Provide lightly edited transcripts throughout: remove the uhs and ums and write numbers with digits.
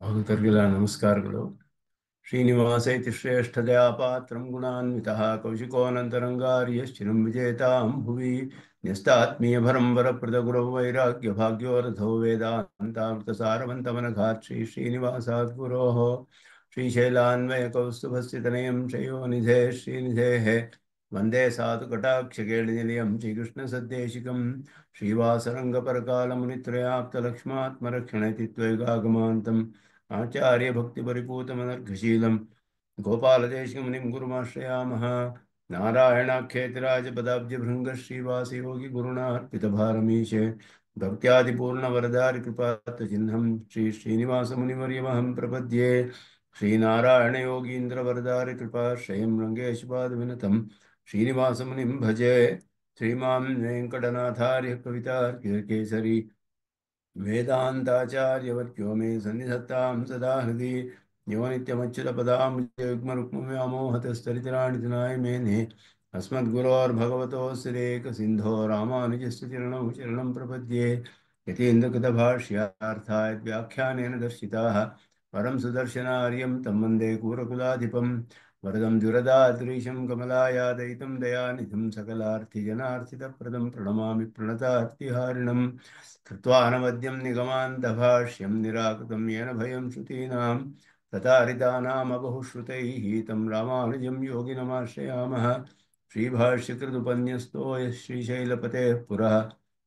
ಭಕ್ತರಿಗೆಲ್ಲ ನಮಸ್ಕಾರಗಳು. ಶ್ರೀನಿವಾಸೈತಿ ಶ್ರೇಷ್ಠದಯಾ ಪಾತ್ರಂ ಗುಣಾನ್ವಿತಃ ಕೌಶಿಕೋನಂತರಂಗಾರ್ಯಶ್ಚಿರಂ ವಿಜೇತಾಂ ಭುವಿ ನ್ಯಸ್ತಾತ್ಮೀಯಭರಂ ವರಪ್ರದ ಗುರೌ ವೈರಾಗ್ಯ ಭಾಗ್ಯೋರಥೋ ವೇದಾಂತಾಮೃತಸಾರವಂತಮನಘಾತ್ ಶ್ರೀನಿವಾಸಾತ್ ಗುರೋಃ ಶ್ರೀಶೈಲಾನ್ವಯಕೌಸ್ತುಭಸ್ಥಿತನಯಂ ಶಯೋನಿಧೇ ಶ್ರೀನಿಧೇಃ ವಂದೇ ಸಾಧುಕಟಾಕ್ಷಕೇಳಿನಿಲಯಂ ಶ್ರೀಕೃಷ್ಣಸದ್ದೇಶಿಕಂ ಶ್ರೀವಾಸರಂಗಪರಕಾಲमुनित्रयाप्तलक्ष्मात्मरक्षणेति त्वैगागमान्तम् आचार्यभक्तिपरिपूतमनर्घशीलं गोपालदेशिकमुनिं गुरुमाश्रयामः। नारायणाख्येतिराजपदाब्जभृङ्गश्रीवासयोगिगुरुणार्पितभारमीशे भक्त्यादिपूर्णवरदारिकृपात्तचिह्नं श्रीश्रीनिवासमुनिवर्यमहं प्रपद्ये। श्रीनारायणयोगीन्द्रवरदारिकृपाश्रयं रङ्गेशपादविनतं श्रीनिवासमुनिं भजे। श्रीमां वेङ्कटनाथार्य कवितार्किकेसरी वेदान्ताचार्यवर्यो मे सन्निधत्तां सदा हृदि यो नित्यमच्युतपदाम्बुजयुग्मरुक्मव्यामोहतस्तरितराणि तनाय मेने अस्मद्गुरोर्भगवतोऽस्य देकसिन्धो रामानुजस्य चरणौ शरणं प्रपद्ये। यतीन्द्रकृतभाष्यार्थाय व्याख्यानेन दर्शिताः परं सुदर्शनार्यं तं वन्दे कूरकुलाधिपं वरदं जुरदाद्रीशं कमलायादयितं दयानिधिं सकलार्थिजनार्थितप्रदं प्रणमामि प्रणतार्तिहारिणम् कृत्वा अनवद्यं निगमान्तभाष्यं निराकृतं येन भयं श्रुतीनां तथारितानामबहुश्रुतैः तं रामानुजं योगिनमाश्रयामः। श्रीभाष्यकृदुपन्यस्तो यः श्रीशैलपतेः पुरः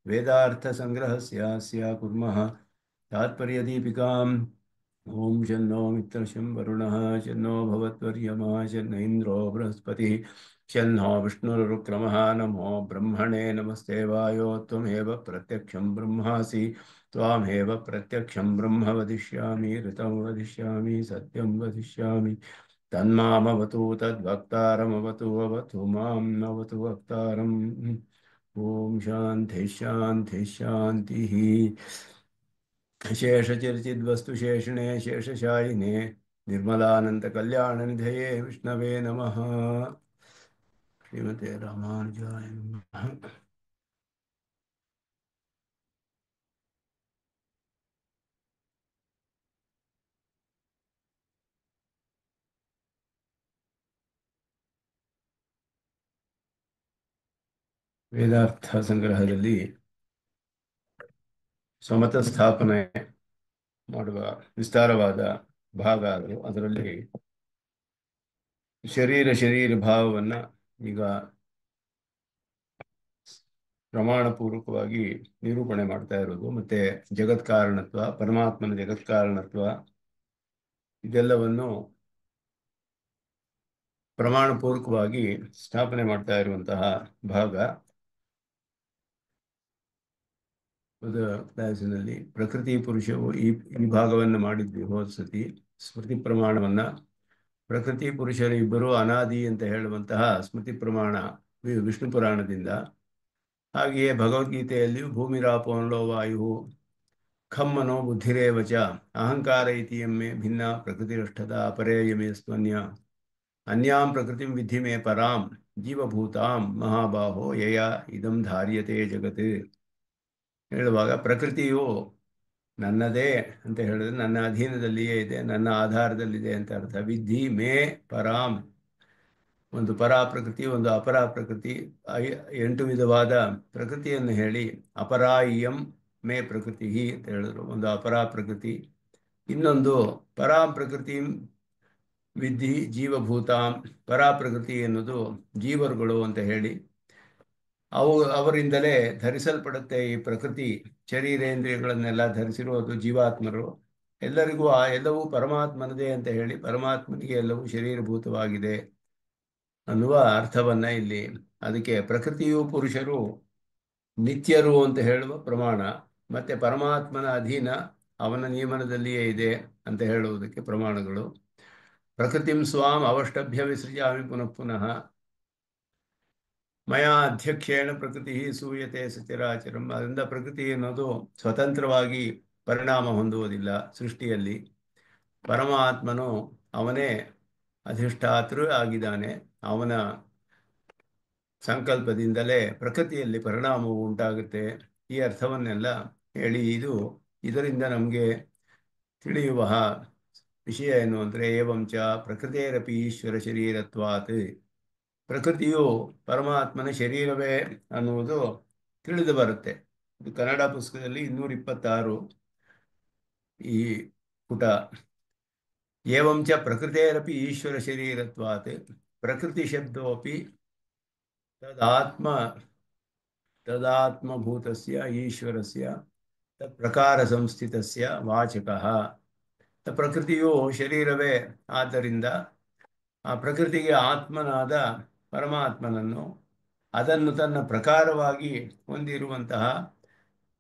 वेदार्थसङ्ग्रहस्यास्य कुर्मः तात्पर्यदीपिकाम्। ॐ शन्नो मित्रशं वरुणः शन्नो भवत्वर्यमा शन्न इन्द्रो बृहस्पतिः शन्नो विष्णुरुक्रमः नमो ब्रह्मणे नमस्ते वायो त्वमेव प्रत्यक्षं ब्रह्मासि त्वामेव प्रत्यक्षं ब्रह्म वदिष्यामि ऋतं वदिष्यामि सत्यं वदिष्यामि तन्मामवतु तद्वक्तारमवतु अवतु माम् अवतु वक्तारम्। ॐ शान्तिः शान्तिः शान्तिः। शेषचर्चिद्वस्तुशेषिणे शेषशायिने निर्मलानन्दकल्याणनिधये विष्णवे नमः। श्रीमते रामानुजाय नमः। ವೇದಾರ್ಥ ಸಂಗ್ರಹದಲ್ಲಿ ಸ್ವಮತ ಸ್ಥಾಪನೆ ಮಾಡುವ ವಿಸ್ತಾರವಾದ ಭಾಗ ಅದು. ಅದರಲ್ಲಿ ಶರೀರ ಭಾವವನ್ನು ಈಗ ಪ್ರಮಾಣಪೂರ್ವಕವಾಗಿ ನಿರೂಪಣೆ ಮಾಡ್ತಾ ಇರೋದು, ಮತ್ತೆ ಜಗತ್ಕಾರಣತ್ವ, ಪರಮಾತ್ಮನ ಜಗತ್ಕಾರಣತ್ವ, ಇದೆಲ್ಲವನ್ನು ಪ್ರಮಾಣಪೂರ್ವಕವಾಗಿ ಸ್ಥಾಪನೆ ಮಾಡ್ತಾ ಇರುವಂತಹ ಭಾಗ. ಕ್ಲಾಸಿನಲ್ಲಿ ಪ್ರಕೃತಿ ಪುರುಷವು ಈ ಭಾಗವನ್ನು ಮಾಡಿದ್ವಿ ಹೋದ ಸತಿ. ಸ್ಮೃತಿ ಪ್ರಮಾಣವನ್ನ ಪ್ರಕೃತಿ ಪುರುಷರು ಇಬ್ಬರು ಅನಾದಿ ಅಂತ ಹೇಳುವಂತಹ ಸ್ಮೃತಿ ಪ್ರಮಾಣ ವಿಷ್ಣು ಪುರಾಣದಿಂದ, ಹಾಗೆಯೇ ಭಗವದ್ಗೀತೆಯಲ್ಲಿಯೂ ಭೂಮಿರಾಪೋನಲೋ ವಾಯು ಖಮ್ಮನೋ ಬುದ್ಧಿರೇವಚ ಅಹಂಕಾರ ಇತಿಯಮ್ಮೆ ಭಿನ್ನ ಪ್ರಕೃತಿರಷ್ಟದ ಅಪರೇಯಮೇ ಸ್ತನ್ಯ ಅನ್ಯಾಂ ಪ್ರಕೃತಿಂ ವಿಧಿ ಮೇ ಪರಾಂ ಜೀವಭೂತಾಂ ಮಹಾಬಾಹೋ ಯಯ ಇದಂ ಧಾರ್ಯತೆ ಜಗತ್ ಹೇಳುವಾಗ ಪ್ರಕೃತಿಯು ನನ್ನದೇ ಅಂತ ಹೇಳಿದ್ರೆ ನನ್ನ ಅಧೀನದಲ್ಲಿಯೇ ಇದೆ, ನನ್ನ ಆಧಾರದಲ್ಲಿದೆ ಅಂತ ಅರ್ಥ. ವಿಧಿ ಮೇ ಪರಾಂ, ಒಂದು ಪರಾ ಪ್ರಕೃತಿ, ಒಂದು ಅಪರಾ ಪ್ರಕೃತಿ, 8 ವಿಧವಾದ ಪ್ರಕೃತಿಯನ್ನು ಹೇಳಿ ಅಪರಾಯಿಯಂ ಮೇ ಪ್ರಕೃತಿ ಅಂತ ಹೇಳಿದ್ರು. ಒಂದು ಅಪರಾ ಪ್ರಕೃತಿ, ಇನ್ನೊಂದು ಪರಾಂ ಪ್ರಕೃತಿ ವಿಧಿ ಜೀವಭೂತಾಂ, ಪರಾ ಪ್ರಕೃತಿ ಎನ್ನುವುದು ಜೀವರುಗಳು ಅಂತ ಹೇಳಿ ಅವರಿಂದಲೇ ಧರಿಸಲ್ಪಡುತ್ತೆ ಈ ಪ್ರಕೃತಿ. ಶರೀರೇಂದ್ರಿಯಗಳನ್ನೆಲ್ಲ ಧರಿಸಿರುವುದು ಜೀವಾತ್ಮರು. ಎಲ್ಲರಿಗೂ ಎಲ್ಲವೂ ಪರಮಾತ್ಮನದೇ ಅಂತ ಹೇಳಿ ಪರಮಾತ್ಮನಿಗೆ ಎಲ್ಲವೂ ಶರೀರಭೂತವಾಗಿದೆ ಅನ್ನುವ ಅರ್ಥವನ್ನ ಇಲ್ಲಿ. ಅದಕ್ಕೆ ಪ್ರಕೃತಿಯು ಪುರುಷರು ನಿತ್ಯರು ಅಂತ ಹೇಳುವ ಪ್ರಮಾಣ, ಮತ್ತೆ ಪರಮಾತ್ಮನ ಅಧೀನ ಅವನ ನಿಯಮನದಲ್ಲಿಯೇ ಇದೆ ಅಂತ ಹೇಳುವುದಕ್ಕೆ ಪ್ರಮಾಣಗಳು. ಪ್ರಕೃತಿಂ ಸ್ವಾಂ ಅವಷ್ಟಭ್ಯ ವಿಸೃಜಾಮಿ ಪುನಃ ಪುನಃ ಮಯಾ ಅಧ್ಯಕ್ಷೇಣ ಪ್ರಕೃತಿ ಸೂಯತೆ ಸಚರಾಚರಂ. ಅದರಿಂದ ಪ್ರಕೃತಿ ಅನ್ನೋದು ಸ್ವತಂತ್ರವಾಗಿ ಪರಿಣಾಮ ಹೊಂದುವುದಿಲ್ಲ ಸೃಷ್ಟಿಯಲ್ಲಿ. ಪರಮಾತ್ಮನು ಅವನೇ ಅಧಿಷ್ಠಾತೃ ಆಗಿದ್ದಾನೆ. ಅವನ ಸಂಕಲ್ಪದಿಂದಲೇ ಪ್ರಕೃತಿಯಲ್ಲಿ ಪರಿಣಾಮವು ಉಂಟಾಗುತ್ತೆ. ಈ ಅರ್ಥವನ್ನೆಲ್ಲ ಹೇಳಿ ಇದರಿಂದ ನಮಗೆ ತಿಳಿಯುವ ವಿಷಯ ಏನು ಅಂದರೆ ಏವಂಚ ಪ್ರಕೃತಿರಪಿ ಈಶ್ವರ ಶರೀರತ್ವಾತ್, ಪ್ರಕೃತಿಯು ಪರಮಾತ್ಮನ ಶರೀರವೇ ಅನ್ನುವುದು ತಿಳಿದು ಬರುತ್ತೆ. ಇದು ಕನ್ನಡ ಪುಸ್ತಕದಲ್ಲಿ 226 ಈ ಪುಟ. ಏವಂಚ ಪ್ರಕೃತಿರಪಿ ಈಶ್ವರ ಶರೀರತ್ವಾತ್ ಪ್ರಕೃತಿ ಶಬ್ದೋಪಿ ತದಾತ್ಮ ತದಾತ್ಮಭೂತಸ್ಯ ಈಶ್ವರಸ್ಯ ಪ್ರಕಾರ ಸಂಸ್ಥಿತಸ್ಯ ವಾಚಕಃ. ಪ್ರಕೃತಿಯು ಶರೀರವೇ ಆದ್ದರಿಂದ ಆ ಪ್ರಕೃತಿಗೆ ಆತ್ಮನಾದ ಪರಮಾತ್ಮನನ್ನು, ಅದನ್ನು ತನ್ನ ಪ್ರಕಾರವಾಗಿ ಹೊಂದಿರುವಂತಹ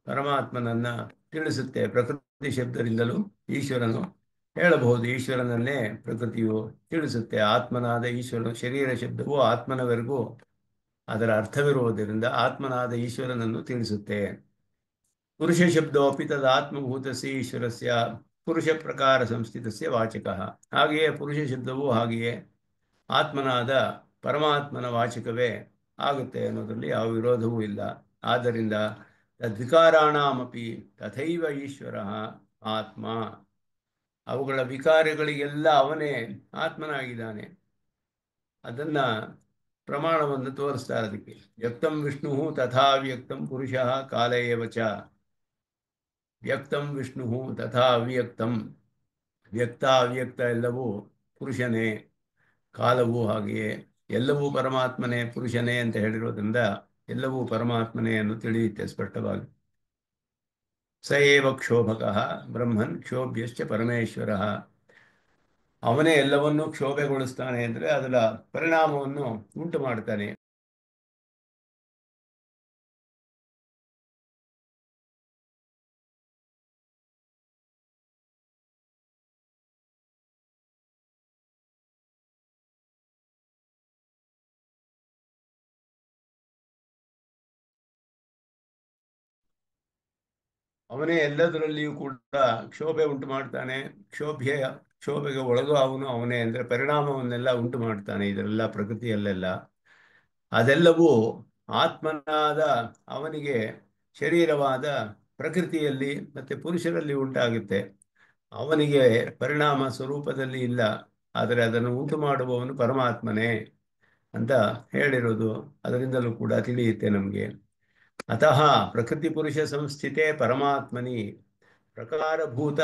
ಪರಮಾತ್ಮನನ್ನು ತಿಳಿಸುತ್ತೆ. ಪ್ರಕೃತಿ ಶಬ್ದದಿಂದಲೂ ಈಶ್ವರನು ಹೇಳಬಹುದು. ಈಶ್ವರನನ್ನೇ ಪ್ರಕೃತಿಯು ತಿಳಿಸುತ್ತೆ. ಆತ್ಮನಾದ ಈಶ್ವರನು, ಶರೀರ ಶಬ್ದವು ಆತ್ಮನವರೆಗೂ ಅದರ ಅರ್ಥವಿರುವುದರಿಂದ ಆತ್ಮನಾದ ಈಶ್ವರನನ್ನು ತಿಳಿಸುತ್ತೆ. ಪುರುಷ ಶಬ್ದೋಪಿ ತದಾತ್ಮಭೂತಸ್ಯ ಈಶ್ವರಸ್ಯ ಪುರುಷ ಪ್ರಕಾರ ಸಂಸ್ಥಿತಸ್ಯ ವಾಚಕಃ. ಹಾಗೆಯೇ ಪುರುಷ ಶಬ್ದವು ಹಾಗೆಯೇ ಆತ್ಮನಾದ ಪರಮಾತ್ಮನ ವಾಚಕವೇ ಆಗುತ್ತೆ ಅನ್ನೋದರಲ್ಲಿ ಯಾವ ವಿರೋಧವೂ ಇಲ್ಲ. ಆದ್ದರಿಂದ ತದ್ವಿಕಾರಾಣಮಪಿ ತಥೈವ ಈಶ್ವರ ಆತ್ಮ. ಅವುಗಳ ವಿಕಾರಗಳಿಗೆಲ್ಲ ಅವನೇ ಆತ್ಮನಾಗಿದ್ದಾನೆ. ಅದನ್ನ ಪ್ರಮಾಣವನ್ನು ತೋರಿಸ್ತಾರೆ. ಅದಕ್ಕೆ ವ್ಯಕ್ತಂ ವಿಷ್ಣು ತಥಾ ವ್ಯಕ್ತಂ ಪುರುಷ ಕಾಲ ಏವ ಚ. ವ್ಯಕ್ತಂ ವಿಷ್ಣು ತಥಾ ಅವ್ಯಕ್ತಂ, ವ್ಯಕ್ತ ಅವ್ಯಕ್ತ ಎಲ್ಲವೂ ಪುರುಷನೇ, ಕಾಲವೂ ಹಾಗೆಯೇ, ಎಲ್ಲವೂ ಪರಮಾತ್ಮನೇ ಪುರುಷನೇ ಅಂತ ಹೇಳಿರೋದ್ರಿಂದ ಎಲ್ಲವೂ ಪರಮಾತ್ಮನೇ ಅನ್ನು ತಿಳಿಯುತ್ತೆ ಸ್ಪಷ್ಟವಾಗಿ. ಸ ಏವ ಕ್ಷೋಭಕಃ ಬ್ರಹ್ಮನ್ ಕ್ಷೋಭ್ಯಶ್ಚ ಪರಮೇಶ್ವರ. ಅವನೇ ಎಲ್ಲವನ್ನೂ ಕ್ಷೋಭೆಗೊಳಿಸ್ತಾನೆ ಅಂದರೆ ಅದರ ಪರಿಣಾಮವನ್ನು ಉಂಟು ಮಾಡ್ತಾನೆ. ಅವನೇ ಎಲ್ಲದರಲ್ಲಿಯೂ ಕೂಡ ಕ್ಷೋಭೆ ಉಂಟು ಮಾಡ್ತಾನೆ. ಕ್ಷೋಭೆಗೆ ಒಳಗೂ ಅವನೇ ಅಂದರೆ ಪರಿಣಾಮವನ್ನೆಲ್ಲ ಉಂಟು ಮಾಡ್ತಾನೆ ಇದರೆಲ್ಲ ಪ್ರಕೃತಿಯಲ್ಲೆಲ್ಲ. ಅದೆಲ್ಲವೂ ಆತ್ಮನಾದ ಅವನಿಗೆ ಶರೀರವಾದ ಪ್ರಕೃತಿಯಲ್ಲಿ ಮತ್ತು ಪುರುಷರಲ್ಲಿ ಉಂಟಾಗುತ್ತೆ. ಅವನಿಗೆ ಪರಿಣಾಮ ಸ್ವರೂಪದಲ್ಲಿ ಇಲ್ಲ, ಆದರೆ ಅದನ್ನು ಉಂಟು ಮಾಡುವವನು ಪರಮಾತ್ಮನೇ ಅಂತ ಹೇಳಿರೋದು ಅದರಿಂದಲೂ ಕೂಡ ತಿಳಿಯುತ್ತೆ ನಮಗೆ. ಅತಃ ಪ್ರಕೃತಿ ಪುರುಷ ಸಂಸ್ಥಿತೆ ಪರಮಾತ್ಮನಿ ಪ್ರಕಾರಭೂತ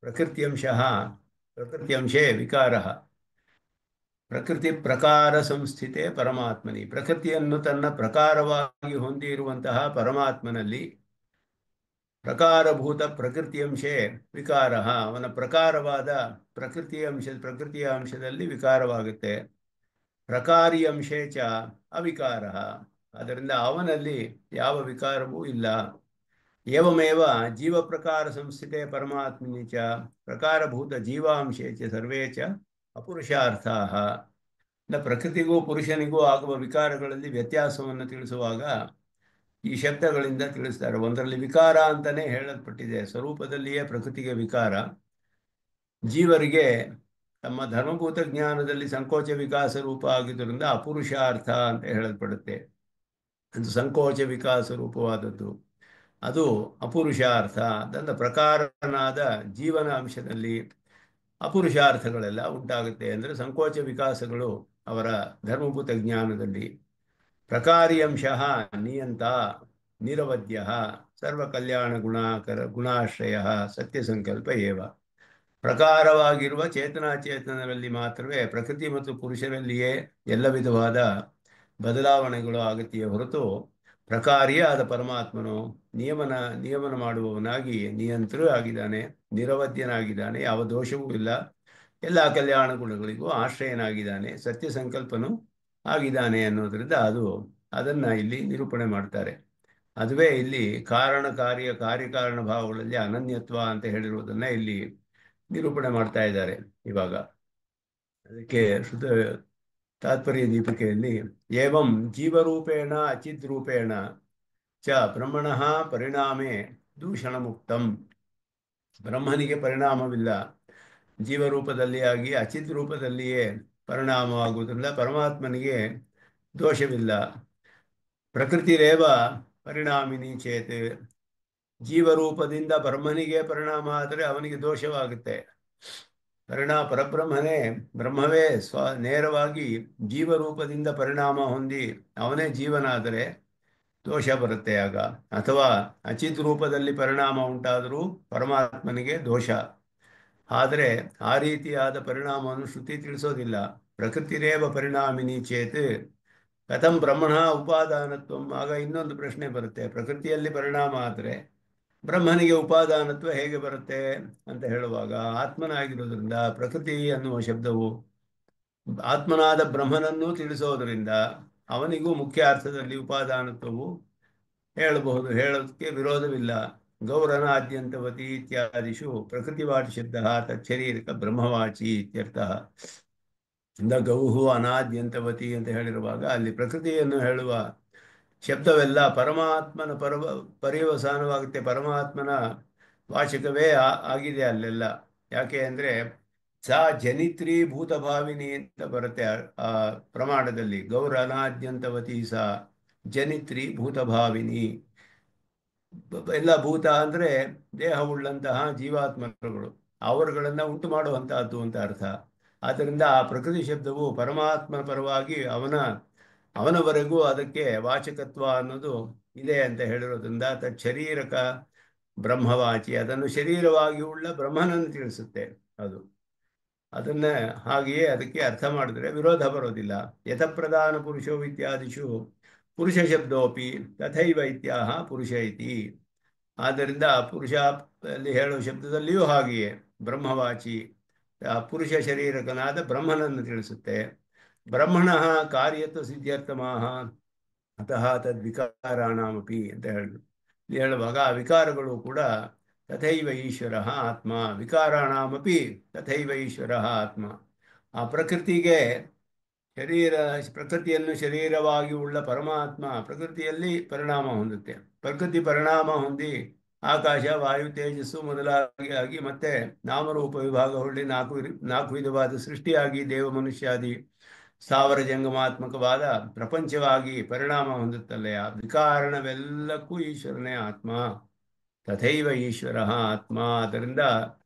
ಪ್ರಕೃತ್ಯಂಶೇ ವಿಕಾರ. ಪ್ರಕೃತಿ ಪ್ರಕಾರ ಸಂಸ್ಥಿತೆ ಪರಮಾತ್ಮನಿ, ಪ್ರಕೃತಿಯನ್ನು ತನ್ನ ಪ್ರಕಾರವಾಗಿ ಹೊಂದಿರುವಂತಹ ಪರಮಾತ್ಮನಲ್ಲಿ ಪ್ರಕಾರಭೂತ ಪ್ರಕೃತಿಯಂಶೇ ವಿಕಾರ. ಅವನ ಪ್ರಕಾರವಾದ ಪ್ರಕೃತಿಯ ಅಂಶದಲ್ಲಿ ವಿಕಾರವಾಗುತ್ತೆ. ಪ್ರಕಾರಿ ಅಂಶೇ ಚ ಅವಿಕಾರ. ಆದ್ದರಿಂದ ಅವನಲ್ಲಿ ಯಾವ ವಿಕಾರವೂ ಇಲ್ಲ. ಏವಮೇವ ಜೀವ ಪ್ರಕಾರ ಸಂಸ್ಥಿತೆ ಪರಮಾತ್ಮನಿ ಚ ಪ್ರಕಾರಭೂತ ಜೀವಾಂಶೇ ಚ ಸರ್ವೇ ಚ ಅಪುರುಷಾರ್ಥಾಃ. ಪ್ರಕೃತಿಗೂ ಪುರುಷನಿಗೂ ಆಗುವ ವಿಕಾರಗಳಲ್ಲಿ ವ್ಯತ್ಯಾಸವನ್ನು ತಿಳಿಸುವಾಗ ಈ ಶಬ್ದಗಳಿಂದ ತಿಳಿಸ್ತಾರೆ. ಒಂದರಲ್ಲಿ ವಿಕಾರ ಅಂತಾನೆ ಹೇಳಲ್ಪಟ್ಟಿದೆ, ಸ್ವರೂಪದಲ್ಲಿಯೇ ಪ್ರಕೃತಿಗೆ ವಿಕಾರ. ಜೀವರಿಗೆ ತಮ್ಮ ಧರ್ಮಭೂತ ಜ್ಞಾನದಲ್ಲಿ ಸಂಕೋಚ ವಿಕಾಸ ರೂಪ ಆಗಿದ್ದರಿಂದ ಅಪುರುಷಾರ್ಥ ಅಂತ ಹೇಳಲ್ಪಡುತ್ತೆ. ಅದು ಸಂಕೋಚ ವಿಕಾಸ ರೂಪವಾದದ್ದು, ಅದು ಅಪುರುಷಾರ್ಥ. ಅದನ್ನ ಪ್ರಕಾರನಾದ ಜೀವನ ಅಂಶದಲ್ಲಿ ಅಪುರುಷಾರ್ಥಗಳೆಲ್ಲ ಉಂಟಾಗುತ್ತೆ. ಅಂದರೆ ಸಂಕೋಚ ವಿಕಾಸಗಳು ಅವರ ಧರ್ಮಭೂತ ಜ್ಞಾನದಲ್ಲಿ. ಪ್ರಕಾರಿ ಅಂಶ ನಿಯಂತ ನಿರವಧ್ಯ ಸರ್ವಕಲ್ಯಾಣ ಗುಣಾಶ್ರಯ ಸತ್ಯಸಂಕಲ್ಪ ಏವ. ಪ್ರಕಾರವಾಗಿರುವ ಚೇತನಾಚೇತನರಲ್ಲಿ ಮಾತ್ರವೇ ಪ್ರಕೃತಿ ಮತ್ತು ಪುರುಷರಲ್ಲಿಯೇ ಎಲ್ಲ ವಿಧವಾದ ಬದಲಾವಣೆಗಳು ಆಗುತ್ತೆಯೇ ಹೊರತು ಪ್ರಕಾರಿಯೇ ಆದ ಪರಮಾತ್ಮನು ನಿಯಮನ ಮಾಡುವವನಾಗಿ ನಿಯಂತ್ರೂ ಆಗಿದ್ದಾನೆ, ನಿರವಧ್ಯನಾಗಿದ್ದಾನೆ, ಯಾವ ದೋಷವೂ ಇಲ್ಲ, ಎಲ್ಲ ಕಲ್ಯಾಣ ಗುಣಗಳಿಗೂ ಆಶ್ರಯನಾಗಿದ್ದಾನೆ, ಸತ್ಯ ಸಂಕಲ್ಪನೂ ಆಗಿದ್ದಾನೆ ಅನ್ನೋದ್ರಿಂದ ಅದನ್ನು ಇಲ್ಲಿ ನಿರೂಪಣೆ ಮಾಡ್ತಾರೆ. ಅದುವೇ ಇಲ್ಲಿ ಕಾರ್ಯಕಾರಣ ಭಾವಗಳಲ್ಲಿ ಅನನ್ಯತ್ವ ಅಂತ ಹೇಳಿರುವುದನ್ನು ಇಲ್ಲಿ ನಿರೂಪಣೆ ಮಾಡ್ತಾ ಇದ್ದಾರೆ ಇವಾಗ. ಅದಕ್ಕೆ ತಾತ್ಪರ್ಯ ದೀಪಿಕೆಯಲ್ಲಿ ಏವಂ ಜೀವರೂಪೇಣ ಅಚಿದ್ರೂಪೇಣ ಚ ಬ್ರಹ್ಮಣಃ ಪರಿಣಾಮೇ ದೂಷಣ ಮುಕ್ತಂ. ಬ್ರಹ್ಮನಿಗೆ ಪರಿಣಾಮವಿಲ್ಲ, ಜೀವರೂಪದಲ್ಲಿ ಆಗಿ ಅಚಿದ್ ರೂಪದಲ್ಲಿಯೇ ಪರಿಣಾಮವಾಗುವುದರಿಂದ ಪರಮಾತ್ಮನಿಗೆ ದೋಷವಿಲ್ಲ. ಪ್ರಕೃತಿರೇವ ಪರಿಣಾಮಿನಿ ಚೇತ್ ಜೀವರೂಪದಿಂದ ಬ್ರಹ್ಮನಿಗೆ ಪರಿಣಾಮ ಆದರೆ ಅವನಿಗೆ ದೋಷವಾಗುತ್ತೆ. ಪರಬ್ರಹ್ಮನೇ, ಬ್ರಹ್ಮವೇ ನೇರವಾಗಿ ಜೀವರೂಪದಿಂದ ಪರಿಣಾಮ ಹೊಂದಿ ಅವನೇ ಜೀವನಾದರೆ ದೋಷ ಬರುತ್ತೆ ಆಗ. ಅಥವಾ ಅಚಿತ್ ರೂಪದಲ್ಲಿ ಪರಿಣಾಮ ಉಂಟಾದರೂ ಪರಮಾತ್ಮನಿಗೆ ದೋಷ. ಆದರೆ ಆ ರೀತಿಯಾದ ಪರಿಣಾಮವನ್ನು ಶ್ರುತಿ ತಿಳಿಸೋದಿಲ್ಲ. ಪ್ರಕೃತಿರೇವ ಪರಿಣಾಮಿನಿ ಚೇತ್ ಕಥಂ ಬ್ರಹ್ಮಣ ಉಪಾದಾನತ್ವ. ಆಗ ಇನ್ನೊಂದು ಪ್ರಶ್ನೆ ಬರುತ್ತೆ, ಪ್ರಕೃತಿಯಲ್ಲಿ ಪರಿಣಾಮ ಆದರೆ ಬ್ರಹ್ಮನಿಗೆ ಉಪಾದಾನತ್ವ ಹೇಗೆ ಬರುತ್ತೆ ಅಂತ ಹೇಳುವಾಗ, ಆತ್ಮನಾಗಿರೋದ್ರಿಂದ ಪ್ರಕೃತಿ ಅನ್ನುವ ಶಬ್ದವು ಆತ್ಮನಾದ ಬ್ರಹ್ಮನನ್ನು ತಿಳಿಸೋದ್ರಿಂದ ಅವನಿಗೂ ಮುಖ್ಯ ಅರ್ಥದಲ್ಲಿ ಉಪಾದಾನತ್ವವು ಹೇಳಬಹುದು, ಹೇಳೋದಕ್ಕೆ ವಿರೋಧವಿಲ್ಲ. ಗೌರನಾದ್ಯಂತವತಿ ಇತ್ಯಾದಿಷು ಪ್ರಕೃತಿವಾಚಿ ಶಬ್ದ ತಚ್ಚರೀರಕ ಬ್ರಹ್ಮವಾಚಿ ಇತ್ಯರ್ಥ. ಗೌಹು ಅನಾದ್ಯಂತವತಿ ಅಂತ ಹೇಳಿರುವಾಗ ಅಲ್ಲಿ ಪ್ರಕೃತಿಯನ್ನು ಹೇಳುವ ಶಬ್ದವೆಲ್ಲ ಪರಮಾತ್ಮನ ಪರ್ಯವಸಾನವಾಗುತ್ತೆ, ಪರಮಾತ್ಮನ ವಾಚಕವೇ ಆಗಿದೆ ಅಲ್ಲೆಲ್ಲ. ಯಾಕೆ ಅಂದರೆ ಸಾ ಜನಿತ್ರಿ ಭೂತಭಾವಿನಿ ಅಂತ ಬರುತ್ತೆ ಆ ಪ್ರಮಾಣದಲ್ಲಿ. ಗೌರ ಅನಾದ್ಯಂತವತಿ ಸಾ ಜನಿತ್ರಿ ಭೂತಭಾವಿನಿ. ಎಲ್ಲ ಭೂತ ಅಂದರೆ ದೇಹವುಳ್ಳಂತಹ ಜೀವಾತ್ಮಗಳು, ಅವರುಗಳನ್ನು ಉಂಟು ಮಾಡುವಂತಹದ್ದು ಅಂತ ಅರ್ಥ. ಆದ್ದರಿಂದ ಆ ಪ್ರಕೃತಿ ಶಬ್ದವು ಪರಮಾತ್ಮನ ಪರವಾಗಿ ಅವನವರೆಗೂ ಅದಕ್ಕೆ ವಾಚಕತ್ವ ಅನ್ನೋದು ಇದೆ ಅಂತ ಹೇಳಿರೋದ್ರಿಂದ ಶರೀರಕ ಬ್ರಹ್ಮವಾಚಿ, ಅದನ್ನು ಶರೀರವಾಗಿ ಉಳ್ಳ ಬ್ರಹ್ಮನನ್ನು ತಿಳಿಸುತ್ತೆ. ಅದನ್ನ ಹಾಗೆಯೇ ಅದಕ್ಕೆ ಅರ್ಥ ಮಾಡಿದ್ರೆ ವಿರೋಧ ಬರೋದಿಲ್ಲ. ಯಥಪ್ರಧಾನ ಪುರುಷೋ ಇತ್ಯಾದಿಷು ಪುರುಷ ಶಬ್ದೋಪಿ ತಥೈವ ಇತ್ಯಾಹ ಪುರುಷ ಇತಿ. ಆದ್ದರಿಂದ ಪುರುಷ ಅಲ್ಲಿ ಹೇಳುವ ಶಬ್ದದಲ್ಲಿಯೂ ಹಾಗೆಯೇ ಬ್ರಹ್ಮವಾಚಿ ಪುರುಷ ಶರೀರಕನಾದ ಬ್ರಹ್ಮನನ್ನು ತಿಳಿಸುತ್ತೆ. ಬ್ರಹ್ಮಣ ಕಾರ್ಯತ್ವ ಸಿದ್ಧ್ಯರ್ಥಮಾಹ ಅತಃ ತದ್ವಿಕಾರಾಣಮಪಿ ಅಂತ ಹೇಳುವಾಗ ಆ ವಿಕಾರಗಳು ಕೂಡ ತಥೈವ ಈಶ್ವರ ಆತ್ಮ, ವಿಕಾರಾಣಮಪಿ ತಥೈವ ಈಶ್ವರ ಆತ್ಮ. ಆ ಪ್ರಕೃತಿಯನ್ನು ಶರೀರವಾಗಿ ಉಳ್ಳ ಪರಮಾತ್ಮ ಪ್ರಕೃತಿಯಲ್ಲಿ ಪರಿಣಾಮ ಹೊಂದುತ್ತೆ. ಪ್ರಕೃತಿ ಪರಿಣಾಮ ಹೊಂದಿ ಆಕಾಶ, ವಾಯು, ತೇಜಸ್ಸು ಮೊದಲಾಗಿ ಮತ್ತೆ ನಾಮರೂಪ ವಿಭಾಗ ಹೊಳ್ಳಿ ನಾಲ್ಕು ವಿಧವಾದ ಸೃಷ್ಟಿಯಾಗಿ ದೇವ ಮನುಷ್ಯಾದಿ ಸ್ಥಾವರ ಜಂಗಮಾತ್ಮಕವಾದ ಪ್ರಪಂಚವಾಗಿ ಪರಿಣಾಮ ಹೊಂದುತ್ತಲ್ಲ. ಆ ವಿಕಾರಣವೆಲ್ಲಕ್ಕೂ ಈಶ್ವರನೇ ಆತ್ಮ, ತಥೈವ ಈಶ್ವರ ಆತ್ಮ. ಅದರಿಂದ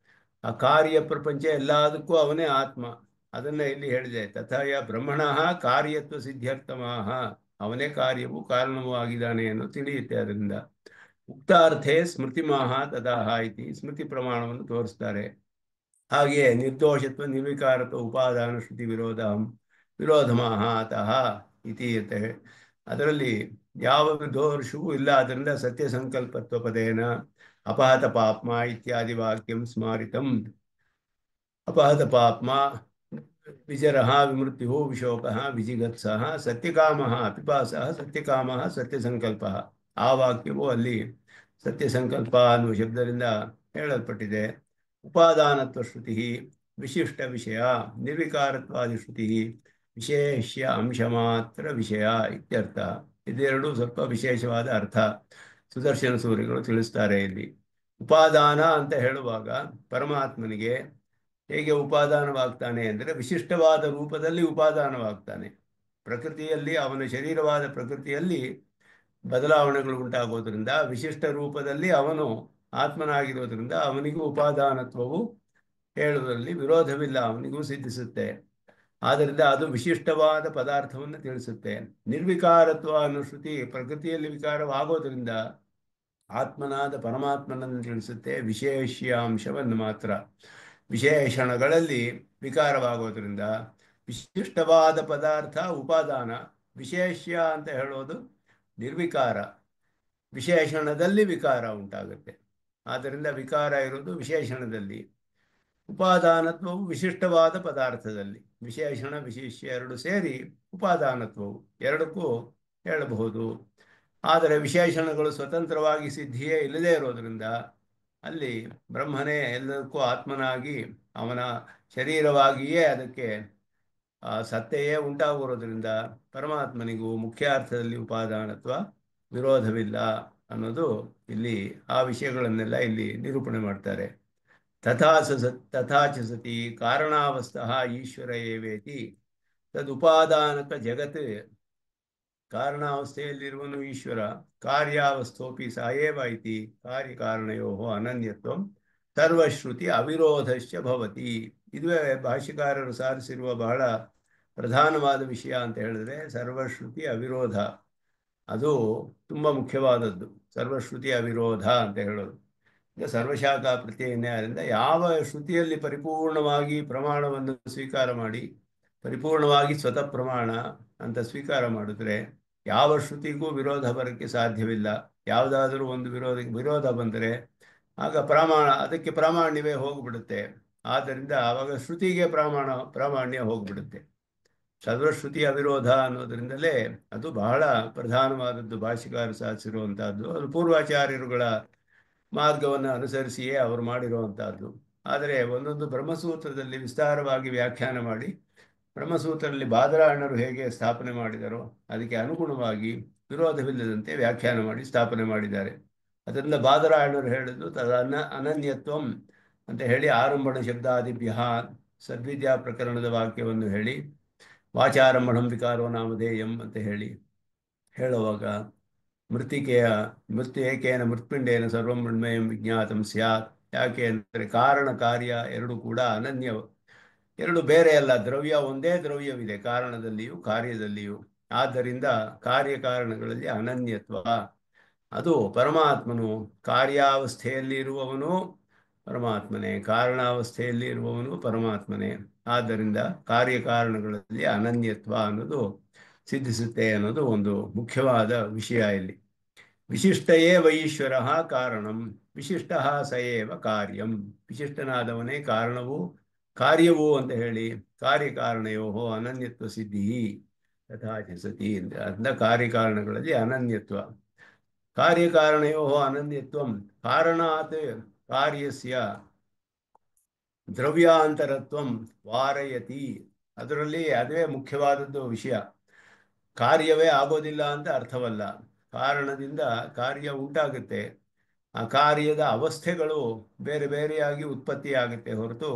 ಆ ಕಾರ್ಯ ಪ್ರಪಂಚ ಎಲ್ಲದಕ್ಕೂ ಅವನೇ ಆತ್ಮ. ಅದನ್ನ ಇಲ್ಲಿ ಹೇಳಿದೆ, ತಥಾಯ ಬ್ರಹ್ಮಣ ಕಾರ್ಯತ್ವ ಸಿದ್ಧ್ಯರ್ಥಮಾಹ, ಅವನೇ ಕಾರ್ಯವೂ ಕಾರಣವೂ ಆಗಿದ್ದಾನೆ ಅನ್ನೋ ತಿಳಿಯುತ್ತೆ. ಅದರಿಂದ ಉಕ್ತಾರ್ಥೇ ಸ್ಮೃತಿಮಾಹ ತದಾಹ ಇತಿ ಸ್ಮೃತಿ ಪ್ರಮಾಣವನ್ನು ತೋರಿಸ್ತಾರೆ. ಹಾಗೆಯೇ ನಿರ್ದೋಷತ್ವ ನಿರ್ವಿಕಾರತ್ವ ಉಪಾದಾನ ಶ್ರುತಿ ವಿರೋಧಮಾಹ ಅತಃ ಇತಿ ಅಂತ ಅದರಲ್ಲಿ ಯಾವ ದೋಷವೂ ಇಲ್ಲ. ಅದರಿಂದ ಸತ್ಯ ಸಂಕಲ್ಪತ್ವ ಪದೇನ ಅಪಹತ ಪಾಪ್ಮ ಇತ್ಯಾದಿ ವಾಕ್ಯಂ ಸ್ಮಾರಿತಂ. ಅಪಹತ ಪಾಪ್ಮ ವಿಜರಃ ವಿಮೃತ್ಯು ವಿಶೋಕಃ ವಿಜಿಗತ್ಸಃ ಸತ್ಯಕಾಮಃ ಪಿಪಾಸಃ ಸತ್ಯಕಾಮಃ ಸತ್ಯಸಂಕಲ್ಪಃ. ಆ ವಾಕ್ಯವು ಅಲ್ಲಿ ಸತ್ಯಸಂಕಲ್ಪ ಅನ್ನುವ ಶಬ್ದದಿಂದ ಹೇಳಲ್ಪಟ್ಟಿದೆ. ಉಪಾದಾನತ್ವ ಶ್ರುತಿ ವಿಶಿಷ್ಟ ವಿಷಯ, ನಿರ್ವಿಕಾರತ್ವಾದಿ ಶ್ರುತಿ ವಿಶೇಷ್ಯ ಅಂಶ ಮಾತ್ರ ವಿಷಯ ಇತ್ಯರ್ಥ. ಇದೆರಡು ಸ್ವಲ್ಪ ವಿಶೇಷವಾದ ಅರ್ಥ ಸುದರ್ಶನ ಸೂರಿಗಳು ತಿಳಿಸ್ತಾರೆ ಇಲ್ಲಿ. ಉಪಾದಾನ ಅಂತ ಹೇಳುವಾಗ ಪರಮಾತ್ಮನಿಗೆ ಹೇಗೆ ಉಪಾದಾನವಾಗ್ತಾನೆ ಅಂದರೆ ವಿಶಿಷ್ಟವಾದ ರೂಪದಲ್ಲಿ ಉಪಾದಾನವಾಗ್ತಾನೆ. ಪ್ರಕೃತಿಯಲ್ಲಿ ಅವನ ಶರೀರವಾದ ಪ್ರಕೃತಿಯಲ್ಲಿ ಬದಲಾವಣೆಗಳು ಉಂಟಾಗೋದ್ರಿಂದ ವಿಶಿಷ್ಟ ರೂಪದಲ್ಲಿ ಅವನು ಆತ್ಮನಾಗಿರೋದ್ರಿಂದ ಅವನಿಗೂ ಉಪಾದಾನತ್ವವು ಹೇಳುವುದರಲ್ಲಿ ವಿರೋಧವಿಲ್ಲ, ಅವನಿಗೂ ಸಿದ್ಧಿಸುತ್ತೆ. ಆದ್ದರಿಂದ ಅದು ವಿಶಿಷ್ಟವಾದ ಪದಾರ್ಥವನ್ನು ತಿಳಿಸುತ್ತೆ. ನಿರ್ವಿಕಾರತ್ವ ಅನ್ನೋ ಶ್ರುತಿ ಪ್ರಕೃತಿಯಲ್ಲಿ ವಿಕಾರವಾಗೋದ್ರಿಂದ ಆತ್ಮನಾದ ಪರಮಾತ್ಮನನ್ನು ತಿಳಿಸುತ್ತೆ. ವಿಶೇಷ್ಯಾಂಶವನ್ನು ಮಾತ್ರ, ವಿಶೇಷಣಗಳಲ್ಲಿ ವಿಕಾರವಾಗೋದ್ರಿಂದ ವಿಶಿಷ್ಟವಾದ ಪದಾರ್ಥ ಉಪಾದಾನ, ವಿಶೇಷ್ಯ ಅಂತ ಹೇಳೋದು ನಿರ್ವಿಕಾರ, ವಿಶೇಷಣದಲ್ಲಿ ವಿಕಾರ ಉಂಟಾಗುತ್ತೆ. ಆದ್ದರಿಂದ ವಿಕಾರ ಇರೋದು ವಿಶೇಷಣದಲ್ಲಿ, ಉಪಾದಾನತ್ವವು ವಿಶಿಷ್ಟವಾದ ಪದಾರ್ಥದಲ್ಲಿ. ವಿಶೇಷಣ ವಿಶೇಷ್ಯ ಎರಡು ಸೇರಿ ಉಪಾದಾನತ್ವವು ಎರಡಕ್ಕೂ ಹೇಳಬಹುದು. ಆದರೆ ವಿಶೇಷಣಗಳು ಸ್ವತಂತ್ರವಾಗಿ ಸಿದ್ಧಿಯೇ ಇಲ್ಲದೇ ಇರೋದ್ರಿಂದ ಅಲ್ಲಿ ಬ್ರಹ್ಮನೇ ಎಲ್ಲದಕ್ಕೂ ಆತ್ಮನಾಗಿ ಅವನ ಶರೀರವಾಗಿಯೇ ಅದಕ್ಕೆ ಸತ್ತೆಯೇ ಉಂಟಾಗಿರೋದ್ರಿಂದ ಪರಮಾತ್ಮನಿಗೂ ಮುಖ್ಯಾರ್ಥದಲ್ಲಿ ಉಪಾದಾನತ್ವ ವಿರೋಧವಿಲ್ಲ ಅನ್ನೋದು ಇಲ್ಲಿ ಆ ವಿಷಯಗಳನ್ನೆಲ್ಲ ಇಲ್ಲಿ ನಿರೂಪಣೆ ಮಾಡ್ತಾರೆ. ತಥಾಚ ಸತಿ ಕಾರಣಾವಸ್ಥಃ ಈಶ್ವರ ಏವೇತಿ ತದುಪಾದಾನಕ ಜಗತ್ ಕಾರಣಾವಸ್ಥೆಯಲ್ಲಿರುವನು ಈಶ್ವರ, ಕಾರ್ಯಾವಸ್ಥೋಪಿ ಸ ಏವ ಇತಿ ಕಾರ್ಯಕಾರಣಯೋ ಅನನ್ಯತ್ವಂ ಸರ್ವಶ್ರುತಿ ಅವಿರೋಧಶ್ಚ ಭವತಿ. ಇದುವೇ ಭಾಷ್ಯಕಾರರು ಸಾರಿಸಿರುವ ಬಹಳ ಪ್ರಧಾನವಾದ ವಿಷಯ ಅಂತ ಹೇಳಿದ್ರೆ ಸರ್ವಶ್ರುತಿ ಅವಿರೋಧ. ಅದು ತುಂಬ ಮುಖ್ಯವಾದದ್ದು, ಸರ್ವಶ್ರುತಿ ಅವಿರೋಧ ಅಂತ ಹೇಳೋದು. ಈಗ ಸರ್ವಶಾಖಾ ಪ್ರತ್ಯಯದಿಂದ ಯಾವ ಶ್ರುತಿಯಲ್ಲಿ ಪರಿಪೂರ್ಣವಾಗಿ ಪ್ರಮಾಣವನ್ನು ಸ್ವೀಕಾರ ಮಾಡಿ ಪರಿಪೂರ್ಣವಾಗಿ ಸ್ವತಃ ಪ್ರಮಾಣ ಅಂತ ಸ್ವೀಕಾರ ಮಾಡಿದ್ರೆ ಯಾವ ಶ್ರುತಿಗೂ ವಿರೋಧ ಬರೋಕ್ಕೆ ಸಾಧ್ಯವಿಲ್ಲ. ಯಾವುದಾದ್ರೂ ಒಂದು ವಿರೋಧ ಬಂದರೆ ಆಗ ಅದಕ್ಕೆ ಪ್ರಾಮಾಣ್ಯವೇ ಹೋಗ್ಬಿಡುತ್ತೆ. ಆದ್ದರಿಂದ ಆವಾಗ ಶ್ರುತಿಗೆ ಪ್ರಾಮಾಣ್ಯ ಹೋಗ್ಬಿಡುತ್ತೆ. ಸರ್ವಶ್ರುತಿ ಅವಿರೋಧ ಅನ್ನೋದರಿಂದಲೇ ಅದು ಬಹಳ ಪ್ರಧಾನವಾದದ್ದು, ಭಾಷ್ಯಕಾರ ಸಾಧಿಸಿರುವಂತಹದ್ದು. ಅದು ಪೂರ್ವಾಚಾರ್ಯರುಗಳ ಮಾರ್ಗವನ್ನು ಅನುಸರಿಸಿಯೇ ಅವರು ಮಾಡಿರುವಂತಹದ್ದು. ಆದರೆ ಒಂದೊಂದು ಬ್ರಹ್ಮಸೂತ್ರದಲ್ಲಿ ವಿಸ್ತಾರವಾಗಿ ವ್ಯಾಖ್ಯಾನ ಮಾಡಿ, ಬ್ರಹ್ಮಸೂತ್ರದಲ್ಲಿ ಬಾದರಾಯಣರು ಹೇಗೆ ಸ್ಥಾಪನೆ ಮಾಡಿದರೋ ಅದಕ್ಕೆ ಅನುಗುಣವಾಗಿ ವಿರೋಧವಿಲ್ಲದಂತೆ ವ್ಯಾಖ್ಯಾನ ಮಾಡಿ ಸ್ಥಾಪನೆ ಮಾಡಿದ್ದಾರೆ. ಅದರಿಂದ ಬಾದರಾಯಣರು ಹೇಳಿದ್ದು ಅನನ್ಯತ್ವಂ ಅಂತ ಹೇಳಿ ಆರಂಭಣ ಶಬ್ದಾದಿಭ್ಯ ಸದ್ವಿದ್ಯಾ ಪ್ರಕರಣದ ವಾಕ್ಯವನ್ನು ಹೇಳಿ ವಾಚಾರಂಭಣಂ ವಿಕಾರೋ ನಾಮಧೇಯಂ ಅಂತ ಹೇಳುವಾಗ ಏಕೇನ ಮೃತ್ಪಿಂಡೇನ ಸರ್ವಂ ಮೃಣ್ಮಯಂ ವಿಜ್ಞಾತಂ ಸ್ಯಾತ್. ಯಾಕೆ ಅಂದರೆ ಕಾರಣ ಕಾರ್ಯ ಎರಡು ಕೂಡ ಅನನ್ಯ, ಎರಡು ಬೇರೆ ಅಲ್ಲ. ಒಂದೇ ದ್ರವ್ಯವಿದೆ ಕಾರಣದಲ್ಲಿಯೂ ಕಾರ್ಯದಲ್ಲಿಯೂ. ಆದ್ದರಿಂದ ಕಾರ್ಯಕಾರಣಗಳಲ್ಲಿ ಅನನ್ಯತ್ವ. ಅದು ಪರಮಾತ್ಮನು ಕಾರ್ಯಾವಸ್ಥೆಯಲ್ಲಿ ಇರುವವನು ಪರಮಾತ್ಮನೇ, ಕಾರಣಾವಸ್ಥೆಯಲ್ಲಿ ಇರುವವನು ಪರಮಾತ್ಮನೇ. ಆದ್ದರಿಂದ ಕಾರ್ಯಕಾರಣಗಳಲ್ಲಿ ಅನನ್ಯತ್ವ ಅನ್ನೋದು ಸಿದ್ಧಿಸುತ್ತೆ ಅನ್ನೋದು ಒಂದು ಮುಖ್ಯವಾದ ವಿಷಯ ಇಲ್ಲಿ. ವಿಶಿಷ್ಟಯೇ ವೈಶ್ವರ ಕಾರಣಂ, ವಿಶಿಷ್ಟ ಸಯೇವ ಕಾರ್ಯಂ. ವಿಶಿಷ್ಟನಾದವನೇ ಕಾರಣವು ಕಾರ್ಯವೂ ಅಂತ ಹೇಳಿ ಕಾರ್ಯಕಾರಣಯೋ ಅನನ್ಯತ್ವ ಸಿದ್ಧಿ ತಥಾಚ ಸತಿ. ಅಂದ ಕಾರ್ಯಕಾರಣಗಳಲ್ಲಿ ಅನನ್ಯತ್ವ. ಕಾರ್ಯಕಾರಣಯೋ ಅನನ್ಯತ್ವಂ ಕಾರಣಾತ್ ಕಾರ್ಯಸ್ಯ ದ್ರವ್ಯಾಂತರತ್ವಂ ವಾರಯತಿ. ಅದರಲ್ಲಿ ಅದೇ ಮುಖ್ಯವಾದದ್ದು ವಿಷಯ. ಕಾರ್ಯವೇ ಆಗೋದಿಲ್ಲ ಅಂತ ಅರ್ಥವಲ್ಲ. ಕಾರಣದಿಂದ ಕಾರ್ಯ ಉಂಟಾಗುತ್ತೆ. ಆ ಕಾರ್ಯದ ಅವಸ್ಥೆಗಳು ಬೇರೆ ಬೇರೆಯಾಗಿ ಉತ್ಪತ್ತಿಯಾಗುತ್ತೆ ಹೊರತು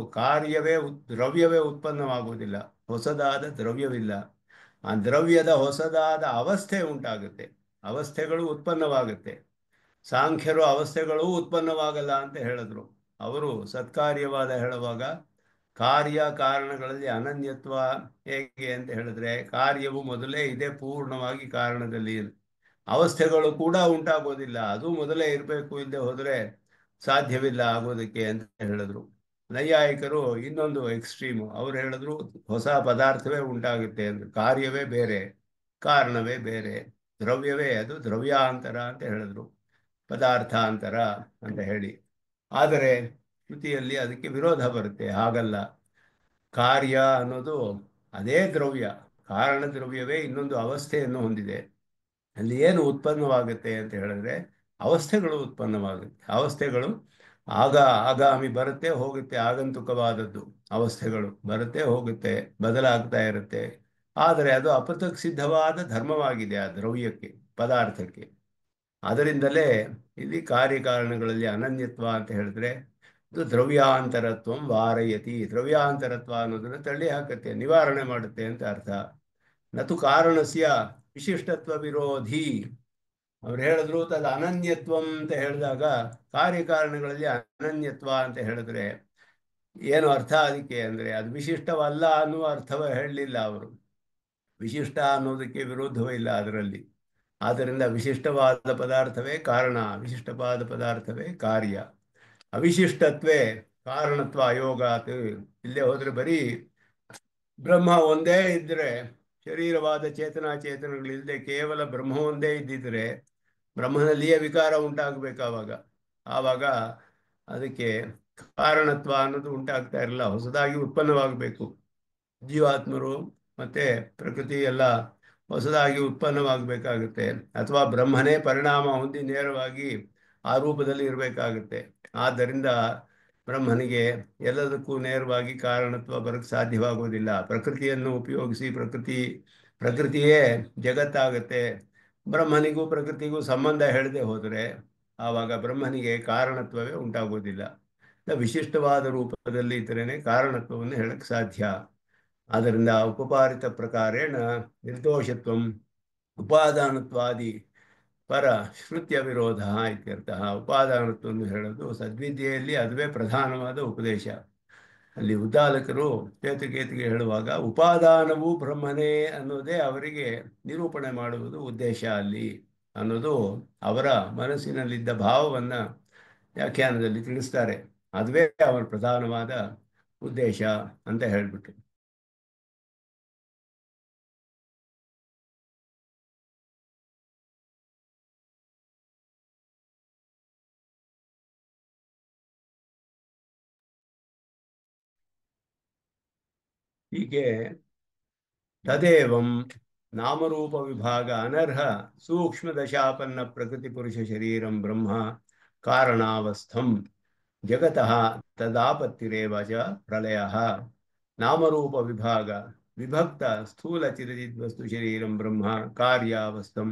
ದ್ರವ್ಯವೇ ಉತ್ಪನ್ನವಾಗುವುದಿಲ್ಲ. ಹೊಸದಾದ ದ್ರವ್ಯವಿಲ್ಲ. ಆ ದ್ರವ್ಯದ ಹೊಸದಾದ ಅವಸ್ಥೆ ಉಂಟಾಗುತ್ತೆ, ಅವಸ್ಥೆಗಳು ಉತ್ಪನ್ನವಾಗುತ್ತೆ. ಸಾಂಖ್ಯರು ಅವಸ್ಥೆಗಳೂ ಉತ್ಪನ್ನವಾಗಲ್ಲ ಅಂತ ಹೇಳಿದ್ರು. ಅವರು ಸತ್ಕಾರ್ಯವಾದ ಹೇಳುವಾಗ ಕಾರ್ಯ ಕಾರಣಗಳಲ್ಲಿ ಅನನ್ಯತ್ವ ಹೇಗೆ ಅಂತ ಹೇಳಿದ್ರೆ ಕಾರ್ಯವು ಮೊದಲೇ ಇದೆ ಪೂರ್ಣವಾಗಿ ಕಾರಣದಲ್ಲಿ, ಅವಸ್ಥೆಗಳು ಕೂಡ ಉಂಟಾಗೋದಿಲ್ಲ, ಅದು ಮೊದಲೇ ಇರಬೇಕು, ಇಲ್ಲದೆ ಹೋದರೆ ಸಾಧ್ಯವಿಲ್ಲ ಆಗೋದಕ್ಕೆ ಅಂತ ಹೇಳಿದ್ರು. ನೈಯಾಯಿಕರು ಇನ್ನೊಂದು ಎಕ್ಸ್ಟ್ರೀಮು, ಅವ್ರು ಹೇಳಿದ್ರು ಹೊಸ ಪದಾರ್ಥವೇ ಉಂಟಾಗುತ್ತೆ ಅಂದ್ರೆ ಕಾರ್ಯವೇ ಬೇರೆ ಕಾರಣವೇ ಬೇರೆ, ದ್ರವ್ಯವೇ ಅದು ದ್ರವ್ಯಾಂತರ ಅಂತ ಹೇಳಿದ್ರು, ಪದಾರ್ಥಾಂತರ ಅಂತ ಹೇಳಿ. ಆದರೆ ಶ್ರುತಿಯಲ್ಲಿ ಅದಕ್ಕೆ ವಿರೋಧ ಬರುತ್ತೆ. ಹಾಗಲ್ಲ, ಕಾರ್ಯ ಅನ್ನೋದು ಅದೇ ದ್ರವ್ಯ, ಕಾರಣ ದ್ರವ್ಯವೇ ಇನ್ನೊಂದು ಅವಸ್ಥೆಯನ್ನು ಹೊಂದಿದೆ. ಅಲ್ಲಿ ಏನು ಉತ್ಪನ್ನವಾಗುತ್ತೆ ಅಂತ ಹೇಳಿದ್ರೆ ಅವಸ್ಥೆಗಳು ಉತ್ಪನ್ನವಾಗುತ್ತೆ. ಅವಸ್ಥೆಗಳು ಆಗಾಮಿ ಬರುತ್ತೆ ಹೋಗುತ್ತೆ, ಆಗಂತುಕವಾದದ್ದು. ಅವಸ್ಥೆಗಳು ಬರುತ್ತೆ ಹೋಗುತ್ತೆ, ಬದಲಾಗ್ತಾ ಇರುತ್ತೆ. ಆದರೆ ಅದು ಅಪತಕ್ ಸಿದ್ಧವಾದ ಧರ್ಮವಾಗಿದೆ ಆ ದ್ರವ್ಯಕ್ಕೆ, ಪದಾರ್ಥಕ್ಕೆ. ಅದರಿಂದಲೇ ಇಲ್ಲಿ ಕಾರ್ಯಕಾರಣಗಳಲ್ಲಿ ಅನನ್ಯತ್ವ ಅಂತ ಹೇಳಿದ್ರೆ ಇದು ದ್ರವ್ಯಾಂತರತ್ವಂ ವಾರಯತಿ. ದ್ರವ್ಯಾಂತರತ್ವ ಅನ್ನೋದನ್ನು ತಳ್ಳಿ ಹಾಕುತ್ತೆ, ನಿವಾರಣೆ ಮಾಡುತ್ತೆ ಅಂತ ಅರ್ಥ. ನತು ಕಾರಣಸ್ಯ ವಿಶಿಷ್ಟತ್ವ ವಿರೋಧಿ. ಅವ್ರು ಹೇಳಿದ್ರು ತದ ಅನನ್ಯತ್ವಂ ಅಂತ ಹೇಳಿದಾಗ ಕಾರ್ಯಕಾರಣಗಳಲ್ಲಿ ಅನನ್ಯತ್ವ ಅಂತ ಹೇಳಿದ್ರೆ ಏನು ಅರ್ಥ ಅದಕ್ಕೆ ಅಂದರೆ ಅದು ವಿಶಿಷ್ಟವಲ್ಲ ಅನ್ನುವ ಅರ್ಥವೇ ಹೇಳಲಿಲ್ಲ ಅವರು. ವಿಶಿಷ್ಟ ಅನ್ನೋದಕ್ಕೆ ವಿರೋಧವೇ ಇಲ್ಲ ಅದರಲ್ಲಿ. ಆದ್ದರಿಂದ ವಿಶಿಷ್ಟವಾದ ಪದಾರ್ಥವೇ ಕಾರಣ, ವಿಶಿಷ್ಟವಾದ ಪದಾರ್ಥವೇ ಕಾರ್ಯ. ಅವಿಶಿಷ್ಟತ್ವೇ ಕಾರಣತ್ವ ಅಯೋಗಾತ್. ಇಲ್ಲೇ ಹೋದ್ರೆ ಬರೀ ಬ್ರಹ್ಮ ಒಂದೇ ಇದ್ದರೆ, ಶರೀರವಾದ ಚೇತನಾಚೇತನಗಳಿಲ್ಲದೆ ಕೇವಲ ಬ್ರಹ್ಮ ಒಂದೇ ಇದ್ದಿದ್ರೆ ಬ್ರಹ್ಮನಲ್ಲಿಯೇ ವಿಕಾರ ಉಂಟಾಗಬೇಕು. ಆವಾಗ ಅದಕ್ಕೆ ಕಾರಣತ್ವ ಅನ್ನೋದು ಉಂಟಾಗ್ತಾ ಇರಲ್ಲ, ಹೊಸದಾಗಿ ಉತ್ಪನ್ನವಾಗಬೇಕು. ಜೀವಾತ್ಮರು ಮತ್ತೆ ಪ್ರಕೃತಿ ಎಲ್ಲ ಹೊಸದಾಗಿ ಉತ್ಪನ್ನವಾಗಬೇಕಾಗುತ್ತೆ, ಅಥವಾ ಬ್ರಹ್ಮನೇ ಪರಿಣಾಮ ಹೊಂದಿ ನೇರವಾಗಿ ಆ ರೂಪದಲ್ಲಿ ಇರಬೇಕಾಗುತ್ತೆ. ಆದ್ದರಿಂದ ಬ್ರಹ್ಮನಿಗೆ ಎಲ್ಲದಕ್ಕೂ ನೇರವಾಗಿ ಕಾರಣತ್ವ ಬರೋಕ್ಕೆ ಸಾಧ್ಯವಾಗೋದಿಲ್ಲ. ಪ್ರಕೃತಿಯನ್ನು ಉಪಯೋಗಿಸಿ ಪ್ರಕೃತಿಯೇ ಜಗತ್ತಾಗುತ್ತೆ. ಬ್ರಹ್ಮನಿಗೂ ಪ್ರಕೃತಿಗೂ ಸಂಬಂಧ ಹೇಳದೆ ಹೋದರೆ ಆವಾಗ ಬ್ರಹ್ಮನಿಗೆ ಕಾರಣತ್ವವೇ ಉಂಟಾಗೋದಿಲ್ಲ. ವಿಶಿಷ್ಟವಾದ ರೂಪದಲ್ಲಿ ಇದ್ದರೇನೆ ಕಾರಣತ್ವವನ್ನು ಹೇಳಕ್ಕೆ ಸಾಧ್ಯ. ಆದ್ದರಿಂದ ಉಪಪಾರಿತ ಪ್ರಕಾರೇಣ ನಿರ್ದೋಷತ್ವಂ ಉಪಾದಾನತ್ವಾದಿ ಪರ ಶ್ರುತ್ಯ ವಿರೋಧ ಇತ್ಯರ್ಥಃ. ಉಪಾದಾನತ್ವವನ್ನು ಹೇಳೋದು ಸದ್ವಿದ್ಯೆಯಲ್ಲಿ ಅದುವೇ ಪ್ರಧಾನವಾದ ಉಪದೇಶ. ಅಲ್ಲಿ ಉದ್ದಾಲಕರು ಕೇತುಕೇತಿಗೆ ಹೇಳುವಾಗ ಉಪಾದಾನವು ಬ್ರಹ್ಮನೇ ಅನ್ನೋದೇ ಅವರಿಗೆ ನಿರೂಪಣೆ ಮಾಡುವುದು ಉದ್ದೇಶ ಅಲ್ಲಿ ಅನ್ನೋದು ಅವರ ಮನಸ್ಸಿನಲ್ಲಿದ್ದ ಭಾವವನ್ನು ವ್ಯಾಖ್ಯಾನದಲ್ಲಿ ತಿಳಿಸ್ತಾರೆ. ಅದುವೇ ಅವರ ಪ್ರಧಾನವಾದ ಉದ್ದೇಶ ಅಂತ ಹೇಳಿಬಿಟ್ಟು. ಹೀಗೆ ತದೇವಂ ನಾಮರೂಪ ವಿಭಾಗ ಅನರ್ಹ ಸೂಕ್ಷ್ಮ ದಶಾಪನ್ನ ಪ್ರಕೃತಿ ಪುರುಷ ಶರೀರಂ ಬ್ರಹ್ಮ ಕಾರಣಾವಸ್ಥಂ ಜಗತಃ ತದಾಪತ್ತಿರೇವ ಚ ಪ್ರಳಯಃ. ನಾಮರೂಪ ವಿಭಾಗ ವಿಭಕ್ತ ಸ್ಥೂಲ ಚಿರಚಿದ್ವಸ್ತು ಶರೀರಂ ಬ್ರಹ್ಮ ಕಾರ್ಯಾವಸ್ಥಂ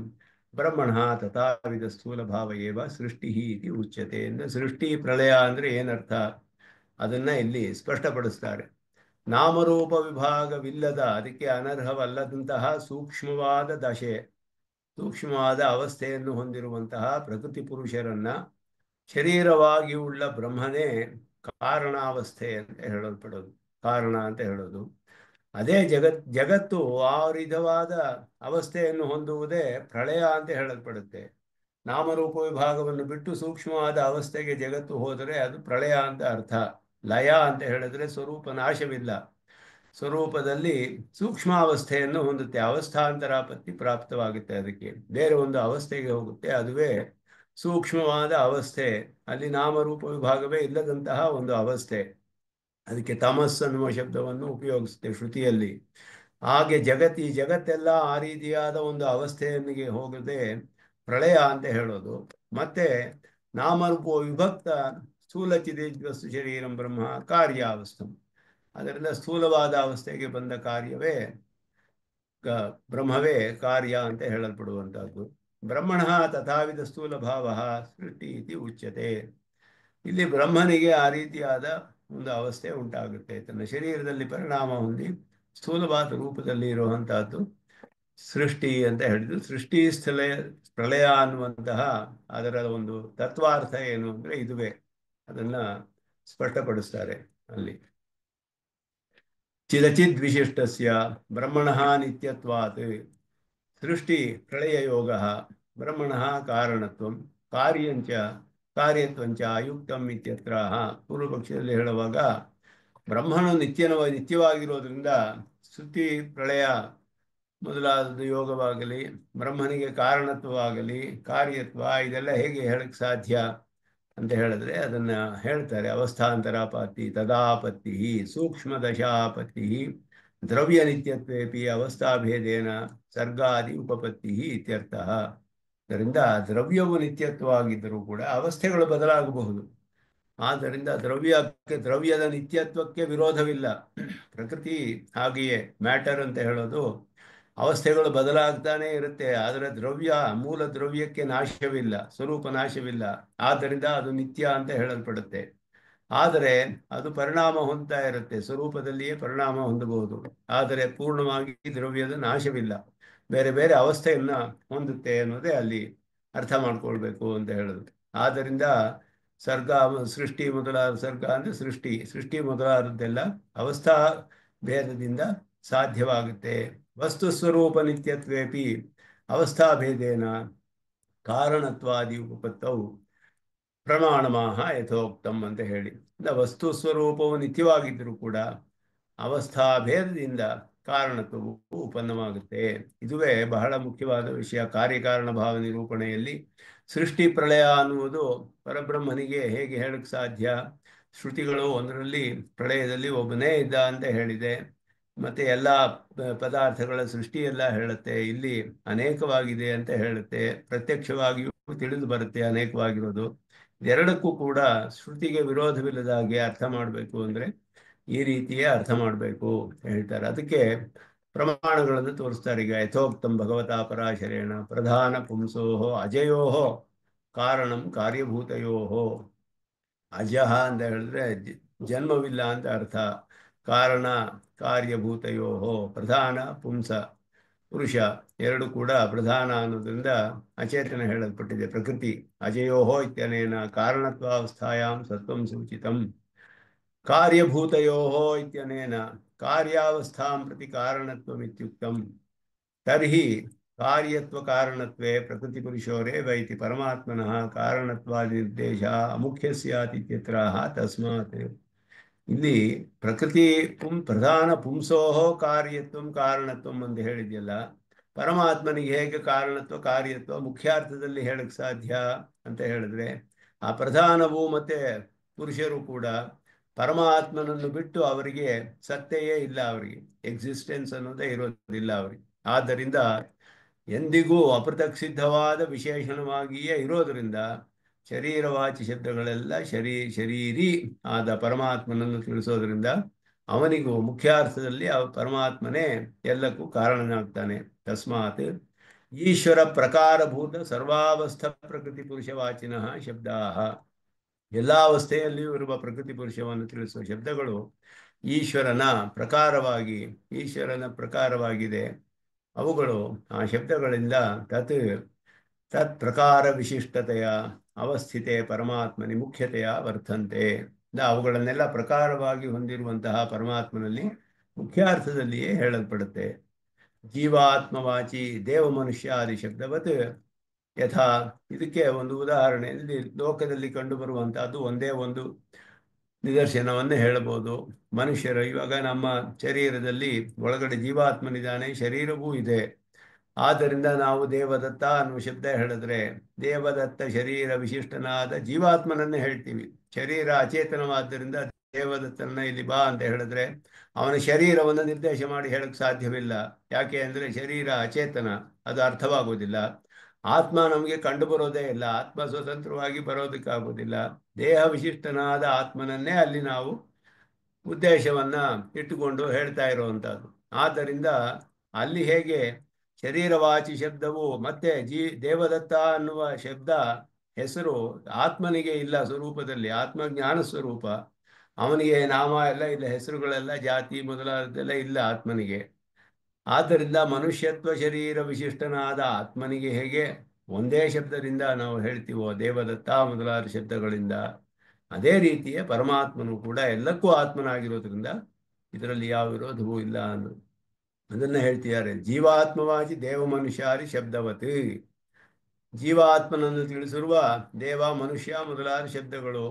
ಬ್ರಹ್ಮಣ ತಥಾವಿಧ ಸ್ಥೂಲ ಭಾವ ಏವ ಸೃಷ್ಟಿ ಇತಿ ಉಚ್ಯತೆ. ಸೃಷ್ಟಿ ಪ್ರಳಯ ಅಂದ್ರೆ ಏನರ್ಥ ಅದನ್ನ ಇಲ್ಲಿ ಸ್ಪಷ್ಟಪಡಿಸ್ತಾರೆ. ನಾಮರೂಪ ವಿಭಾಗವಿಲ್ಲದ, ಅದಕ್ಕೆ ಅನರ್ಹವಲ್ಲದಂತಹ ಸೂಕ್ಷ್ಮವಾದ ದಶೆ, ಸೂಕ್ಷ್ಮವಾದ ಅವಸ್ಥೆಯನ್ನು ಹೊಂದಿರುವಂತಹ ಪ್ರಕೃತಿ ಪುರುಷರನ್ನ ಶರೀರವಾಗಿ ಉಳ್ಳ ಬ್ರಹ್ಮನೇ ಕಾರಣಾವಸ್ಥೆ ಅಂತ ಹೇಳಲ್ಪಡೋದು, ಕಾರಣ ಅಂತ ಹೇಳೋದು. ಅದೇ ಜಗತ್ತು ಆ ವಿಧವಾದ ಅವಸ್ಥೆಯನ್ನು ಹೊಂದುವುದೇ ಪ್ರಳಯ ಅಂತ ಹೇಳಲ್ಪಡುತ್ತೆ. ನಾಮರೂಪ ವಿಭಾಗವನ್ನು ಬಿಟ್ಟು ಸೂಕ್ಷ್ಮವಾದ ಅವಸ್ಥೆಗೆ ಜಗತ್ತು ಹೋದರೆ ಅದು ಪ್ರಳಯ ಅಂತ ಅರ್ಥ. ಲಯ ಅಂತ ಹೇಳಿದ್ರೆ ಸ್ವರೂಪ ನಾಶವಿಲ್ಲ, ಸ್ವರೂಪದಲ್ಲಿ ಸೂಕ್ಷ್ಮಾವಸ್ಥೆಯನ್ನು ಹೊಂದುತ್ತೆ, ಅವಸ್ಥಾಂತರಾಪತ್ತಿ ಪ್ರಾಪ್ತವಾಗುತ್ತೆ, ಅದಕ್ಕೆ ಬೇರೆ ಒಂದು ಅವಸ್ಥೆಗೆ ಹೋಗುತ್ತೆ, ಅದುವೇ ಸೂಕ್ಷ್ಮವಾದ ಅವಸ್ಥೆ. ಅಲ್ಲಿ ನಾಮರೂಪ ವಿಭಾಗವೇ ಇಲ್ಲದಂತಹ ಒಂದು ಅವಸ್ಥೆ. ಅದಕ್ಕೆ ತಮಸ್ ಅನ್ನುವ ಶಬ್ದವನ್ನು ಉಪಯೋಗಿಸುತ್ತೆ ಶ್ರುತಿಯಲ್ಲಿ. ಹಾಗೆ ಈ ಜಗತ್ತೆಲ್ಲ ಆ ರೀತಿಯಾದ ಒಂದು ಅವಸ್ಥೆಯನ್ನಿಗೆ ಹೋಗದೆ ಪ್ರಳಯ ಅಂತ ಹೇಳೋದು. ಮತ್ತೆ ನಾಮರೂಪ ವಿಭಕ್ತ ಸ್ಥೂಲ ಚಿದೇಜ್ವಸ್ತು ಶರೀರಂ ಬ್ರಹ್ಮ ಕಾರ್ಯಾವಸ್ಥಂ, ಅದರಿಂದ ಸ್ಥೂಲವಾದ ಅವಸ್ಥೆಗೆ ಬಂದ ಕಾರ್ಯವೇ ಬ್ರಹ್ಮವೇ ಕಾರ್ಯ ಅಂತ ಹೇಳಲ್ಪಡುವಂತಹದ್ದು. ಬ್ರಹ್ಮಣ ತಥಾವಿಧ ಸ್ಥೂಲ ಭಾವ ಸೃಷ್ಟಿ ಇತಿ ಉಚ್ಯತೆ. ಇಲ್ಲಿ ಬ್ರಹ್ಮನಿಗೆ ಆ ರೀತಿಯಾದ ಒಂದು ಅವಸ್ಥೆ ಉಂಟಾಗುತ್ತೆ, ತನ್ನ ಶರೀರದಲ್ಲಿ ಪರಿಣಾಮ ಹೊಂದಿ ಸ್ಥೂಲವಾದ ರೂಪದಲ್ಲಿ ಇರುವಂತಹದ್ದು ಸೃಷ್ಟಿ ಅಂತ ಹೇಳಿದ್ರು. ಸೃಷ್ಟಿ ಸ್ಥಳ ಪ್ರಳಯ ಅನ್ನುವಂತಹ ಅದರ ಒಂದು ತತ್ವಾರ್ಥ ಏನು ಅಂದ್ರೆ ಇದುವೇ, ಅದನ್ನ ಸ್ಪಷ್ಟಪಡಿಸ್ತಾರೆ ಅಲ್ಲಿ. ಚಿದಚಿದ್ ವಿಶಿಷ್ಟಸ್ಯ ಬ್ರಹ್ಮಣಃ ನಿತ್ಯತ್ವಾತ್ ಸೃಷ್ಟಿ ಪ್ರಳಯ ಯೋಗ ಬ್ರಹ್ಮಣಃ ಕಾರಣತ್ವಂ ಕಾರ್ಯತ್ವಂಚ ಅಯುಕ್ತಂ ಇತ್ಯತ್ರ. ಪೂರ್ವ ಪಕ್ಷದಲ್ಲಿ ಹೇಳುವಾಗ ಬ್ರಹ್ಮನು ನಿತ್ಯವಾಗಿರೋದ್ರಿಂದ ಸೃಷ್ಟಿ ಪ್ರಳಯ ಮೊದಲಾದ ಯೋಗವಾಗಲಿ, ಬ್ರಹ್ಮನಿಗೆ ಕಾರಣತ್ವವಾಗಲಿ, ಕಾರ್ಯತ್ವ ಇದೆಲ್ಲ ಹೇಗೆ ಹೇಳಕ್ ಸಾಧ್ಯ ಅಂತ ಹೇಳಿದ್ರೆ ಅದನ್ನ ಹೇಳ್ತಾರೆ. ಅವಸ್ಥಾಂತರಾಪತ್ತಿ ತದಾಪತ್ತಿ ಸೂಕ್ಷ್ಮ ದಶಾಪತ್ತಿ ದ್ರವ್ಯ ನಿತ್ಯತ್ವೇಪಿ ಅವಸ್ಥಾಭೇದೇನ ಸರ್ಗಾದಿ ಉಪಪತ್ತಿ ಇತ್ಯರ್ಥ. ಅದರಿಂದ ದ್ರವ್ಯವು ನಿತ್ಯತ್ವವಾಗಿದ್ದರೂ ಕೂಡ ಅವಸ್ಥೆಗಳು ಬದಲಾಗಬಹುದು. ಆದ್ದರಿಂದ ದ್ರವ್ಯದ ನಿತ್ಯತ್ವಕ್ಕೆ ವಿರೋಧವಿಲ್ಲ. ಪ್ರಕೃತಿ ಹಾಗೆಯೇ, ಮ್ಯಾಟರ್ ಅಂತ ಹೇಳೋದು ಅವಸ್ಥೆಗಳು ಬದಲಾಗ್ತಾನೆ ಇರುತ್ತೆ, ಆದರೆ ಮೂಲ ದ್ರವ್ಯಕ್ಕೆ ನಾಶವಿಲ್ಲ, ಸ್ವರೂಪ ನಾಶವಿಲ್ಲ, ಆದ್ದರಿಂದ ಅದು ನಿತ್ಯ ಅಂತ ಹೇಳಲ್ಪಡುತ್ತೆ. ಆದರೆ ಅದು ಪರಿಣಾಮ ಹೊಂದ್ತಾ ಇರುತ್ತೆ, ಸ್ವರೂಪದಲ್ಲಿಯೇ ಪರಿಣಾಮ ಹೊಂದಬಹುದು, ಆದರೆ ಪೂರ್ಣವಾಗಿ ದ್ರವ್ಯದ ನಾಶವಿಲ್ಲ, ಬೇರೆ ಬೇರೆ ಅವಸ್ಥೆಯನ್ನ ಹೊಂದುತ್ತೆ ಅನ್ನೋದೇ ಅಲ್ಲಿ ಅರ್ಥ ಮಾಡ್ಕೊಳ್ಬೇಕು ಅಂತ ಹೇಳೋದು. ಆದ್ದರಿಂದ ಸೃಷ್ಟಿ ಅಂದ್ರೆ ಸೃಷ್ಟಿ ಮೊದಲಾದದ್ದೆಲ್ಲ ಅವಸ್ಥಾ ಭೇದದಿಂದ ಸಾಧ್ಯವಾಗುತ್ತೆ. ವಸ್ತು ಸ್ವರೂಪ ನಿತ್ಯತ್ವೇಪಿ ಅವಸ್ಥಾಭೇದೇನ ಕಾರಣತ್ವಾದಿ ಉಪಪತ್ತವು ಪ್ರಮಾಣಮಾಹ ಯಥೋಕ್ತಂ ಅಂತ ಹೇಳಿ. ವಸ್ತು ಸ್ವರೂಪವು ನಿತ್ಯವಾಗಿದ್ದರೂ ಕೂಡ ಅವಸ್ಥಾಭೇದದಿಂದ ಕಾರಣತ್ವವು ಉಪನ್ನವಾಗುತ್ತೆ. ಇದುವೇ ಬಹಳ ಮುಖ್ಯವಾದ ವಿಷಯ ಕಾರ್ಯಕಾರಣ ಭಾವ ನಿರೂಪಣೆಯಲ್ಲಿ. ಸೃಷ್ಟಿ ಪ್ರಳಯ ಅನ್ನುವುದು ಪರಬ್ರಹ್ಮನಿಗೆ ಹೇಗೆ ಹೇಳಕ್ ಸಾಧ್ಯ? ಶ್ರುತಿಗಳು ಒಂದರಲ್ಲಿ ಪ್ರಳಯದಲ್ಲಿ ಒಬ್ಬನೇ ಇದ್ದ ಅಂತ ಹೇಳಿದೆ, ಮತ್ತೆ ಎಲ್ಲ ಪದಾರ್ಥಗಳ ಸೃಷ್ಟಿಯೆಲ್ಲ ಹೇಳುತ್ತೆ, ಇಲ್ಲಿ ಅನೇಕವಾಗಿದೆ ಅಂತ ಹೇಳುತ್ತೆ, ಪ್ರತ್ಯಕ್ಷವಾಗಿಯೂ ತಿಳಿದು ಬರುತ್ತೆ ಅನೇಕವಾಗಿರೋದು. ಎರಡಕ್ಕೂ ಕೂಡ ಶ್ರುತಿಗೆ ವಿರೋಧವಿಲ್ಲದ ಹಾಗೆ ಅರ್ಥ ಮಾಡಬೇಕು ಅಂದ್ರೆ ಈ ರೀತಿಯೇ ಅರ್ಥ ಮಾಡಬೇಕು ಹೇಳ್ತಾರೆ. ಅದಕ್ಕೆ ಪ್ರಮಾಣಗಳನ್ನು ತೋರಿಸ್ತಾರೆ. ಈಗ ಯಥೋಕ್ತಂ ಭಗವತಾ ಪರಾಶರೇಣ ಪ್ರಧಾನ ಪುಂಸೋಹೋ ಅಜಯೋಹೋ ಕಾರಣಂ ಕಾರ್ಯಭೂತಯೋಹೋ. ಅಜಃ ಅಂತ ಹೇಳಿದ್ರೆ ಜನ್ಮವಿಲ್ಲ ಅಂತ ಅರ್ಥ, ಕಾರಣ ಕಾರ್ಯಭೂತಯೋಹೋ, ಪ್ರಧಾನ ಪುಂಸ ಪುರುಷ ಎರಡು ಕೂಡ ಪ್ರಧಾನ ಅನ್ನೋದ್ರಿಂದ ಅಚೇತನ ಹೇಳಲ್ಪಟ್ಟಿದೆ. ಪ್ರಕೃತಿ ಅಜಯೋಹೋ ಇತ್ಯನೇನ ಕಾರಣತ್ವಾವಸ್ಥಾಯಾಂ ಸತ್ವಂ ಸೂಚಿತಂ, ಕಾರ್ಯಭೂತಯೋಹೋ ಇತ್ಯನೇನ ಕಾರ್ಯಾವಸ್ಥಾಂ ಪ್ರತಿ ಕಾರಣತ್ವಂ ಇತ್ಯುಕ್ತಂ. ತರ್ಹಿ ಕಾರ್ಯತ್ವ ಕಾರಣತ್ವೇ ಪ್ರಕೃತಿ ಪುರುಷೋರೇವ ಇತಿ ಪರಮಾತ್ಮನಃ ಕಾರಣತ್ವಾದಿ ನಿರ್ದೇಶ ಅಮುಖ್ಯ ಸ್ಯಾತ್ ಇತ್ಯತ್ರಾಹ. ತಸ್ಮಾತ್ ಇಲ್ಲಿ ಪ್ರಕೃತಿ ಪ್ರಧಾನ ಪುಂಸೋಹೋ ಕಾರ್ಯತ್ವಂ ಕಾರಣತ್ವಂ ಅಂತ ಹೇಳಿದ್ಯಲ್ಲ, ಪರಮಾತ್ಮನಿಗೆ ಹೇಗೆ ಕಾರಣತ್ವ ಕಾರ್ಯತ್ವ ಮುಖ್ಯಾರ್ಥದಲ್ಲಿ ಹೇಳಕ್ ಸಾಧ್ಯ ಅಂತ ಹೇಳಿದ್ರೆ, ಆ ಪ್ರಧಾನವು ಮತ್ತೆ ಪುರುಷರು ಕೂಡ ಪರಮಾತ್ಮನನ್ನು ಬಿಟ್ಟು ಅವರಿಗೆ ಸತ್ತೆಯೇ ಇಲ್ಲ, ಅವರಿಗೆ ಎಕ್ಸಿಸ್ಟೆನ್ಸ್ ಅನ್ನೋದೇ ಇರೋದಿಲ್ಲ ಅವರಿಗೆ. ಆದ್ದರಿಂದ ಎಂದಿಗೂ ಅಪೃಥಕ್ ಸಿದ್ಧವಾದ ವಿಶೇಷಣವಾಗಿಯೇ ಇರೋದರಿಂದ ಶರೀರವಾಚಿ ಶಬ್ದಗಳೆಲ್ಲ ಶರೀರಿ ಆದ ಪರಮಾತ್ಮನನ್ನು ತಿಳಿಸೋದ್ರಿಂದ ಅವನಿಗೂ ಮುಖ್ಯಾರ್ಥದಲ್ಲಿ ಪರಮಾತ್ಮನೇ ಎಲ್ಲಕ್ಕೂ ಕಾರಣನಾಗ್ತಾನೆ. ತಸ್ಮಾತ್ ಈಶ್ವರ ಪ್ರಕಾರಭೂತ ಸರ್ವಾವಸ್ಥ ಪ್ರಕೃತಿ ಪುರುಷವಾಚಿನಃ ಶಬ್ದಾಹ, ಎಲ್ಲ ಅವಸ್ಥೆಯಲ್ಲಿಯೂ ಇರುವ ಪ್ರಕೃತಿ ಪುರುಷವನ್ನು ತಿಳಿಸುವ ಶಬ್ದಗಳು ಈಶ್ವರನ ಪ್ರಕಾರವಾಗಿದೆ. ಅವುಗಳು ಆ ಶಬ್ದಗಳಿಂದ ತತ್ ಪ್ರಕಾರ ವಿಶಿಷ್ಟತೆಯ ಅವಸ್ಥಿತೆ ಪರಮಾತ್ಮನಿ ಮುಖ್ಯತೆಯ ವರ್ತಂತೆ. ಅವುಗಳನ್ನೆಲ್ಲ ಪ್ರಕಾರವಾಗಿ ಹೊಂದಿರುವಂತಹ ಪರಮಾತ್ಮನಲ್ಲಿ ಮುಖ್ಯಾರ್ಥದಲ್ಲಿಯೇ ಹೇಳಲ್ಪಡುತ್ತೆ. ಜೀವಾತ್ಮವಾಚಿ ದೇವ ಮನುಷ್ಯಾದಿ ಶಬ್ದವತ್ ಯಥಾ, ಇದಕ್ಕೆ ಒಂದು ಉದಾಹರಣೆ ಇಲ್ಲಿ ಲೋಕದಲ್ಲಿ ಕಂಡು ಬರುವಂತಹದ್ದು ಒಂದೇ ಒಂದು ನಿದರ್ಶನವನ್ನು ಹೇಳಬಹುದು. ಮನುಷ್ಯರು ಇವಾಗ ನಮ್ಮ ಶರೀರದಲ್ಲಿ ಒಳಗಡೆ ಜೀವಾತ್ಮನಿದ್ದಾನೆ, ಶರೀರವೂ ಇದೆ. ಆದ್ದರಿಂದ ನಾವು ದೇವದತ್ತ ಅನ್ನುವ ಶಬ್ದ ಹೇಳಿದ್ರೆ ದೇವದತ್ತ ಶರೀರ ವಿಶಿಷ್ಟನಾದ ಜೀವಾತ್ಮನನ್ನೇ ಹೇಳ್ತೀವಿ. ಶರೀರ ಅಚೇತನವಾದ್ದರಿಂದ ದೇವದತ್ತನ ಇಲ್ಲಿ ಬಾ ಅಂತ ಹೇಳಿದ್ರೆ ಅವನ ಶರೀರವನ್ನು ನಿರ್ದೇಶ ಮಾಡಿ ಹೇಳಕ್ ಸಾಧ್ಯವಿಲ್ಲ. ಯಾಕೆ ಅಂದರೆ ಶರೀರ ಅಚೇತನ, ಅದು ಅರ್ಥವಾಗುವುದಿಲ್ಲ. ಆತ್ಮ ನಮಗೆ ಕಂಡು ಬರೋದೇ ಇಲ್ಲ, ಆತ್ಮ ಸ್ವತಂತ್ರವಾಗಿ ಬರೋದಕ್ಕಾಗೋದಿಲ್ಲ. ದೇಹ ವಿಶಿಷ್ಟನಾದ ಆತ್ಮನನ್ನೇ ಅಲ್ಲಿ ನಾವು ಉದ್ದೇಶವನ್ನ ಇಟ್ಟುಕೊಂಡು ಹೇಳ್ತಾ ಇರುವಂಥದ್ದು. ಆದ್ದರಿಂದ ಅಲ್ಲಿ ಹೇಗೆ ಶರೀರವಾಚಿ ಶಬ್ದವು ಮತ್ತೆ ದೇವದತ್ತ ಅನ್ನುವ ಶಬ್ದ ಹೆಸರು ಆತ್ಮನಿಗೆ ಇಲ್ಲ ಸ್ವರೂಪದಲ್ಲಿ, ಆತ್ಮಜ್ಞಾನ ಸ್ವರೂಪ, ಅವನಿಗೆ ನಾಮ ಎಲ್ಲ ಇಲ್ಲ, ಹೆಸರುಗಳೆಲ್ಲ ಜಾತಿ ಮೊದಲಾದದೆಲ್ಲ ಇಲ್ಲ ಆತ್ಮನಿಗೆ. ಆದ್ದರಿಂದ ಮನುಷ್ಯತ್ವ ಶರೀರ ವಿಶಿಷ್ಟನಾದ ಆತ್ಮನಿಗೆ ಹೇಗೆ ಒಂದೇ ಶಬ್ದದಿಂದ ನಾವು ಹೇಳ್ತೀವೋ ದೇವದತ್ತ ಮೊದಲಾದ ಶಬ್ದಗಳಿಂದ, ಅದೇ ರೀತಿಯೇ ಪರಮಾತ್ಮನು ಕೂಡ ಎಲ್ಲಕ್ಕೂ ಆತ್ಮನಾಗಿರೋದ್ರಿಂದ ಇದರಲ್ಲಿ ಯಾವ ವಿರೋಧವೂ ಇಲ್ಲ ಅನ್ನೋದು ಅದನ್ನ ಹೇಳ್ತಿದ್ದಾರೆ. ಜೀವಾತ್ಮವಾಚಿ ದೇವ ಮನುಷ್ಯಾರಿ ಶಬ್ದವತ್, ಜೀವಾತ್ಮನನ್ನು ತಿಳಿಸಿರುವ ದೇವ ಮನುಷ್ಯ ಮೊದಲಾದ ಶಬ್ದಗಳು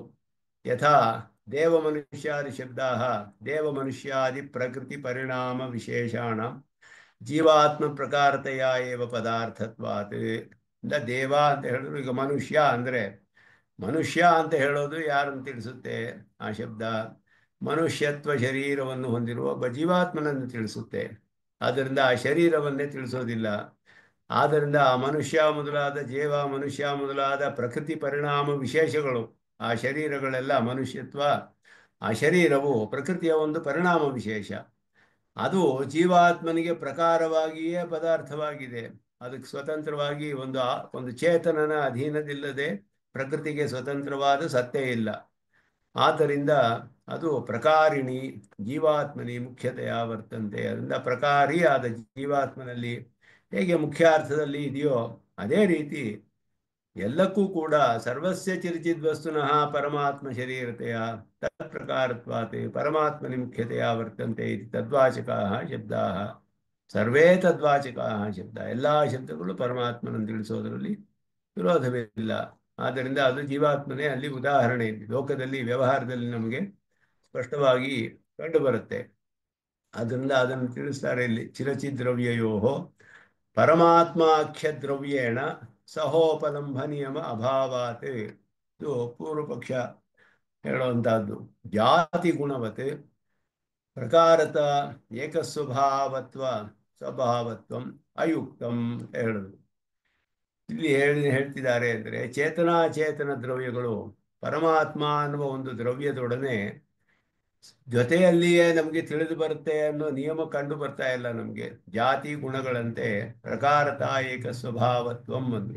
ಯಥಾ ದೇವ ಮನುಷ್ಯಾದಿ ಶಬ್ದಾ ದೇವ ಮನುಷ್ಯಾದಿ ಪ್ರಕೃತಿ ಪರಿಣಾಮ ವಿಶೇಷಾಣ ಜೀವಾತ್ಮ ಪ್ರಕಾರತೆಯ ಏವ ಪದಾರ್ಥತ್ವಾತ್. ದೇವ ಅಂತ ಹೇಳಿದ್ರು, ಈಗ ಮನುಷ್ಯ ಅಂದರೆ ಮನುಷ್ಯ ಅಂತ ಹೇಳೋದು ಯಾರನ್ನು ತಿಳಿಸುತ್ತೆ? ಆ ಶಬ್ದ ಮನುಷ್ಯತ್ವ ಶರೀರವನ್ನು ಹೊಂದಿರುವ ಒಬ್ಬ ಜೀವಾತ್ಮನನ್ನು ತಿಳಿಸುತ್ತೆ. ಆದ್ದರಿಂದ ಆ ಶರೀರವನ್ನೇ ತಿಳಿಸೋದಿಲ್ಲ. ಆದ್ದರಿಂದ ಆ ಮನುಷ್ಯ ಮೊದಲಾದ ಮನುಷ್ಯ ಮೊದಲಾದ ಪ್ರಕೃತಿ ಪರಿಣಾಮ ವಿಶೇಷಗಳು, ಆ ಶರೀರಗಳೆಲ್ಲ ಮನುಷ್ಯತ್ವ, ಆ ಶರೀರವು ಪ್ರಕೃತಿಯ ಒಂದು ಪರಿಣಾಮ ವಿಶೇಷ. ಅದು ಜೀವಾತ್ಮನಿಗೆ ಪ್ರಕಾರವಾಗಿಯೇ ಪದಾರ್ಥವಾಗಿದೆ. ಅದಕ್ಕೆ ಸ್ವತಂತ್ರವಾಗಿ ಒಂದು ಚೇತನನ ಅಧೀನದಿಲ್ಲದೆ ಪ್ರಕೃತಿಗೆ ಸ್ವತಂತ್ರವಾದ ಸತ್ಯ ಇಲ್ಲ. ಆದ್ದರಿಂದ ಅದು ಪ್ರಕಾರಿಣಿ ಜೀವಾತ್ಮನಿ ಮುಖ್ಯತೆಯ ವರ್ತಂತೆ. ಅದರಿಂದ ಪ್ರಕಾರಿ ಆದ ಜೀವಾತ್ಮನಲ್ಲಿ ಹೇಗೆ ಮುಖ್ಯಾರ್ಥದಲ್ಲಿ ಇದೆಯೋ ಅದೇ ರೀತಿ ಎಲ್ಲಕ್ಕೂ ಕೂಡ ಸರ್ವಸ್ಯ ಚಿರ್ಚಿದ್ ವಸ್ತುನಃ ಪರಮಾತ್ಮ ಶರೀರತೆಯ ತತ್ ಪ್ರಕಾರತ್ವಾತ್ ಪರಮಾತ್ಮನಿ ಮುಖ್ಯತೆಯ ವರ್ತಂತೆ ಇದು ತದ್ವಾಚಕಾ ಶಬ್ದಾ ಸರ್ವೇ ತದ್ವಾಚಕಾ ಶಬ್ದ. ಎಲ್ಲ ಶಬ್ದಗಳು ಪರಮಾತ್ಮನನ್ನು ತಿಳಿಸೋದರಲ್ಲಿ ವಿರೋಧವಿಲ್ಲ. ಆದ್ದರಿಂದ ಅದು ಜೀವಾತ್ಮನೇ ಅಲ್ಲಿ ಉದಾಹರಣೆ ಲೋಕದಲ್ಲಿ ವ್ಯವಹಾರದಲ್ಲಿ ನಮಗೆ ಸ್ಪಷ್ಟವಾಗಿ ಕಂಡುಬರುತ್ತೆ. ಅದರಿಂದ ಅದನ್ನು ತಿಳಿಸ್ತಾರೆ ಇಲ್ಲಿ. ಚಿರಚಿದ್ರವ್ಯಯೋ ಪರಮಾತ್ಮಾಖ್ಯ ದ್ರವ್ಯೇಣ ಸಹೋಪಲಂಭ ನಿಯಮ ಅಭಾವಾತ್. ಇದು ಪೂರ್ವ ಪಕ್ಷ ಹೇಳುವಂತಹದ್ದು. ಜಾತಿ ಗುಣವತ್ ಪ್ರಕಾರತ ಸ್ವಭಾವತ್ವಂ ಅಯುಕ್ತಂ ಅಂತ ಹೇಳುದು. ಇಲ್ಲಿ ಹೇಳ್ತಿದ್ದಾರೆ ಅಂದರೆ ಚೇತನಾಚೇತನ ದ್ರವ್ಯಗಳು ಪರಮಾತ್ಮ ಅನ್ನುವ ಒಂದು ದ್ರವ್ಯದೊಡನೆ ಜೊತೆಯಲ್ಲಿಯೇ ನಮಗೆ ತಿಳಿದು ಬರುತ್ತೆ ಅನ್ನೋ ನಿಯಮ ಕಂಡು ಬರ್ತಾ ಇಲ್ಲ ನಮಗೆ. ಜಾತಿ ಗುಣಗಳಂತೆ ಪ್ರಕಾರತ ಏಕ ಸ್ವಭಾವತ್ವಂ ಒಂದು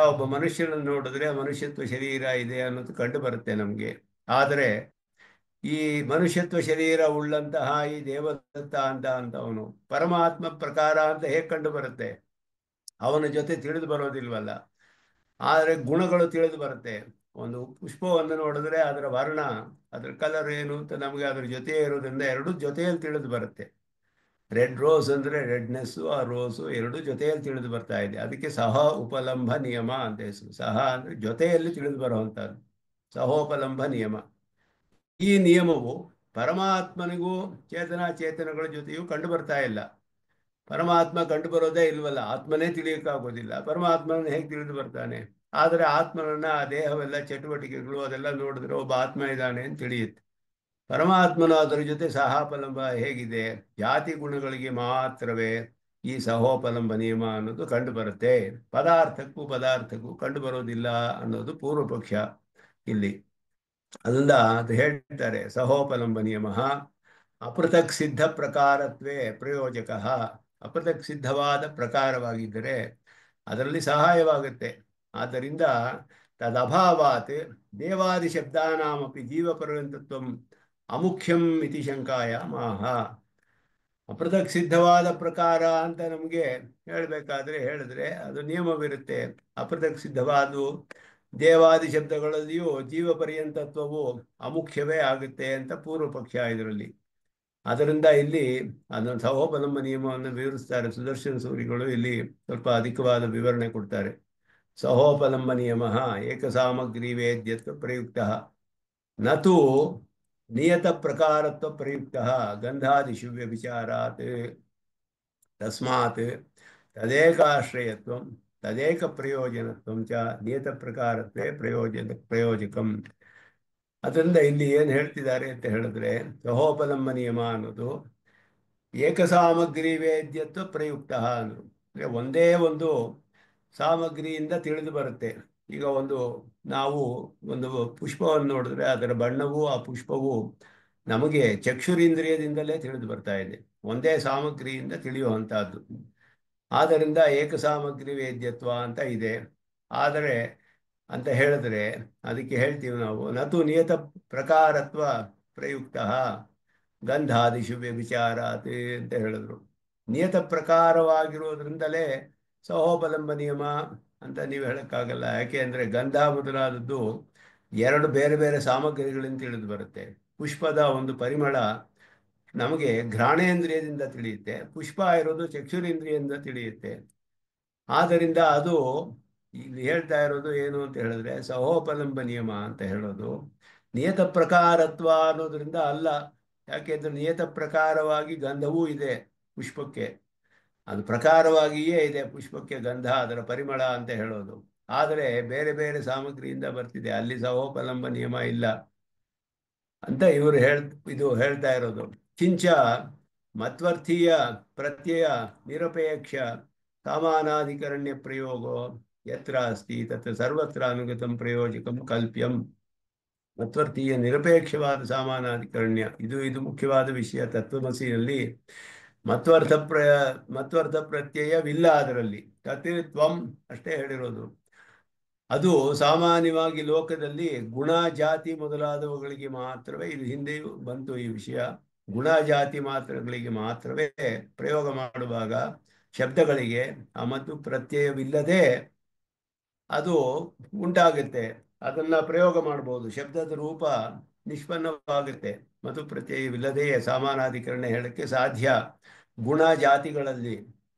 ಒಬ್ಬ ಮನುಷ್ಯನನ್ನು ನೋಡಿದ್ರೆ ಮನುಷ್ಯತ್ವ ಶರೀರ ಇದೆ ಅನ್ನೋದು ಕಂಡು ಬರುತ್ತೆ ನಮಗೆ. ಆದರೆ ಈ ಮನುಷ್ಯತ್ವ ಶರೀರ ಉಳ್ಳಂತಹ ಈ ದೇವದತ್ತ ಅಂತವನು ಪರಮಾತ್ಮ ಪ್ರಕಾರ ಅಂತ ಹೇಗೆ ಕಂಡು ಬರುತ್ತೆ? ಅವನ ಜೊತೆ ತಿಳಿದು ಬರೋದಿಲ್ವಲ್ಲ. ಆದರೆ ಗುಣಗಳು ತಿಳಿದು ಬರುತ್ತೆ. ಒಂದು ಪುಷ್ಪವನ್ನು ನೋಡಿದ್ರೆ ಅದರ ವರ್ಣ, ಅದರ ಕಲರ್ ಏನು ಅಂತ ನಮಗೆ ಅದರ ಜೊತೆ ಇರೋದ್ರಿಂದ ಎರಡೂ ಜೊತೆಯಲ್ಲಿ ತಿಳಿದು ಬರುತ್ತೆ. ರೆಡ್ ರೋಸ್ ಅಂದರೆ ರೆಡ್ನೆಸ್ಸು, ಆ ರೋಸು ಎರಡೂ ಜೊತೆಯಲ್ಲಿ ತಿಳಿದು ಬರ್ತಾ ಇದೆ. ಅದಕ್ಕೆ ಸಹ ಉಪಲಂಭ ನಿಯಮ ಅಂತ ಹೆಸರು. ಸಹ ಅಂದರೆ ಜೊತೆಯಲ್ಲಿ ತಿಳಿದು ಬರುವಂಥದ್ದು, ಸಹೋಪಲಂಭ ನಿಯಮ. ಈ ನಿಯಮವು ಪರಮಾತ್ಮನಿಗೂ ಚೇತನಗಳ ಜೊತೆಯೂ ಕಂಡು ಬರ್ತಾ ಇಲ್ಲ. ಪರಮಾತ್ಮ ಕಂಡು ಬರೋದೇ ಇಲ್ವಲ್ಲ, ಆತ್ಮನೇ ತಿಳಿಯೋಕ್ಕಾಗೋದಿಲ್ಲ. ಪರಮಾತ್ಮನ ಹೇಗೆ ತಿಳಿದು ಬರ್ತಾನೆ? ಆದರೆ ಆತ್ಮನನ್ನ ಆ ದೇಹವೆಲ್ಲ ಚಟುವಟಿಕೆಗಳು ಅದೆಲ್ಲ ನೋಡಿದ್ರೆ ಒಬ್ಬ ಆತ್ಮ ಇದ್ದಾನೆ ಅಂತ ತಿಳಿಯುತ್ತೆ. ಪರಮಾತ್ಮನ ಅದರ ಜೊತೆ ಸಹೋಪಲಂಬ ಹೇಗಿದೆ? ಜಾತಿ ಗುಣಗಳಿಗೆ ಮಾತ್ರವೇ ಈ ಸಹೋಪಲಂಬ ನಿಯಮ ಅನ್ನೋದು ಕಂಡು ಬರುತ್ತೆ. ಪದಾರ್ಥಕ್ಕೂ ಕಂಡು ಬರೋದಿಲ್ಲ ಅನ್ನೋದು ಪೂರ್ವ ಪಕ್ಷ ಇಲ್ಲಿ. ಅದರಿಂದ ಅದು ಹೇಳ್ತಾರೆ, ಸಹೋಪಲಂಬ ನಿಯಮ ಅಪೃಥಕ್ ಸಿದ್ಧ ಪ್ರಕಾರತ್ವೇ ಪ್ರಯೋಜಕ. ಅಪೃಥಕ್ ಸಿದ್ಧವಾದ ಪ್ರಕಾರವಾಗಿದ್ದರೆ ಅದರಲ್ಲಿ ಸಹಾಯವಾಗುತ್ತೆ. ಆದ್ದರಿಂದ ತದಭಾವಾತ್ ದೇವಾದಿ ಶಬ್ದಾನಾಮಪಿ ಜೀವಪರ್ಯಂತತ್ವಂ ಅಮುಖ್ಯಂ ಇತಿ ಶಂಕಾಯ ಮಾಹ. ಅಪೃಥಕ್ ಸಿದ್ಧವಾದ ಪ್ರಕಾರ ಅಂತ ನಮಗೆ ಹೇಳಿದ್ರೆ ಅದು ನಿಯಮವಿರುತ್ತೆ. ಅಪೃಥಕ್ ಸಿದ್ಧವಾದ ದೇವಾದಿ ಶಬ್ದಗಳಲ್ಲಿಯೂ ಜೀವ ಪರ್ಯಂತತ್ವವು ಅಮುಖ್ಯವೇ ಆಗುತ್ತೆ ಅಂತ ಪೂರ್ವ ಪಕ್ಷ ಇದರಲ್ಲಿ. ಅದರಿಂದ ಇಲ್ಲಿ ಅದನ್ನು ಸಹೋಪಲಂಬ ನಿಯಮವನ್ನು ವಿವರಿಸ್ತಾರೆ ಸುದರ್ಶನ ಸೂರಿಗಳು. ಇಲ್ಲಿ ಸ್ವಲ್ಪ ಅಧಿಕವಾದ ವಿವರಣೆ ಕೊಡ್ತಾರೆ. ಸಹೋಪಲಂಬ ನಿಯಮ ಏಕಸಾಮಗ್ರಿ ವೇದ್ಯತ್ವ ಪ್ರಯುಕ್ತ ನತು ನಿಯತ ಪ್ರಕಾರತ್ವ ಪ್ರಯುಕ್ತ ಗಂಧಾದಿಷು ವ್ಯಭಿಚಾರಾತ್. ತಸ್ಮಾತ್ ತದೇಕಾಶ್ರಯತ್ವಂ ತದೇಕ ಪ್ರಯೋಜನತ್ವಂ ಚ ನಿಯತ ಪ್ರಕಾರತ್ವೇ ಪ್ರಯೋಜಕಂ. ಅದರಿಂದ ಇಲ್ಲಿ ಏನು ಹೇಳ್ತಿದ್ದಾರೆ ಅಂತ ಹೇಳಿದ್ರೆ, ಸಹೋಪಲಂಬ ನಿಯಮ ಅನ್ನೋದು ಏಕಸಾಮಗ್ರಿ ವೇದ್ಯತ್ವ ಪ್ರಯುಕ್ತ ಅಂದರು. ಅಂದರೆ ಒಂದೇ ಒಂದು ಸಾಮಗ್ರಿಯಿಂದ ತಿಳಿದು ಬರುತ್ತೆ. ಈಗ ನಾವು ಒಂದು ಪುಷ್ಪವನ್ನು ನೋಡಿದ್ರೆ ಅದರ ಬಣ್ಣವು ಆ ಪುಷ್ಪವು ನಮಗೆ ಚಕ್ಷುರಿಂದ್ರಿಯದಿಂದಲೇ ತಿಳಿದು ಬರ್ತಾ ಇದೆ, ಒಂದೇ ಸಾಮಗ್ರಿಯಿಂದ ತಿಳಿಯುವಂತಹದ್ದು. ಆದ್ದರಿಂದ ಏಕಸಾಮಗ್ರಿ ವೇದ್ಯತ್ವ ಅಂತ ಇದೆ. ಆದರೆ ಅಂತ ಹೇಳಿದ್ರೆ ಅದಕ್ಕೆ ಹೇಳ್ತೀವಿ ನಾವು ನತು ನಿಯತ ಪ್ರಕಾರತ್ವ ಪ್ರಯುಕ್ತ ಗಂಧಾದಿಷು ವ್ಯಭಿಚಾರಾತ್ ಅಂತ ಹೇಳಿದ್ರು. ನಿಯತ ಪ್ರಕಾರವಾಗಿರೋದ್ರಿಂದಲೇ ಸಹೋಪಲಂಬ ನಿಯಮ ಅಂತ ನೀವು ಹೇಳಕ್ಕಾಗಲ್ಲ. ಯಾಕೆ ಅಂದರೆ ಗಂಧ ಮೊದಲಾದದ್ದು ಎರಡು ಬೇರೆ ಬೇರೆ ಸಾಮಗ್ರಿಗಳಿಂದ ತಿಳಿದು ಬರುತ್ತೆ. ಪುಷ್ಪದ ಒಂದು ಪರಿಮಳ ನಮಗೆ ಘ್ರಾಣೇಂದ್ರಿಯದಿಂದ ತಿಳಿಯುತ್ತೆ, ಪುಷ್ಪ ಇರೋದು ಚಕ್ಷುರೇಂದ್ರಿಯದಿಂದ ತಿಳಿಯುತ್ತೆ. ಆದ್ದರಿಂದ ಅದು ಇಲ್ಲಿ ಹೇಳ್ತಾ ಇರೋದು ಏನು ಅಂತ ಹೇಳಿದ್ರೆ ಸಹೋಪಲಂಬ ನಿಯಮ ಅಂತ ಹೇಳೋದು ನಿಯತ ಪ್ರಕಾರತ್ವ ಅನ್ನೋದ್ರಿಂದ ಅಲ್ಲ. ಯಾಕೆಂದ್ರೆ ನಿಯತ ಪ್ರಕಾರವಾಗಿ ಗಂಧವೂ ಇದೆ ಪುಷ್ಪಕ್ಕೆ, ಅದು ಪ್ರಕಾರವಾಗಿಯೇ ಇದೆ ಪುಷ್ಪಕ್ಕೆ ಗಂಧ, ಅದರ ಪರಿಮಳ ಅಂತ ಹೇಳೋದು. ಆದರೆ ಬೇರೆ ಬೇರೆ ಸಾಮಗ್ರಿಯಿಂದ ಬರ್ತಿದೆ, ಅಲ್ಲಿ ಸಹೋಪಲಂಬ ನಿಯಮ ಇಲ್ಲ ಅಂತ ಇವರು ಇದು ಹೇಳ್ತಾ ಇರೋದು. ಕಿಂಚ ಮತ್ವರ್ಥೀಯ ಪ್ರತ್ಯಯ ನಿರಪೇಕ್ಷ ಸಾಮಾನಾಧಿಕರಣ್ಯ ಪ್ರಯೋಗೋ ಯತ್ರ ಅಸ್ತಿ ತತ್ರ ಸರ್ವತ್ರ ಅನುಗತಂ ಪ್ರಯೋಜಕಂ ಕಲ್ಪ್ಯಂ. ಮತ್ವರ್ಥೀಯ ನಿರಪೇಕ್ಷವಾದ ಸಾಮಾನಾಧಿಕರಣ್ಯ ಇದು ಮುಖ್ಯವಾದ ವಿಷಯ. ತತ್ವಮಸಿಯಲ್ಲಿ ಮತ್ವರ್ಥ ಪ್ರತ್ಯಯವಿಲ್ಲ, ಅದರಲ್ಲಿ ತತ್ವಂ ಅಷ್ಟೇ ಹೇಳಿರೋದು. ಅದು ಸಾಮಾನ್ಯವಾಗಿ ಲೋಕದಲ್ಲಿ ಗುಣ ಜಾತಿ ಮೊದಲಾದವುಗಳಿಗೆ ಮಾತ್ರವೇ, ಇದು ಹಿಂದೆಯೂ ಬಂತು ಈ ವಿಷಯ, ಗುಣ ಜಾತಿ ಮಾತ್ರಗಳಿಗೆ ಮಾತ್ರವೇ ಪ್ರಯೋಗ ಮಾಡುವಾಗ ಶಬ್ದಗಳಿಗೆ ಆ ಮತ್ತು ಪ್ರತ್ಯಯವಿಲ್ಲದೆ ಅದು ಉಂಟಾಗುತ್ತೆ, ಅದನ್ನ ಪ್ರಯೋಗ ಮಾಡಬಹುದು. ಶಬ್ದದ ರೂಪ ನಿಷ್ಪನ್ನವಾಗುತ್ತೆ, ಮತ್ತು ಪ್ರತ್ಯಯವಿಲ್ಲದೆಯೇ ಸಾಮಾನಾಧಿಕರಣ ಹೇಳಕ್ಕೆ ಸಾಧ್ಯ ಗುಣ ಜಾತಿಗಳಲ್ಲಿ.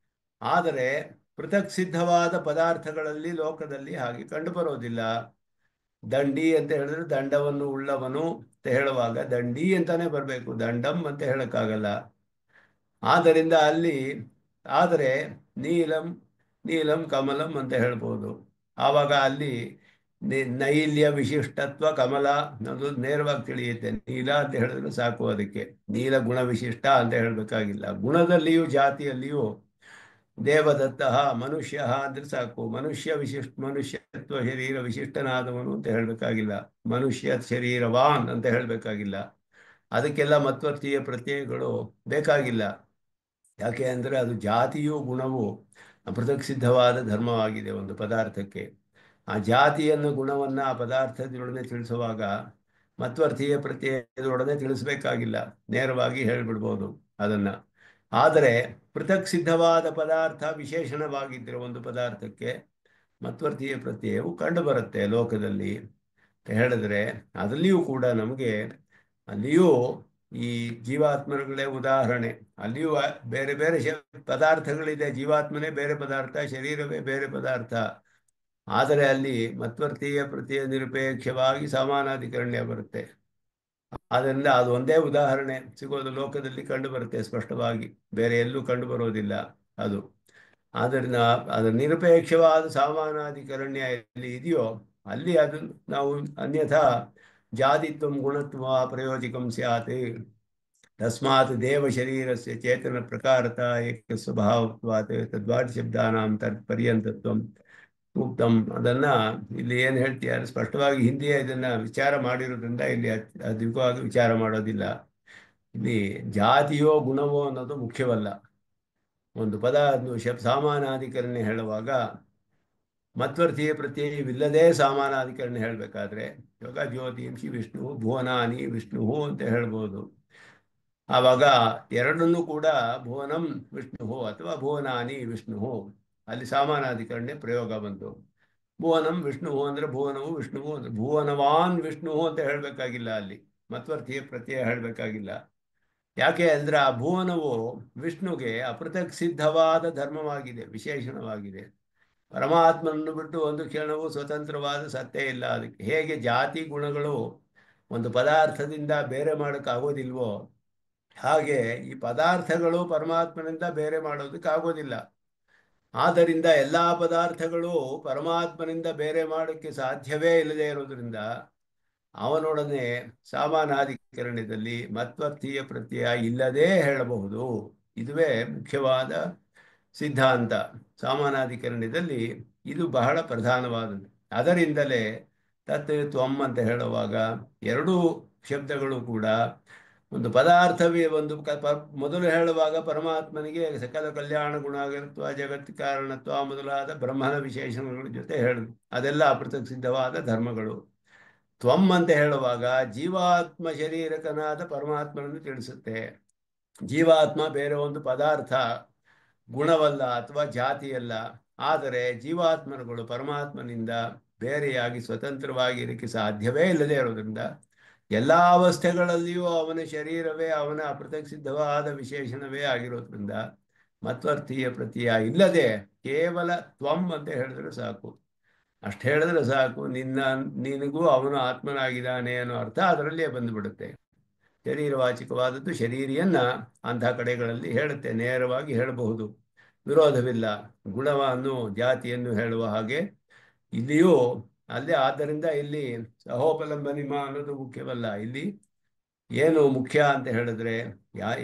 ಆದರೆ ಪೃಥಕ್ ಸಿದ್ಧವಾದ ಪದಾರ್ಥಗಳಲ್ಲಿ ಲೋಕದಲ್ಲಿ ಹಾಗೆ ಕಂಡುಬರೋದಿಲ್ಲ. ದಂಡಿ ಅಂತ ಹೇಳಿದ್ರೆ ದಂಡವನ್ನು ಉಳ್ಳವನು ಅಂತ ಹೇಳುವಾಗ ದಂಡಿ ಅಂತಾನೆ ಬರಬೇಕು, ದಂಡಂ ಅಂತ ಹೇಳಕ್ಕಾಗಲ್ಲ. ಆದ್ದರಿಂದ ಅಲ್ಲಿ ಆದರೆ ನೀಲಂ ಕಮಲಂ ಅಂತ ಹೇಳ್ಬೋದು. ಆವಾಗ ಅಲ್ಲಿ ನೈಲ್ಯ ವಿಶಿಷ್ಟತ್ವ ಕಮಲ ಅನ್ನೋದು ನೇರವಾಗಿ ತಿಳಿಯುತ್ತೆ. ನೀಲ ಅಂತ ಹೇಳಿದ್ರೆ ಸಾಕು, ಅದಕ್ಕೆ ನೀಲ ಗುಣ ವಿಶಿಷ್ಟ ಅಂತ ಹೇಳಬೇಕಾಗಿಲ್ಲ. ಗುಣದಲ್ಲಿಯೂ ಜಾತಿಯಲ್ಲಿಯೂ ದೇವದತ್ತ ಮನುಷ್ಯ ಅಂದ್ರೆ ಸಾಕು, ಮನುಷ್ಯತ್ವ ಶರೀರ ವಿಶಿಷ್ಟನಾದವನು ಅಂತ ಹೇಳಬೇಕಾಗಿಲ್ಲ, ಮನುಷ್ಯ ಶರೀರವಾನ್ ಅಂತ ಹೇಳಬೇಕಾಗಿಲ್ಲ. ಅದಕ್ಕೆಲ್ಲ ಮತ್ವರ್ಥೀಯ ಪ್ರತ್ಯಯಗಳು ಬೇಕಾಗಿಲ್ಲ. ಯಾಕೆ ಅಂದರೆ ಅದು ಜಾತಿಯೂ ಗುಣವು ಪೃಥಕ್ ಸಿದ್ಧವಾದ ಧರ್ಮವಾಗಿದೆ ಒಂದು ಪದಾರ್ಥಕ್ಕೆ. ಆ ಜಾತಿಯನ್ನು ಗುಣವನ್ನು ಆ ಪದಾರ್ಥದೊಡನೆ ತಿಳಿಸುವಾಗ ಮಧ್ವರ್ಥೀಯ ಪ್ರತ್ಯಯದೊಡನೆ ತಿಳಿಸಬೇಕಾಗಿಲ್ಲ, ನೇರವಾಗಿ ಹೇಳಿಬಿಡ್ಬೋದು ಅದನ್ನ. ಆದರೆ ಪೃಥಕ್ ಸಿದ್ಧವಾದ ಪದಾರ್ಥ ವಿಶೇಷಣವಾಗಿದ್ದರೆ ಒಂದು ಪದಾರ್ಥಕ್ಕೆ ಮಧ್ವರ್ಥೀಯ ಪ್ರತ್ಯಯವು ಕಂಡು ಬರುತ್ತೆ ಲೋಕದಲ್ಲಿ ಅಂತ ಹೇಳಿದ್ರೆ, ಅದರಲ್ಲಿಯೂ ಕೂಡ ನಮಗೆ ಅಲ್ಲಿಯೂ ಈ ಜೀವಾತ್ಮಗಳೇ ಉದಾಹರಣೆ. ಅಲ್ಲಿಯೂ ಬೇರೆ ಬೇರೆ ಪದಾರ್ಥಗಳಿದೆ. ಜೀವಾತ್ಮನೇ ಬೇರೆ ಪದಾರ್ಥ, ಶರೀರವೇ ಬೇರೆ ಪದಾರ್ಥ. ಆದರೆ ಅಲ್ಲಿ ಮಧ್ವರ್ಥೀಯ ಪ್ರತ್ಯಯ ನಿರಪೇಕ್ಷವಾಗಿ ಸಮಾನಾಧಿಕರಣ್ಯ ಬರುತ್ತೆ. ಆದ್ದರಿಂದ ಅದು ಒಂದೇ ಉದಾಹರಣೆ ಸಿಗೋದು ಲೋಕದಲ್ಲಿ ಕಂಡು ಬರುತ್ತೆ ಸ್ಪಷ್ಟವಾಗಿ, ಬೇರೆ ಎಲ್ಲೂ ಕಂಡು ಬರೋದಿಲ್ಲ ಅದು. ಆದ್ದರಿಂದ ಅದರ ನಿರಪೇಕ್ಷವಾದ ಸಮಾನಾಧಿಕರಣ್ಯ ಎಲ್ಲಿ ಇದೆಯೋ ಅಲ್ಲಿ ಅದು ನಾವು ಅನ್ಯಥಾ ಜಾತಿತ್ವ ಗುಣತ್ವ ಪ್ರಯೋಜಕಂ ಸ್ಯಾತ್ ತಸ್ಮಾತ್ ದೇವ ಶರೀರಸ್ಯ ಚೇತನ ಪ್ರಕಾರತ ಏಕ ಸ್ವಭಾವತ್ವಾತ್ ತದ್ವಾಚ ಶಬ್ದಾನಾಂ ತತ್ ಪರ್ಯಂತತ್ವಂ ಉಕ್ತಂ. ಅದನ್ನ ಇಲ್ಲಿ ಏನು ಹೇಳ್ತೀಯಾರೆ ಸ್ಪಷ್ಟವಾಗಿ ಹಿಂದಿಯೇ ಇದನ್ನ ವಿಚಾರ ಮಾಡಿರೋದ್ರಿಂದ ಇಲ್ಲಿ ಅಧಿಕವಾಗಿ ವಿಚಾರ ಮಾಡೋದಿಲ್ಲ. ಇಲ್ಲಿ ಜಾತಿಯೋ ಗುಣವೋ ಅನ್ನೋದು ಮುಖ್ಯವಲ್ಲ. ಒಂದು ಪದ ಸಾಮಾನಾಧಿಕರಣ ಹೇಳುವಾಗ ಮಧ್ವರ್ಥೀಯ ಪ್ರತ್ಯಯವಿಲ್ಲದೆ ಸಾಮಾನಾಧಿಕರಣ ಹೇಳಬೇಕಾದ್ರೆ ಇವಾಗ ಜ್ಯೋತಿಂಷಿ ವಿಷ್ಣು ಭುವನಾನಿ ವಿಷ್ಣು ಅಂತ ಹೇಳ್ಬೋದು. ಆವಾಗ ಎರಡನ್ನೂ ಕೂಡ ಭುವನಂ ವಿಷ್ಣು ಅಥವಾ ಭುವನಾನಿ ವಿಷ್ಣು, ಅಲ್ಲಿ ಸಮಾನಾಧಿಕರಣ ಪ್ರಯೋಗ ಬಂತು. ಭುವನಂ ವಿಷ್ಣು ಅಂದ್ರೆ ಭುವನವು ವಿಷ್ಣುವು ಅಂದ್ರೆ ಭುವನವಾನ್ ವಿಷ್ಣು ಅಂತ ಹೇಳಬೇಕಾಗಿಲ್ಲ, ಅಲ್ಲಿ ಮಧ್ವರ್ಥೀಯ ಪ್ರತ್ಯಯ ಹೇಳಬೇಕಾಗಿಲ್ಲ. ಯಾಕೆ ಅಂದ್ರೆ ಆ ಭುವನವು ವಿಷ್ಣುಗೆ ಅಪೃಥಕ್ ಸಿದ್ಧವಾದ ಧರ್ಮವಾಗಿದೆ, ವಿಶೇಷಣವಾಗಿದೆ. ಪರಮಾತ್ಮನನ್ನು ಬಿಟ್ಟು ಒಂದು ಕ್ಷಣವೂ ಸ್ವತಂತ್ರವಾದ ಸತ್ಯ ಇಲ್ಲ. ಅದಕ್ಕೆ ಹೇಗೆ ಜಾತಿ ಗುಣಗಳು ಒಂದು ಪದಾರ್ಥದಿಂದ ಬೇರೆ ಮಾಡೋಕ್ಕಾಗೋದಿಲ್ವೋ ಹಾಗೆ ಈ ಪದಾರ್ಥಗಳು ಪರಮಾತ್ಮನಿಂದ ಬೇರೆ ಮಾಡೋದಕ್ಕಾಗೋದಿಲ್ಲ. ಆದ್ದರಿಂದ ಎಲ್ಲ ಪದಾರ್ಥಗಳು ಪರಮಾತ್ಮನಿಂದ ಬೇರೆ ಮಾಡೋಕ್ಕೆ ಸಾಧ್ಯವೇ ಇಲ್ಲದೆ ಇರೋದ್ರಿಂದ ಅವನೊಡನೆ ಸಮಾನಾಧಿಕರಣದಲ್ಲಿ ಮಧ್ವರ್ಥೀಯ ಪ್ರತ್ಯಯ ಇಲ್ಲದೇ ಹೇಳಬಹುದು. ಇದುವೇ ಮುಖ್ಯವಾದ ಸಿದ್ಧಾಂತ. ಸಮಾನಾಧಿಕರಣದಲ್ಲಿ ಇದು ಬಹಳ ಪ್ರಧಾನವಾದದ್ದು. ಅದರಿಂದಲೇ ತತ್ ತ್ವಂ ಅಂತ ಹೇಳುವಾಗ ಎರಡೂ ಶಬ್ದಗಳು ಕೂಡ ಒಂದು ಪದಾರ್ಥವೇ ಒಂದು ಮೊದಲು ಹೇಳುವಾಗ ಪರಮಾತ್ಮನಿಗೆ ಸಕಲ ಕಲ್ಯಾಣ ಗುಣಾಗರತ್ವ ಜಗತ್ ಕಾರಣತ್ವ ಮೊದಲಾದ ಬ್ರಹ್ಮನ ವಿಶೇಷಣಗಳ ಜೊತೆ ಹೇಳಿದ್ರು, ಅದೆಲ್ಲ ಅಪೃಥಕ್ ಸಿದ್ಧವಾದ ಧರ್ಮಗಳು. ತ್ವಂ ಅಂತ ಹೇಳುವಾಗ ಜೀವಾತ್ಮ ಶರೀರಕನಾದ ಪರಮಾತ್ಮನನ್ನು ತಿಳಿಸುತ್ತೆ. ಜೀವಾತ್ಮ ಬೇರೆ ಒಂದು ಪದಾರ್ಥ ಗುಣವಲ್ಲ ಅಥವಾ ಜಾತಿಯಲ್ಲ. ಆದರೆ ಜೀವಾತ್ಮರುಗಳು ಪರಮಾತ್ಮನಿಂದ ಬೇರೆಯಾಗಿ ಸ್ವತಂತ್ರವಾಗಿ ಇರಕ್ಕೆ ಸಾಧ್ಯವೇ ಇಲ್ಲದೆ ಇರೋದ್ರಿಂದ ಎಲ್ಲ ಅವಸ್ಥೆಗಳಲ್ಲಿಯೂ ಅವನ ಶರೀರವೇ ಅವನ ಅಪೃಥಕ್ ಸಿದ್ಧವಾದ ವಿಶೇಷಣವೇ ಆಗಿರೋದ್ರಿಂದ ಮಧ್ವರ್ಥೀಯ ಪ್ರತ್ಯಯ ಇಲ್ಲದೆ ಕೇವಲ ತ್ವಂ ಅಂತ ಹೇಳಿದ್ರೆ ಸಾಕು. ಅಷ್ಟು ಹೇಳಿದ್ರೆ ಸಾಕು, ನಿನಗೂ ಅವನು ಆತ್ಮನಾಗಿದ್ದಾನೆ ಅನ್ನೋ ಅರ್ಥ ಅದರಲ್ಲೇ ಬಂದುಬಿಡುತ್ತೆ. ಶರೀರವಾಚಿಕವಾದದ್ದು ಶರೀರಿಯನ್ನ ಅಂಥ ಕಡೆಗಳಲ್ಲಿ ಹೇಳುತ್ತೆ, ನೇರವಾಗಿ ಹೇಳಬಹುದು, ವಿರೋಧವಿಲ್ಲ. ಗುಣವನ್ನು ಜಾತಿಯನ್ನು ಹೇಳುವ ಹಾಗೆ ಇಲ್ಲಿಯೂ ಅಲ್ಲೇ. ಆದ್ದರಿಂದ ಇಲ್ಲಿ ಸಹೋಪಲಂಬನಿಮ ಅನ್ನೋದು ಮುಖ್ಯವಲ್ಲ. ಇಲ್ಲಿ ಏನು ಮುಖ್ಯ ಅಂತ ಹೇಳಿದ್ರೆ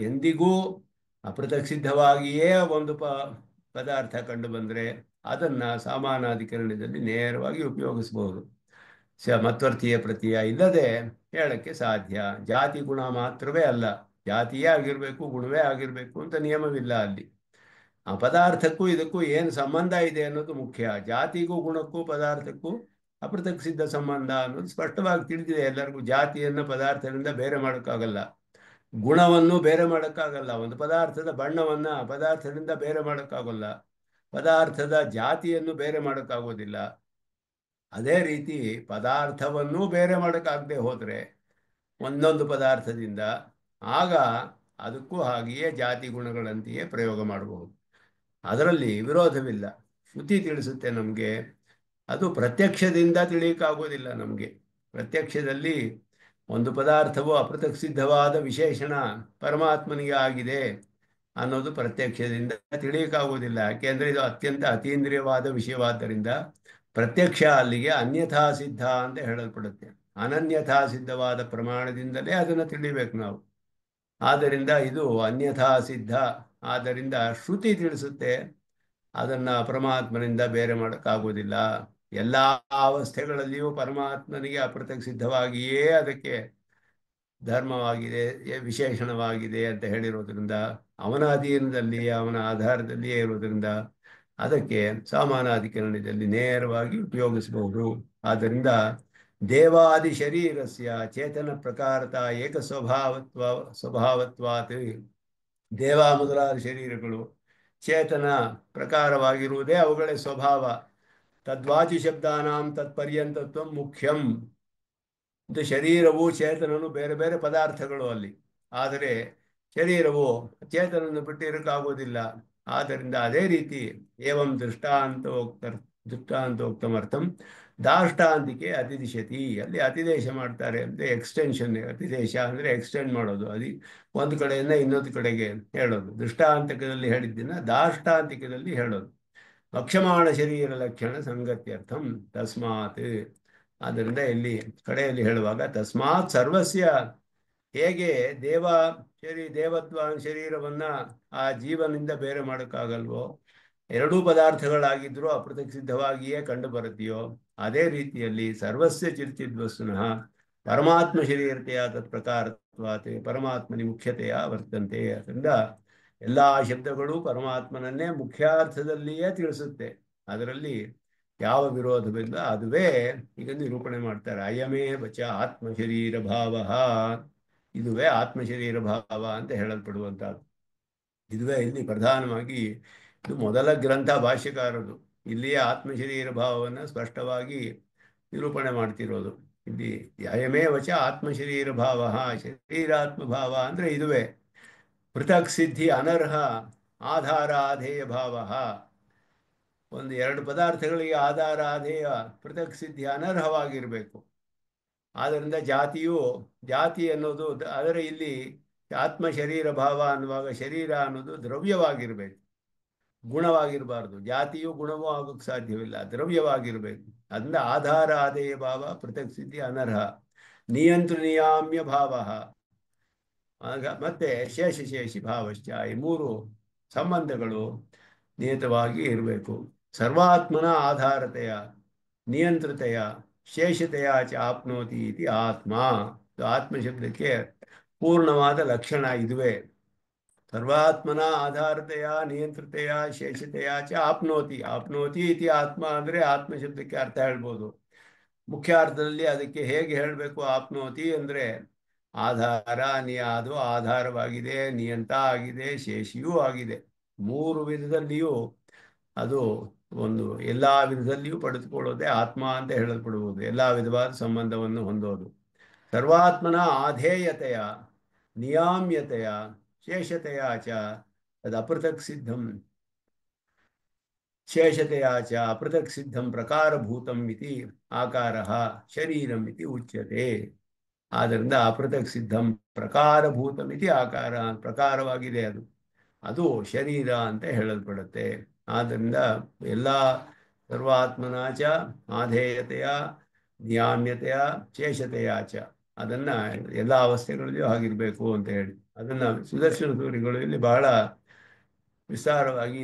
ಎಂದಿಗೂ ಅಪೃಥಕ್ ಸಿದ್ಧವಾಗಿಯೇ ಒಂದು ಪದಾರ್ಥ ಕಂಡು ಬಂದರೆ ಅದನ್ನ ಸಮಾನಾಧಿಕರಣದಲ್ಲಿ ನೇರವಾಗಿ ಉಪಯೋಗಿಸಬಹುದು. ಮಧ್ವರ್ಥೀಯ ಪ್ರತ್ಯಯ ಇಲ್ಲದೆ ಹೇಳಕ್ಕೆ ಸಾಧ್ಯ. ಜಾತಿ ಗುಣ ಮಾತ್ರವೇ ಅಲ್ಲ, ಜಾತಿಯೇ ಆಗಿರಬೇಕು ಗುಣವೇ ಆಗಿರಬೇಕು ಅಂತ ನಿಯಮವಿಲ್ಲ. ಅಲ್ಲಿ ಆ ಪದಾರ್ಥಕ್ಕೂ ಇದಕ್ಕೂ ಏನು ಸಂಬಂಧ ಇದೆ ಅನ್ನೋದು ಮುಖ್ಯ. ಜಾತಿಗೂ ಗುಣಕ್ಕೂ ಪದಾರ್ಥಕ್ಕೂ ಅಪೃಥಕ್ ಸಿದ್ಧ ಸಂಬಂಧ ಅನ್ನೋದು ಸ್ಪಷ್ಟವಾಗಿ ತಿಳಿದಿದೆ ಎಲ್ಲರಿಗೂ. ಜಾತಿಯನ್ನು ಪದಾರ್ಥದಿಂದ ಬೇರೆ ಮಾಡೋಕ್ಕಾಗಲ್ಲ, ಗುಣವನ್ನು ಬೇರೆ ಮಾಡೋಕ್ಕಾಗಲ್ಲ, ಒಂದು ಪದಾರ್ಥದ ಬಣ್ಣವನ್ನ ಪದಾರ್ಥದಿಂದ ಬೇರೆ ಮಾಡೋಕ್ಕಾಗಲ್ಲ, ಪದಾರ್ಥದ ಜಾತಿಯನ್ನು ಬೇರೆ ಮಾಡೋಕ್ಕಾಗೋದಿಲ್ಲ. ಅದೇ ರೀತಿ ಪದಾರ್ಥವನ್ನೂ ಬೇರೆ ಮಾಡೋಕ್ಕಾಗದೆ ಹೋದರೆ ಒಂದೊಂದು ಪದಾರ್ಥದಿಂದ ಆಗ ಅದಕ್ಕೂ ಹಾಗೆಯೇ ಜಾತಿ ಗುಣಗಳಂತೆಯೇ ಪ್ರಯೋಗ ಮಾಡಬಹುದು. ಅದರಲ್ಲಿ ವಿರೋಧವಿಲ್ಲ. ಶ್ರುತಿ ತಿಳಿಸುತ್ತೆ ನಮಗೆ. ಅದು ಪ್ರತ್ಯಕ್ಷದಿಂದ ತಿಳಿಯಕ್ಕಾಗೋದಿಲ್ಲ ನಮಗೆ. ಪ್ರತ್ಯಕ್ಷದಲ್ಲಿ ಒಂದು ಪದಾರ್ಥವು ಅಪೃಥಕ್ ಸಿದ್ಧವಾದ ವಿಶೇಷಣ ಪರಮಾತ್ಮನಿಗೆ ಆಗಿದೆ ಅನ್ನೋದು ಪ್ರತ್ಯಕ್ಷದಿಂದ ತಿಳಿಯಕ್ಕಾಗೋದಿಲ್ಲ. ಯಾಕೆಂದರೆ ಇದು ಅತ್ಯಂತ ಅತೀಂದ್ರಿಯವಾದ ವಿಷಯವಾದ್ದರಿಂದ ಪ್ರತ್ಯಕ್ಷ ಅಲ್ಲಿಗೆ ಅನ್ಯಥಾ ಸಿದ್ಧ ಅಂತ ಹೇಳಲ್ಪಡುತ್ತೆ. ಅನನ್ಯಥಾ ಸಿದ್ಧವಾದ ಪ್ರಮಾಣದಿಂದಲೇ ಅದನ್ನು ತಿಳಿಬೇಕು ನಾವು. ಆದ್ದರಿಂದ ಇದು ಅನ್ಯಥಾ ಸಿದ್ಧ. ಆದ್ದರಿಂದ ಶ್ರುತಿ ತಿಳಿಸುತ್ತೆ ಅದನ್ನು ಪರಮಾತ್ಮನಿಂದ ಬೇರೆ ಮಾಡೋಕ್ಕಾಗೋದಿಲ್ಲ. ಎಲ್ಲ ಅವಸ್ಥೆಗಳಲ್ಲಿಯೂ ಪರಮಾತ್ಮನಿಗೆ ಅಪೃಥಕ್ ಸಿದ್ಧವಾಗಿಯೇ ಅದಕ್ಕೆ ಧರ್ಮವಾಗಿದೆ, ವಿಶೇಷಣವಾಗಿದೆ ಅಂತ ಹೇಳಿರೋದ್ರಿಂದ ಅವನ ಅಧೀನದಲ್ಲಿ ಅವನ ಆಧಾರದಲ್ಲಿಯೇ ಇರೋದ್ರಿಂದ ಅದಕ್ಕೆ ಸಮಾನಾಧಿಕರಣದಲ್ಲಿ ನೇರವಾಗಿ ಉಪಯೋಗಿಸಬಹುದು. ಆದ್ದರಿಂದ ದೇವಾದಿ ಶರೀರಸ್ಯ ಚೇತನ ಪ್ರಕಾರತ ಏಕ ಸ್ವಭಾವತ್ವಾತ್ ದೇವ ಮೊದಲಾದ ಶರೀರಗಳು ಚೇತನ ಪ್ರಕಾರವಾಗಿರುವುದೇ ಅವುಗಳ ಸ್ವಭಾವ. ತದ್ವಾಚಿ ಶಬ್ದಾನಾಂ ತತ್ಪರ್ಯಂತತ್ವ ಮುಖ್ಯಂ. ಇದು ಶರೀರವು ಚೇತನನು ಬೇರೆ ಬೇರೆ ಪದಾರ್ಥಗಳು ಅಲ್ಲಿ, ಆದರೆ ಶರೀರವು ಚೇತನನ್ನು ಬಿಟ್ಟು ಇರಕ್ಕಾಗೋದಿಲ್ಲ. ಆದ್ದರಿಂದ ಅದೇ ರೀತಿ ಏವಂ ದೃಷ್ಟಾಂತೋಕ್ತಮರ್ಥಂ ದಾಷ್ಟಾಂತಿಕೆ ಅತಿದಿಶತಿ. ಅಲ್ಲಿ ಅತಿದೇಶ ಮಾಡ್ತಾರೆ ಅಂದರೆ ಎಕ್ಸ್ಟೆನ್ಷನ್. ಅತಿದೇಶ ಅಂದರೆ ಎಕ್ಸ್ಟೆಂಡ್ ಮಾಡೋದು, ಒಂದು ಕಡೆಯಿಂದ ಇನ್ನೊಂದು ಕಡೆಗೆ ಹೇಳೋದು. ದೃಷ್ಟಾಂತಕದಲ್ಲಿ ಹೇಳಿದ್ದನ್ನ ದಾಷ್ಟಾಂತಿಕದಲ್ಲಿ ಹೇಳೋದು. ವಕ್ಷಮಾಣ ಶರೀರ ಲಕ್ಷಣ ಸಂಗತ್ಯರ್ಥಂ ತಸ್ಮಾತ್. ಆದ್ದರಿಂದ ಇಲ್ಲಿ ಕಡೆಯಲ್ಲಿ ಹೇಳುವಾಗ ತಸ್ಮಾತ್ ಸರ್ವಸ್ಯ, ಹೇಗೆ ದೇವತ್ವ ಶರೀರವನ್ನ ಆ ಜೀವನಿಂದ ಬೇರೆ ಮಾಡೋಕ್ಕಾಗಲ್ವೋ, ಎರಡೂ ಪದಾರ್ಥಗಳಾಗಿದ್ರೂ ಅಪೃಥಕ್ ಸಿದ್ಧವಾಗಿಯೇ ಕಂಡು ಬರುತ್ತೆಯೋ, ಅದೇ ರೀತಿಯಲ್ಲಿ ಸರ್ವಸ್ಯ ಚಿರ್ಚಿದ್ವಸ್ತುನಃ ಪರಮಾತ್ಮ ಶರೀರತೆಯ ತತ್ ಪ್ರಕಾರತ್ವಾತೆ ಪರಮಾತ್ಮನಿ ಮುಖ್ಯತೆಯ ವರ್ತಂತೆ. ಅದರಿಂದ ಎಲ್ಲ ಶಬ್ದಗಳು ಪರಮಾತ್ಮನನ್ನೇ ಮುಖ್ಯಾರ್ಥದಲ್ಲಿಯೇ ತಿಳಿಸುತ್ತೆ. ಅದರಲ್ಲಿ ಯಾವ ವಿರೋಧವಿಲ್ಲ. ಅದುವೇ ಈಗ ನಿರೂಪಣೆ ಮಾಡ್ತಾರೆ. ಅಯಮೇ ವಚ ಆತ್ಮಶರೀರ ಭಾವ, ಇದುವೇ ಆತ್ಮಶರೀರ ಭಾವ ಅಂತ ಹೇಳಲ್ಪಡುವಂಥದ್ದು. ಇದುವೇ ಇಲ್ಲಿ ಪ್ರಧಾನವಾಗಿ ಇದು ಮೊದಲ ಗ್ರಂಥ ಭಾಷ್ಯಕಾರರು ಇಲ್ಲಿಯೇ ಆತ್ಮಶರೀರ ಭಾವವನ್ನು ಸ್ಪಷ್ಟವಾಗಿ ನಿರೂಪಣೆ ಮಾಡ್ತಿರೋದು. ಇಲ್ಲಿ ಅಯಮೇ ವಚ ಆತ್ಮಶರೀರ ಭಾವ, ಶರೀರಾತ್ಮ ಭಾವ ಅಂದರೆ ಇದುವೇ. ಪೃಥಕ್ ಸಿದ್ಧಿ ಅನರ್ಹ ಆಧಾರ ಆಧೇಯ ಭಾವ. ಒಂದು ಎರಡು ಪದಾರ್ಥಗಳಿಗೆ ಆಧಾರ ಆಧೇಯ ಪೃಥಕ್ ಸಿದ್ಧಿ ಅನರ್ಹವಾಗಿರಬೇಕು. ಆದ್ದರಿಂದ ಜಾತಿ ಅನ್ನೋದು, ಆದರೆ ಇಲ್ಲಿ ಆತ್ಮ ಶರೀರ ಭಾವ ಅನ್ನುವಾಗ ಶರೀರ ಅನ್ನೋದು ದ್ರವ್ಯವಾಗಿರಬೇಕು, ಗುಣವಾಗಿರಬಾರ್ದು. ಜಾತಿಯು ಗುಣವೂ ಆಗೋಕ್ಕೆ ಸಾಧ್ಯವಿಲ್ಲ, ದ್ರವ್ಯವಾಗಿರಬೇಕು. ಅದರಿಂದ ಆಧಾರ ಆಧೇಯ ಭಾವ ಪೃಥಕ್ ಸಿದ್ಧಿ ಅನರ್ಹ. ನಿಯಂತ್ರಣೀಯಾಮ್ಯ ಭಾವ ಆಗ ಮತ್ತೆ ಶೇಷಶೇಷಿ ಭಾವಶ್ಚ, ಈ ಮೂರು ಸಂಬಂಧಗಳು ನಿಯತವಾಗಿ ಇರಬೇಕು. ಸರ್ವಾತ್ಮನ ಆಧಾರತೆಯ ನಿಯಂತ್ರತೆಯ ಶೇಷತೆಯ ಚ ಆಪ್ನೋತಿ ಇತಿ ಆತ್ಮ. ಆತ್ಮಶಬ್ದಕ್ಕೆ ಪೂರ್ಣವಾದ ಲಕ್ಷಣ ಇದುವೇ. ಸರ್ವಾತ್ಮನ ಆಧಾರತೆಯ ನಿಯಂತ್ರತೆಯ ಶೇಷತೆಯ ಚ ಆಪ್ನೋತಿ. ಆಪ್ನೋತಿ ಇತಿ ಆತ್ಮ ಅಂದರೆ ಆತ್ಮಶಬ್ದಕ್ಕೆ ಅರ್ಥ ಹೇಳ್ಬೋದು. ಮುಖ್ಯ ಅರ್ಥದಲ್ಲಿ ಅದಕ್ಕೆ ಹೇಗೆ ಹೇಳಬೇಕು? ಆಪ್ನೋತಿ ಅಂದರೆ ಆಧಾರ, ಅದು ಆಧಾರವಾಗಿದೆ, ನಿಯಂತ ಆಗಿದೆ, ಶೇಷಿಯೂ ಆಗಿದೆ. ಮೂರು ವಿಧದಲ್ಲಿಯೂ ಅದು ಒಂದು ಎಲ್ಲ ವಿಧದಲ್ಲಿಯೂ ಪಡೆದುಕೊಳ್ಳೋದೇ ಆತ್ಮ ಅಂತ ಹೇಳಲ್ಪಡುವುದು. ಎಲ್ಲ ವಿಧವಾದ ಸಂಬಂಧವನ್ನು ಹೊಂದೋದು. ಸರ್ವಾತ್ಮನ ಆಧೇಯತೆಯ ನಿಯಾಮ್ಯತೆಯ ಶೇಷತೆಯ ಚ ಅದು ಅಪೃಥಕ್ ಸಿದ್ಧಂ ಶೇಷತೆಯ ಚ ಅಪೃಥಕ್ ಸಿದ್ಧಂ ಪ್ರಕಾರಭೂತಂ ಇತಿ ಆಕಾರಃ ಶರೀರಂ ಇತಿ ಉಚ್ಯತೆ. ಆದ್ದರಿಂದ ಅಪೃಥಕ್ ಸಿದ್ಧಂ ಪ್ರಕಾರಭೂತಂ ಇತಿ ಆಕಾರ, ಪ್ರಕಾರವಾಗಿದೆ, ಅದು ಶರೀರ ಅಂತ ಹೇಳಲ್ಪಡುತ್ತೆ. ಆದ್ದರಿಂದ ಎಲ್ಲ ಸರ್ವಾತ್ಮನ ಚ ಆಧೇಯತೆಯ ನಿಯಾಮ್ಯತೆಯ ಶೇಷತೆಯ ಚ ಅದನ್ನು ಎಲ್ಲ ಅವಸ್ಥೆಗಳಲ್ಲಿಯೂ ಆಗಿರಬೇಕು ಅಂತ ಹೇಳಿ ಅದನ್ನು ಸುದರ್ಶನ ಸೂರಿಗಳು ಇಲ್ಲಿ ಬಹಳ ವಿಸ್ತಾರವಾಗಿ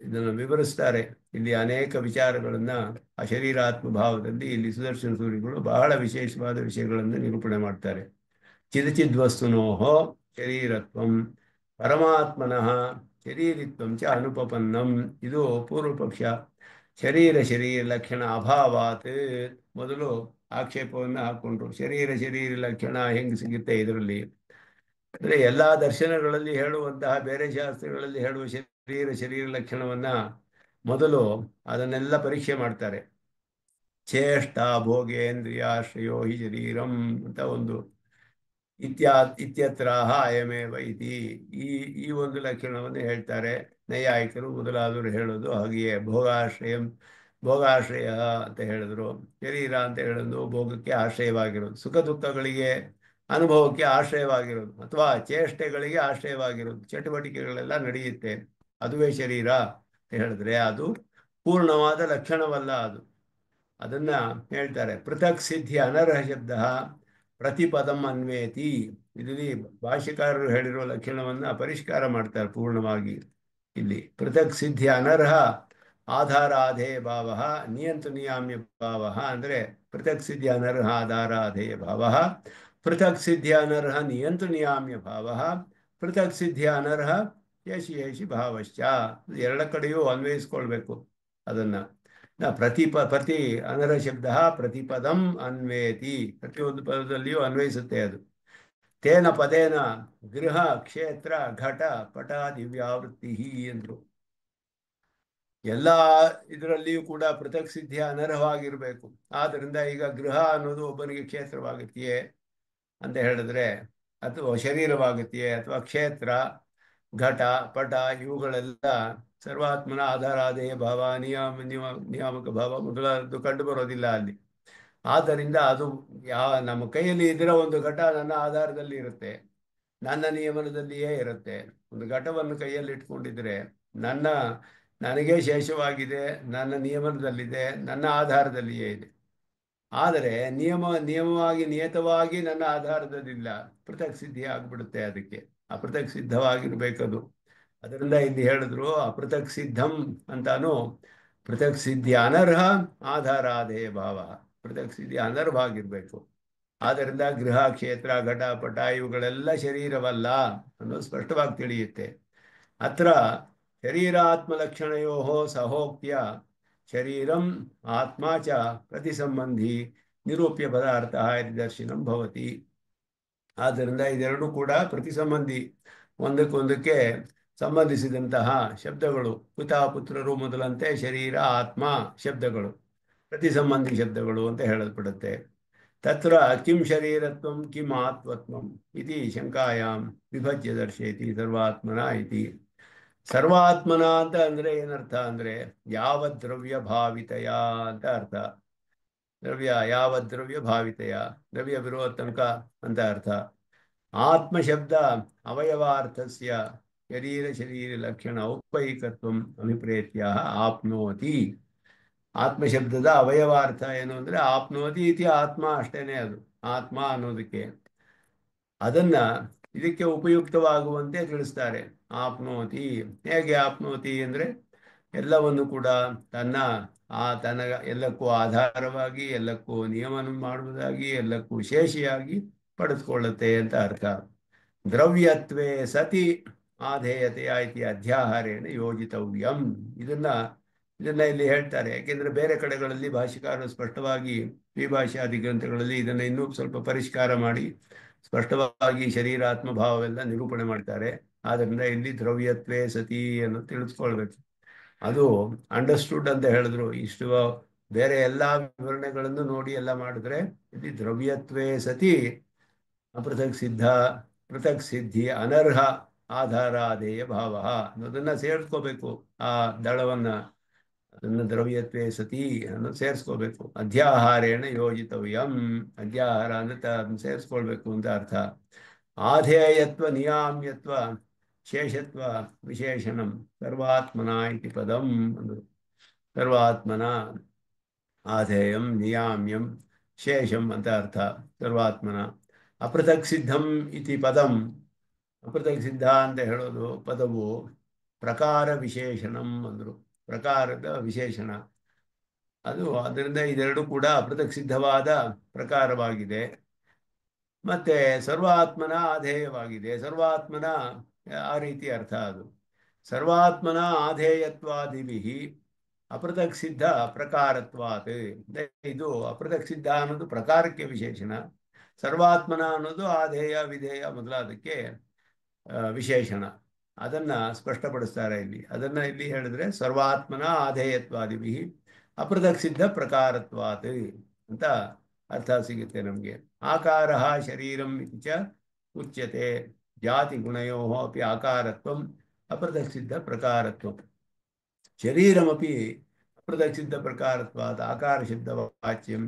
ಇದನ್ನು ವಿವರಿಸ್ತಾರೆ. ಇಲ್ಲಿ ಅನೇಕ ವಿಚಾರಗಳನ್ನು ಆ ಶರೀರಾತ್ಮ ಭಾವದಲ್ಲಿ ಇಲ್ಲಿ ಸುದರ್ಶನ ಸೂರಿಗಳು ಬಹಳ ವಿಶೇಷವಾದ ವಿಷಯಗಳನ್ನು ನಿರೂಪಣೆ ಮಾಡ್ತಾರೆ. ಚಿದಚಿದ್ವಸ್ತುನೋಹೋ ಶರೀರತ್ವಂ ಪರಮಾತ್ಮನಃ ಶರೀರಿತ್ವಂ ಚ ಅನುಪಪನ್ನಂ. ಇದು ಪೂರ್ವ ಪಕ್ಷ. ಶರೀರ ಲಕ್ಷಣ ಅಭಾವಾತ್ ಮೊದಲು ಆಕ್ಷೇಪವನ್ನು ಹಾಕ್ಕೊಂಡ್ರು. ಶರೀರ ಲಕ್ಷಣ ಹೆಂಗೆ ಸಿಗುತ್ತೆ ಇದರಲ್ಲಿ ಅಂದರೆ ಎಲ್ಲ ದರ್ಶನಗಳಲ್ಲಿ ಹೇಳುವಂತಹ ಬೇರೆ ಶಾಸ್ತ್ರಗಳಲ್ಲಿ ಹೇಳುವ ಶರೀರ ಲಕ್ಷಣವನ್ನು ಮೊದಲು ಅದನ್ನೆಲ್ಲ ಪರೀಕ್ಷೆ ಮಾಡ್ತಾರೆ. ಚೇಷ್ಟ ಭೋಗೇಂದ್ರಿಯಾಶ್ರಯೋ ಹಿ ಶರೀರಂ ಅಂತ ಒಂದು ಇತ್ಯತ್ರಾಹ ಅಯಮೇವ ಇತಿ ಈ ಒಂದು ಲಕ್ಷಣವನ್ನು ಹೇಳ್ತಾರೆ. ನೈಯಾಯಿಕರು ಮೊದಲಾದವರು ಹೇಳೋದು ಹಾಗೆಯೇ. ಭೋಗಾಶ್ರಯ ಅಂತ ಹೇಳಿದ್ರು. ಶರೀರ ಅಂತ ಹೇಳೋದು ಭೋಗಕ್ಕೆ ಆಶ್ರಯವಾಗಿರೋದು, ಸುಖ ದುಃಖಗಳಿಗೆ ಅನುಭವಕ್ಕೆ ಆಶ್ರಯವಾಗಿರೋದು, ಅಥವಾ ಚೇಷ್ಟೆಗಳಿಗೆ ಆಶ್ರಯವಾಗಿರೋದು, ಚಟುವಟಿಕೆಗಳೆಲ್ಲ ನಡೆಯುತ್ತೆ, ಅದುವೇ ಶರೀರ ಅಂತ ಹೇಳಿದ್ರೆ ಅದು ಪೂರ್ಣವಾದ ಲಕ್ಷಣವಲ್ಲ. ಅದನ್ನ ಹೇಳ್ತಾರೆ. ಪೃಥಕ್ ಸಿದ್ಧಿ ಅನರ್ಹ ಶಬ್ದ ಪ್ರತಿಪದಂ ಅನ್ವೇತಿ. ಇಲ್ಲಿ ಭಾಷ್ಯಕಾರರು ಹೇಳಿರುವ ಲಕ್ಷಣವನ್ನು ಪರಿಷ್ಕಾರ ಮಾಡ್ತಾರೆ ಪೂರ್ಣವಾಗಿ. ಇಲ್ಲಿ ಪೃಥಕ್ ಸಿದ್ಧಿ ಅನರ್ಹ ಆಧಾರ ಆಧೇಯ ಭಾವ ನಿಯಂತ್ರ ನಿಯಾಮ್ಯ ಭಾವ ಅಂದರೆ ಪೃಥಕ್ ಸಿದ್ಧಿ ಅನರ್ಹ ಆಧಾರ ಆಧೇಯ ಭಾವ, ಪೃಥಕ್ ಸಿದ್ಧಿ ಅನರ್ಹ ನಿಯಂತ್ರ ನಿಯಾಮ್ಯ ಭಾವ, ಪೃಥಕ್ ಸಿದ್ಧಿ ಅನರ್ಹ ಶೇಷಿ ಭಾವಶ್ಚ. ಎಲ್ಲ ಕಡೆಯೂ ಅನ್ವಯಿಸ್ಕೊಳ್ಬೇಕು ಅದನ್ನು. ಪ್ರತಿ ಅನರ ಶಬ್ದ ಪ್ರತಿಪದಂ ಅನ್ವೇತಿ, ಪ್ರತಿಯೊಂದು ಪದದಲ್ಲಿಯೂ ಅನ್ವಯಿಸುತ್ತೆ ಅದು. ತೇನ ಪದೇನ ಗೃಹ ಕ್ಷೇತ್ರ ಘಟ ಪಟಾದಿ ವ್ಯಾವೃತ್ತಿ ಎಂದರು. ಎಲ್ಲ ಇದರಲ್ಲಿಯೂ ಕೂಡ ಪೃಥಕ್ ಸಿದ್ಧಿಯ ಅನರ್ಹವಾಗಿರಬೇಕು. ಆದ್ದರಿಂದ ಈಗ ಗೃಹ ಅನ್ನೋದು ಒಬ್ಬನಿಗೆ ಕ್ಷೇತ್ರವಾಗುತ್ತೆಯೇ ಅಂತ ಹೇಳಿದ್ರೆ, ಅಥವಾ ಶರೀರವಾಗುತ್ತೆಯೇ, ಅಥವಾ ಕ್ಷೇತ್ರ ಘಟ ಪಟ ಇವುಗಳೆಲ್ಲ ಸರ್ವಾತ್ಮನ ಆಧಾರಾದೇಯ ಭಾವ ನಿಯಾಮಕ ಭಾವ ಮೊದಲಾದದ್ದು ಕಂಡು ಬರೋದಿಲ್ಲ ಅಲ್ಲಿ. ಆದ್ದರಿಂದ ಅದು ನಮ್ಮ ಕೈಯಲ್ಲಿ ಇದರ ಒಂದು ಘಟ ನನ್ನ ಆಧಾರದಲ್ಲಿ ಇರುತ್ತೆ, ನನ್ನ ನಿಯಮನದಲ್ಲಿಯೇ ಇರುತ್ತೆ. ಒಂದು ಘಟವನ್ನು ಕೈಯಲ್ಲಿ ಇಟ್ಕೊಂಡಿದ್ರೆ ನನಗೆ ಶೇಷವಾಗಿದೆ, ನನ್ನ ನಿಯಮನದಲ್ಲಿದೆ, ನನ್ನ ಆಧಾರದಲ್ಲಿಯೇ ಇದೆ. ಆದರೆ ನಿಯಮವಾಗಿ ನಿಯತವಾಗಿ ನನ್ನ ಆಧಾರದಲ್ಲಿಲ್ಲ, ಪೃಥಕ್ ಸಿದ್ಧಿ ಆಗ್ಬಿಡುತ್ತೆ. ಅದಕ್ಕೆ ಅಪೃಥಕ್ ಸಿದ್ಧವಾಗಿರ್ಬೇಕದು. ಅದರಿಂದ ಇಲ್ಲಿ ಹೇಳಿದ್ರು ಅಪೃಥಕ್ ಸಿದ್ಧಂ ಅಂತಾನು. ಪೃಥಕ್ ಸಿದ್ಧಿ ಅನರ್ಹ ಆಧಾರಾಧೇಯ ಭಾವ, ಪೃಥಕ್ ಸಿದ್ಧಿ ಅನರ್ಹವಾಗಿರ್ಬೇಕು. ಆದ್ದರಿಂದ ಗೃಹ ಕ್ಷೇತ್ರ ಘಟ ಪಟ ಇವುಗಳೆಲ್ಲ ಶರೀರವಲ್ಲ ಅನ್ನೋದು ಸ್ಪಷ್ಟವಾಗಿ ತಿಳಿಯುತ್ತೆ. ಅತ್ರ ಶರೀರಾತ್ಮಲಕ್ಷಣಯೋ ಸಹೋಕ್ತಿಯ ಶರೀರಂ ಆತ್ಮ ಚ ಪ್ರತಿಸಂಬಂಧಿ ನಿರೂಪ್ಯ ಪದಾರ್ಥ ದರ್ಶನಂ ಭವತಿ. ಆದ್ದರಿಂದ ಇದೆರಡೂ ಕೂಡ ಪ್ರತಿಸಂಬಂಧಿ, ಒಂದಕ್ಕೊಂದಕ್ಕೆ ಸಂಬಂಧಿಸಿದಂತಹ ಶಬ್ದಗಳು. ಪಿತಾ ಪುತ್ರರು ಮೊದಲಂತೆ ಶರೀರ ಆತ್ಮ ಶಬ್ದಗಳು ಪ್ರತಿಸಂಬಂಧಿ ಶಬ್ದಗಳು ಅಂತ ಹೇಳಲ್ಪಡುತ್ತೆ. ತತ್ರ ಕಿಂ ಶರೀರತ್ವಂ ಕಿಂ ಆತ್ಮತ್ವಂ ಇತಿ ಶಂಕಾಯಾಂ ವಿಭಜ್ಯ ದರ್ಶಯತಿ ಸರ್ವಾತ್ಮನ ಇತಿ. ಸರ್ವಾತ್ಮನ ಅಂತ ಅಂದ್ರೆ ಏನರ್ಥ ಅಂದ್ರೆ ಯಾವ ದ್ರವ್ಯ ಭಾವಿತಯ ಅಂತ ಅರ್ಥ. ಯಾವ ದ್ರವ್ಯ ಭಾವಿತಯ, ದ್ರವ್ಯವಿರುವ ತನಕ ಅಂತ ಅರ್ಥ. ಆತ್ಮ ಶಬ್ದ ಅವಯವಾರ್ಥಸ್ಯ ಶರೀರ ಲಕ್ಷಣ ಔಪೈಕತ್ವಂ ಅಭಿಪ್ರೇತ್ಯ ಆಪ್ನೋತಿ. ಆತ್ಮಶಬ್ದದ ಅವಯವಾರ್ಥ ಏನು ಅಂದ್ರೆ ಆಪ್ನೋತಿ ಇತಿ ಆತ್ಮ ಅಷ್ಟೇನೆ. ಅದು ಆತ್ಮ ಅನ್ನೋದಕ್ಕೆ ಅದನ್ನ ಇದಕ್ಕೆ ಉಪಯುಕ್ತವಾಗುವಂತೆ ತಿಳಿಸ್ತಾರೆ. ಆಪ್ನೋತಿ, ಹೇಗೆ ಆಪ್ನೋತಿ ಅಂದ್ರೆ ಎಲ್ಲವನ್ನು ಕೂಡ ತನ್ನ ಎಲ್ಲಕ್ಕೂ ಆಧಾರವಾಗಿ, ಎಲ್ಲಕ್ಕೂ ನಿಯಮನ ಮಾಡುವುದಾಗಿ, ಎಲ್ಲಕ್ಕೂ ಶೇಷಿಯಾಗಿ ಪಡೆದುಕೊಳ್ಳುತ್ತೆ ಅಂತ ಅರ್ಥ. ದ್ರವ್ಯತ್ವೇ ಸತಿ ಆಧೇಯತೆಯ ಇತಿ ಅಧ್ಯಾಹಾರೇಣ ಯೋಜಿತವ್ಯಂ. ಇದನ್ನ ಇಲ್ಲಿ ಹೇಳ್ತಾರೆ. ಯಾಕೆಂದ್ರೆ ಬೇರೆ ಕಡೆಗಳಲ್ಲಿ ಭಾಷಿಕಾರರು ಸ್ಪಷ್ಟವಾಗಿ ದ್ವಿಭಾಷಾದಿ ಗ್ರಂಥಗಳಲ್ಲಿ ಇದನ್ನ ಇನ್ನೂ ಸ್ವಲ್ಪ ಪರಿಷ್ಕಾರ ಮಾಡಿ ಸ್ಪಷ್ಟವಾಗಿ ಶರೀರಾತ್ಮ ಭಾವವೆಲ್ಲ ನಿರೂಪಣೆ ಮಾಡ್ತಾರೆ. ಆದ್ರಿಂದ ಇಲ್ಲಿ ದ್ರವ್ಯತ್ವೇ ಸತಿ ಅನ್ನು ತಿಳಿಸ್ಕೊಳ್ಬೇಕು. ಅದು ಅಂಡರ್ಸ್ಟುಡ್ ಅಂತ ಹೇಳಿದ್ರು. ಇಷ್ಟು ಬೇರೆ ಎಲ್ಲಾ ವಿವರಣೆಗಳನ್ನು ನೋಡಿ ಎಲ್ಲ ಮಾಡಿದ್ರೆ ಇಲ್ಲಿ ದ್ರವ್ಯತ್ವೇ ಸತಿ ಪೃಥಕ್ ಸಿದ್ಧಿ ಅನರ್ಹ ಆಧಾರಾಧೇಯ ಭಾವ ಅನ್ನೋದನ್ನ ಸೇರಿಸ್ಕೋಬೇಕು. ಆ ದಳವನ್ನ, ಅದನ್ನ ದ್ರವ್ಯತ್ವೇ ಸತಿ ಅನ್ನೋದು ಸೇರಿಸ್ಕೋಬೇಕು. ಅಧ್ಯಾಹಾರೇಣ ಯೋಜಿತವ್ಯಂ, ಅಧ್ಯಾಹಾರ ಅಂದ್ರೆ ಸೇರಿಸ್ಕೊಳ್ಬೇಕು ಅಂತ ಅರ್ಥ. ಆಧೇಯತ್ವ ನಿಯಾಮ್ಯತ್ವ ಶೇಷತ್ವ ವಿಶೇಷಣಂ ಸರ್ವಾತ್ಮನ ಇತಿ ಪದಂ. ಸರ್ವಾತ್ಮನ ಆಧೇಯಂ ನಿಯಾಮ್ಯಂ ಶೇಷಂ ಅಂತ ಅರ್ಥ ಸರ್ವಾತ್ಮನ. ಅಪೃಥಕ್ ಸಿದ್ಧಂ ಇತಿ ಪದಂ, ಅಪೃಥಕ್ ಸಿದ್ಧ ಅಂತ ಹೇಳೋದು ಪದವು ಪ್ರಕಾರ ವಿಶೇಷಣಂ ಅಂದ್ರು. ಪ್ರಕಾರದ ವಿಶೇಷಣ ಅದು. ಅದರಿಂದ ಇದೆರಡು ಕೂಡ ಅಪೃಥಕ್ ಸಿದ್ಧವಾದ ಪ್ರಕಾರವಾಗಿದೆ. ಮತ್ತೆ ಸರ್ವಾತ್ಮನ ಆಧೇಯವಾಗಿದೆ. ಸರ್ವಾತ್ಮನ ಆ ರೀತಿ ಅರ್ಥ ಅದು. ಸರ್ವಾತ್ಮನ ಆಧೇಯತ್ವಾದಿಭಿ ಅಪೃಥಕ್ ಸಿದ್ಧ ಪ್ರಕಾರತ್ವಾತ್. ಇದು ಅಪೃಥಕ್ ಸಿದ್ಧ ಅನ್ನೋದು ಪ್ರಕಾರಕ್ಕೆ ವಿಶೇಷಣ, ಸರ್ವಾತ್ಮನ ಅನ್ನೋದು ಆಧೇಯ ವಿಧೇಯ ಮೊದಲಾದಕ್ಕೆ ವಿಶೇಷಣ. ಅದನ್ನ ಸ್ಪಷ್ಟಪಡಿಸ್ತಾರೆ ಇಲ್ಲಿ. ಅದನ್ನ ಇಲ್ಲಿ ಹೇಳಿದ್ರೆ ಸರ್ವಾತ್ಮನ ಆಧೇಯತ್ವಾದಿಭಿ ಅಪೃಥಕ್ ಸಿದ್ಧ ಪ್ರಕಾರತ್ವಾತ್ ಅಂತ ಅರ್ಥ ಸಿಗುತ್ತೆ ನಮಗೆ. ಆಕಾರ ಶರೀರಂ ಇತಿ ಚ ಉಚ್ಯತೆ. ಜಾತಿ ಗುಣಯೋ ಅಪಿ ಆಕಾರತ್ವಂ ಅಪೃಥಕ್ ಸಿದ್ಧ ಪ್ರಕಾರತ್ವಂ. ಶರೀರಮಪಿ ಅಪೃಥಕ್ ಸಿದ್ಧ ಪ್ರಕಾರತ್ವಾತ್ ಆಕಾರ ಶಬ್ದ ವಾಚ್ಯಂ,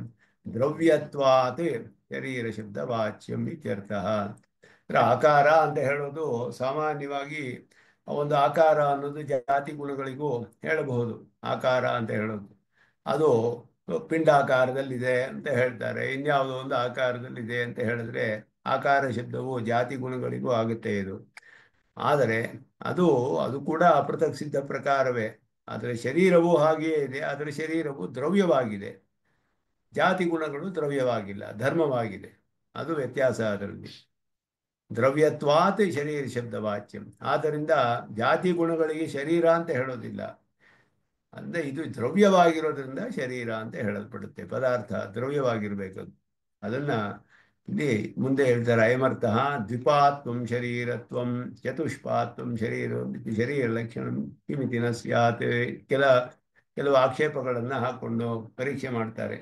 ದ್ರವ್ಯತ್ವಾತ್ ಶರೀರ ಶಬ್ದ ವಾಚ್ಯಂ ಇತ್ಯರ್ಥಃ. ಆಕಾರ ಅಂತ ಹೇಳೋದು ಸಾಮಾನ್ಯವಾಗಿ ಒಂದು ಆಕಾರ ಅನ್ನೋದು ಜಾತಿ ಗುಣಗಳಿಗೂ ಹೇಳಬಹುದು. ಆಕಾರ ಅಂತ ಹೇಳೋದು ಅದು ಪಿಂಡಾಕಾರದಲ್ಲಿದೆ ಅಂತ ಹೇಳ್ತಾರೆ. ಇನ್ಯಾವುದೋ ಒಂದು ಆಕಾರದಲ್ಲಿದೆ ಅಂತ ಹೇಳಿದ್ರೆ ಆಕಾರ ಶಬ್ದವು ಜಾತಿ ಗುಣಗಳಿಗೂ ಆಗುತ್ತೆ ಇದು. ಆದರೆ ಅದು ಕೂಡ ಅಪೃಥಕ್ ಸಿದ್ಧ ಪ್ರಕಾರವೇ. ಆದರೆ ಶರೀರವೂ ಹಾಗೆಯೇ ಇದೆ. ಆದರೆ ಶರೀರವು ದ್ರವ್ಯವಾಗಿದೆ, ಜಾತಿ ಗುಣಗಳು ದ್ರವ್ಯವಾಗಿಲ್ಲ, ಧರ್ಮವಾಗಿದೆ. ಅದು ವ್ಯತ್ಯಾಸ ಅದರಲ್ಲಿ. ದ್ರವ್ಯತ್ವಾತ್ ಶರೀರ ಶಬ್ದ ವಾಚ್ಯಂ. ಆದ್ದರಿಂದ ಜಾತಿ ಗುಣಗಳಿಗೆ ಶರೀರ ಅಂತ ಹೇಳೋದಿಲ್ಲ. ಅಂದರೆ ಇದು ದ್ರವ್ಯವಾಗಿರೋದ್ರಿಂದ ಶರೀರ ಅಂತ ಹೇಳಲ್ಪಡುತ್ತೆ. ಪದಾರ್ಥ ದ್ರವ್ಯವಾಗಿರ್ಬೇಕದು. ಅದನ್ನು ಇಲ್ಲಿ ಮುಂದೆ ಹೇಳ್ತಾರೆ, ಅಯಮರ್ಥಃ ದ್ವಿಪಾತ್ವಂ ಶರೀರತ್ವಂ ಚತುಷ್ಪಾತ್ವಂ ಶರೀರ ಲಕ್ಷಣ ಕಿಮಿತಿ ನ ಸ್ಯಾತ್. ಕೆಲವು ಆಕ್ಷೇಪಗಳನ್ನು ಹಾಕ್ಕೊಂಡು ಪರೀಕ್ಷೆ ಮಾಡ್ತಾರೆ.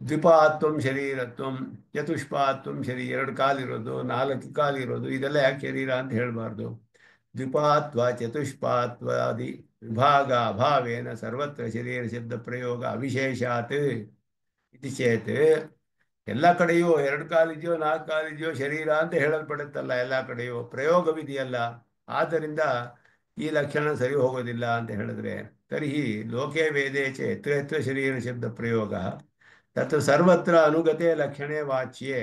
ದ್ವಿಪಾತ್ವಂ ಶರೀರತ್ವಂ ಚತುಷ್ಪಾತ್ವಂ ಶರೀರ, 2 ಕಾಲಿರೋದು 4 ಕಾಲಿರೋದು ಇದೆಲ್ಲ ಯಾಕೆ ಶರೀರ ಅಂತ ಹೇಳಬಾರ್ದು. ದ್ವಿಪಾತ್ವ ಚತುಷ್ಪಾತ್ವಾದಿ ವಿಭಾಗ ಅಭಾವೇನ ಸರ್ವತ್ರ ಶರೀರ ಶಬ್ದ ಪ್ರಯೋಗ ಅವಿಶೇಷಾತ್ ಇತಿ ಚೇತ್. ಎಲ್ಲ ಕಡೆಯೂ 2 ಕಾಲಿದೆಯೋ 4 ಕಾಲಿದೆಯೋ ಶರೀರ ಅಂತ ಹೇಳಲ್ಪಡುತ್ತಲ್ಲ, ಎಲ್ಲ ಕಡೆಯೂ ಪ್ರಯೋಗವಿದೆಯಲ್ಲ, ಆದ್ದರಿಂದ ಈ ಲಕ್ಷಣ ಸರಿ ಹೋಗೋದಿಲ್ಲ ಅಂತ ಹೇಳಿದ್ರೆ, ತರ್ಹಿ ಲೋಕೆ ವೇದೇ ಚ ಯತ್ರ ಯತ್ರ ಶರೀರ ಶಬ್ದ ಪ್ರಯೋಗ ತತ್ರ ಸರ್ವತ್ರ ಅನುಗತೆ ಲಕ್ಷಣೆ ವಾಚ್ಯೆ